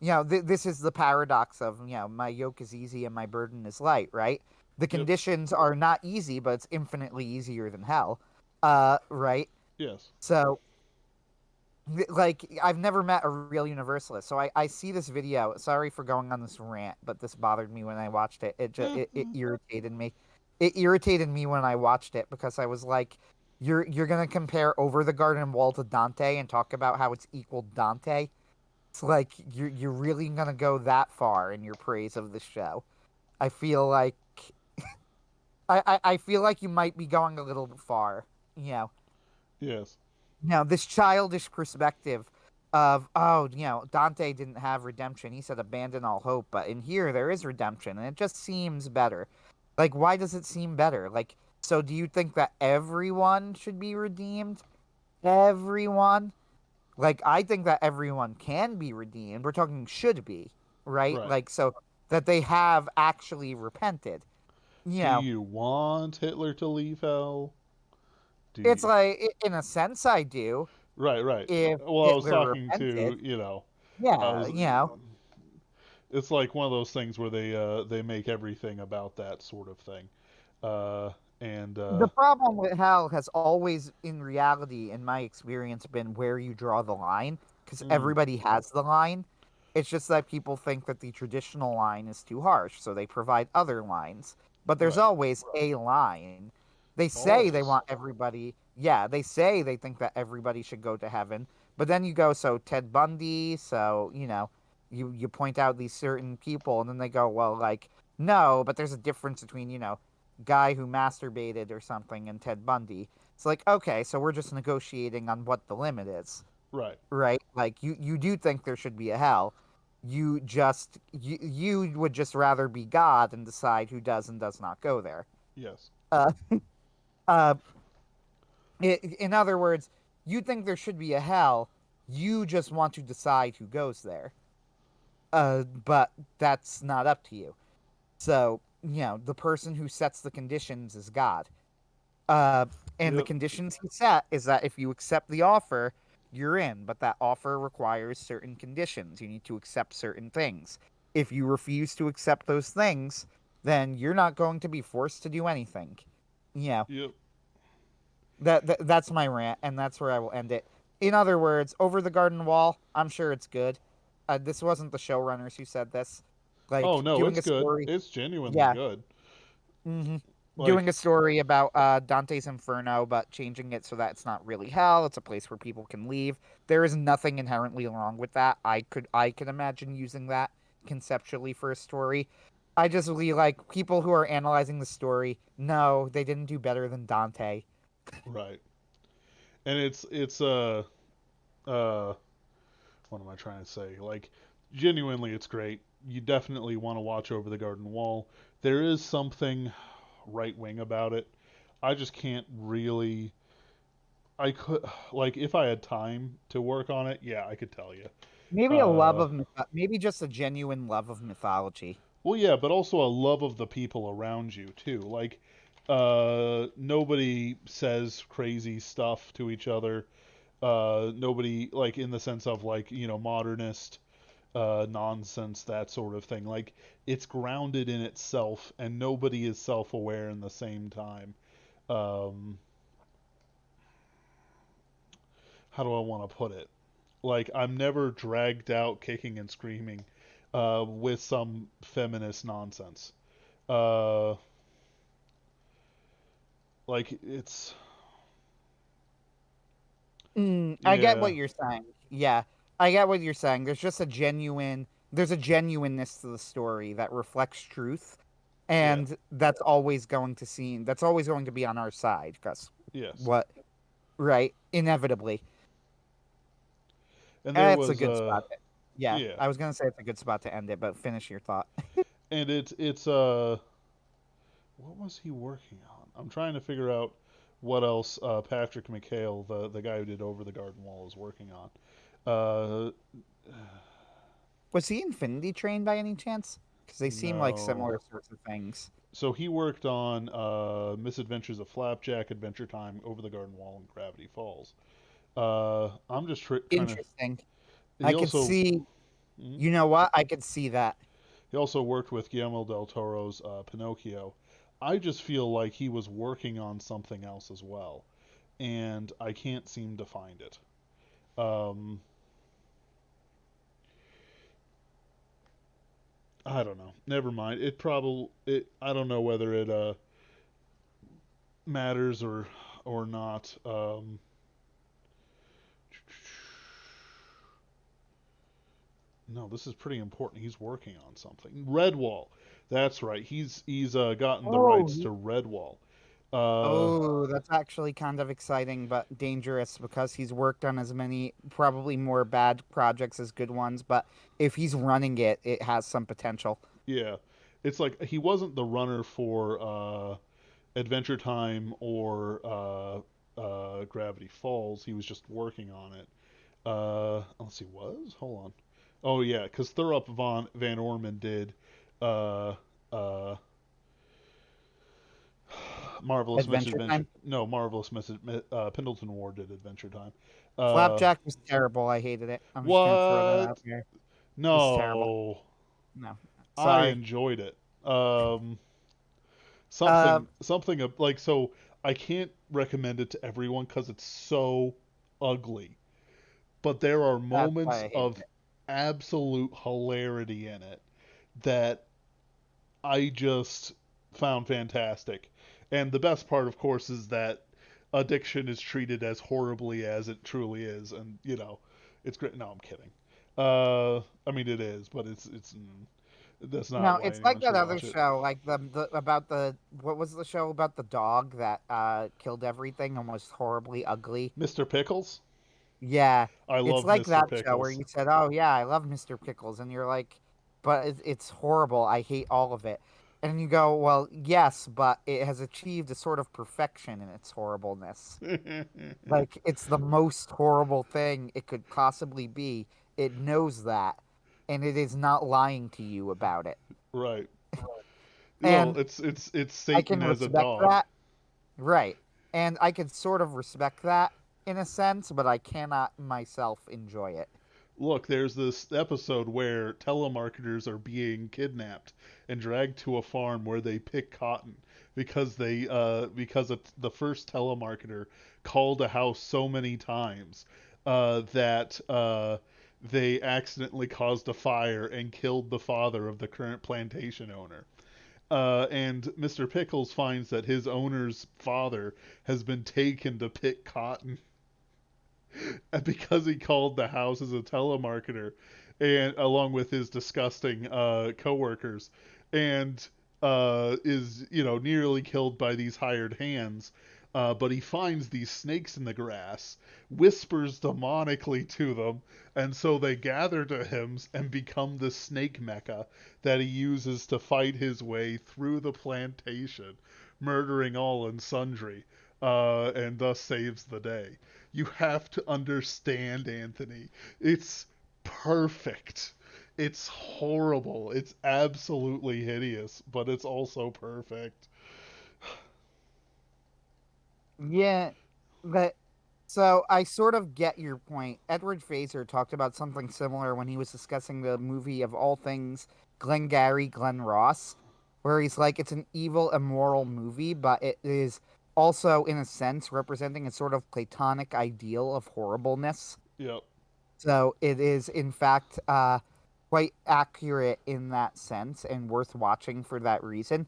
this is the paradox of, my yoke is easy and my burden is light, right? The Yep. conditions are not easy, but it's infinitely easier than hell. Right? Yes. So, like, I've never met a real universalist. So I see this video. Sorry for going on this rant, but this bothered me when I watched it. It irritated me. It irritated me when I watched it because I was like, you're gonna compare Over the Garden Wall to Dante and talk about how it's equal Dante. It's like you're really gonna go that far in your praise of the show. I feel like I feel like you might be going a little bit far. You know, Yes. this childish perspective of, oh, Dante didn't have redemption. He said abandon all hope, but in here there is redemption, and it just seems better. Like, why does it seem better? Like, so do you think that everyone should be redeemed? Everyone? Like, I think that everyone can be redeemed. We're talking should be, right? Right. Like, so that they have actually repented. You Do know, you want Hitler to leave hell? Do it's you? like, in a sense, I do. Right. Right. If Well, I was Hitler talking repented, to I yeah, was. It's like one of those things where they make everything about that sort of thing. Uh, and the problem with hell has always, in reality, in my experience, been where you draw the line, because mm, everybody has the line. It's just that people think that the traditional line is too harsh, so they provide other lines. But there's right. always a line. They say they Always. want everybody, yeah, they say they think that everybody should go to heaven. But then you go, so Ted Bundy, so, you point out these certain people, and then they go, well, like, no, but there's a difference between, guy who masturbated or something and Ted Bundy. It's like, okay, so we're just negotiating on what the limit is, Right. right? Like, you do think there should be a hell. You would just rather be God and decide who does and does not go there. Yes. Uh uh in other words, you think there should be a hell, you just want to decide who goes there. But that's not up to you. So, the person who sets the conditions is God. Uh, and the Yep. conditions he set is that if you accept the offer, you're in, but that offer requires certain conditions. You need to accept certain things. If you refuse to accept those things, then you're not going to be forced to do anything. You know, Yep. that's my rant, and that's where I will end it. In other words, Over the Garden Wall, I'm sure it's good. This wasn't the showrunners who said this. Oh Like, no, doing it's a good. story, It's genuinely yeah. good. hmm Doing Like, a story about Dante's Inferno, but changing it so that it's not really hell. It's a place where people can leave. There is nothing inherently wrong with that. I could imagine using that conceptually for a story. I just really like people who are analyzing the story. No, they didn't do better than Dante. right. And uh what am I trying to say? Like, genuinely, it's great. You definitely want to watch Over the Garden Wall. There is something right wing about it. I just can't really. I could, like, if I had time to work on it, yeah, I could tell you. Maybe a love Uh, of maybe just a genuine love of mythology. well, yeah, but also a love of the people around you too. Like, nobody says crazy stuff to each other. Nobody, like, in the sense of, like, modernist nonsense, that sort of thing. Like, it's grounded in itself, and nobody is self-aware in the same time. Um, how do I want to put it? Like I'm never dragged out kicking and screaming with some feminist nonsense. Uh, like it's I get what yeah, you're saying. Yeah, I get what you're saying. There's a genuineness to the story that reflects truth, yeah, and that's always going to be on our side because yes. what right inevitably. And there It's a was good spot. Yeah, yeah, I was gonna say it's a good spot to end it, but finish your thought. and it's what was he working on? I'm trying to figure out what else Patrick McHale, the guy who did Over the Garden Wall, is working on. Uh, Was he Infinity Train by any chance? Because they seem like no. similar sorts of things. So he worked on Misadventures of Flapjack, Adventure Time, Over the Garden Wall, and Gravity Falls. I'm just trying to. Interesting. He I could also see. mhm. You know what? I could see that. He also worked with Guillermo del Toro's Pinocchio. I just feel like he was working on something else as well, and I can't seem to find it. Um, I don't know. Never mind. I don't know whether it matters or not. No, this is pretty important. He's working on something. Redwall. That's right. He's gotten the Oh, rights to Redwall. Uh, oh, that's actually kind of exciting but dangerous because he's worked on as many, probably more bad projects as good ones. But if he's running it, it has some potential. yeah. It's like he wasn't the runner for Adventure Time or Gravity Falls. He was just working on it. Let's see, was? Hold on. Oh yeah, because Thurup Van Orman did uh, uh, Marvelous Adventure Misadventure. Time. No, Marvelous Mrs. Pendleton Ward did Adventure Time. Uh, Flapjack was terrible. I hated it. I'm just gonna throw that out what? there. It's terrible. No, No, I sorry. enjoyed it. Um, Something like so. I can't recommend it to everyone because it's so ugly. But there are that's why moments I hated of it. absolute hilarity in it that I just found fantastic. And the best part, of course, is that addiction is treated as horribly as it truly is, and it's great. No, I'm kidding. I mean it is, but that's not No, why it's like anyone that should other watch it. show, like the about the what was the show about the dog that killed everything and was horribly ugly. Mr. Pickles, Yeah, I it's love like Mr. that show where Pickles. you said, "Oh yeah, I love Mr. Pickles," and you're like, "But it's horrible. I hate all of it." And you go, "Well, yes, but it has achieved a sort of perfection in its horribleness. Like it's the most horrible thing it could possibly be. It knows that, and it is not lying to you about it." Right. Well, And it's I Satan can as a respect dog. that. Right. And I can sort of respect that in a sense, but I cannot myself enjoy it. Look, there's this episode where telemarketers are being kidnapped and dragged to a farm where they pick cotton because the first telemarketer called a house so many times that they accidentally caused a fire and killed the father of the current plantation owner. And Mr. Pickles finds that his owner's father has been taken to pick cotton because he called the house as a telemarketer, and along with his disgusting coworkers, and is nearly killed by these hired hands. But he finds these snakes in the grass, whispers demonically to them, and so they gather to him and become the snake mecca that he uses to fight his way through the plantation, murdering all and sundry, and thus saves the day. You have to understand, Anthony. It's perfect. It's horrible. It's absolutely hideous, but it's also perfect. Yeah, but so I sort of get your point. Edward Fazer talked about something similar when he was discussing the movie of all things, Glengarry Glen Ross, where he's like, it's an evil, immoral movie, but it is also in a sense representing a sort of platonic ideal of horribleness. Yep. So it is in fact quite accurate in that sense and worth watching for that reason.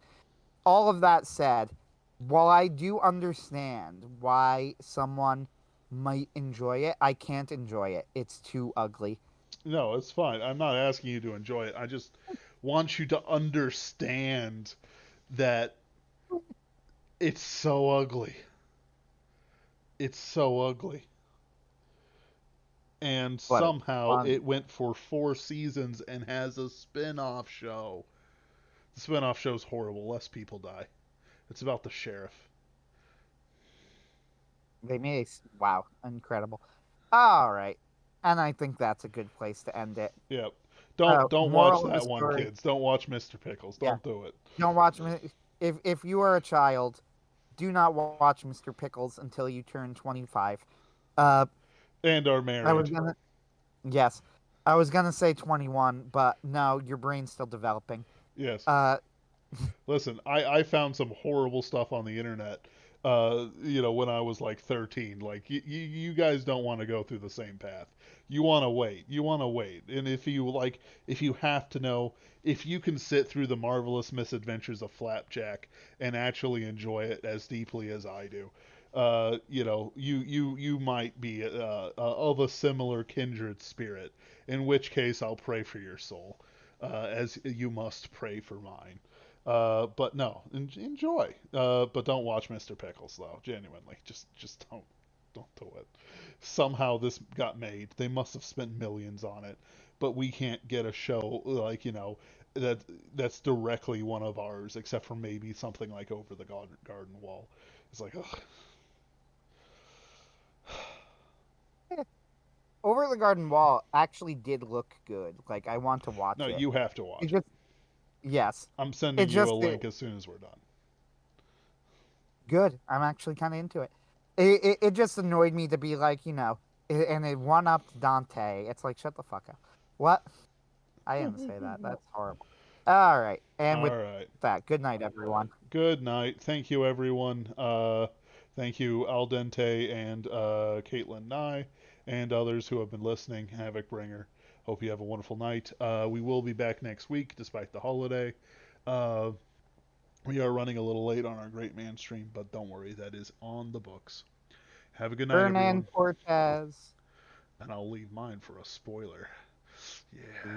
All of that said, while I do understand why someone might enjoy it, I can't enjoy it. It's too ugly. No, it's fine. I'm not asking you to enjoy it. I just want you to understand that it's so ugly. It's so ugly. And But it's somehow fun. it went for 4 seasons and has a spin-off show. The spin-off show's horrible. Less people die. It's about the sheriff. They made wow, incredible. All right. And I think that's a good place to end it. Yep. Don't watch Moral of the that one, story, kids. Don't watch Mr. Pickles. yeah, Don't do it. don't watch if you are a child, do not watch Mr. Pickles until you turn 25. Uh And are I was married. gonna yes. I was gonna say 21, but no, your brain's still developing. Yes. Uh Listen, I found some horrible stuff on the internet. When I was like 13. Like you guys don't want to go through the same path. You want to wait. You want to wait. And if you have to know, if you can sit through the marvelous misadventures of Flapjack and actually enjoy it as deeply as I do, you might be of a similar kindred spirit. In which case, I'll pray for your soul, as you must pray for mine. But no, enjoy. But don't watch Mr. Pickles though. Genuinely, just don't do it. Somehow this got made. They must have spent millions on it, but we can't get a show like that that's directly one of ours, except for maybe something like Over the Garden Wall. It's like, ugh. Over the Garden Wall actually did look good. Like I want to No, watch it. you have to It watch it. just yes. I'm It sending you a just link as soon as we're done. good. I'm actually kind of into it. It just annoyed me to be like, and it one upped Dante. It's like, shut the fuck up. What? I didn't say that. That's horrible. All right. And with All right. that, good night, everyone. Good night. Thank you, everyone. Thank you, Al Dente and Caitlin Nye, and others who have been listening. Havoc Bringer. Hope you have a wonderful night. We will be back next week, despite the holiday. Uh, we are running a little late on our Great Man stream, but don't worry, that is on the books. Have a good night, Hernan everyone. Cortez. And I'll leave mine for a spoiler. Yeah.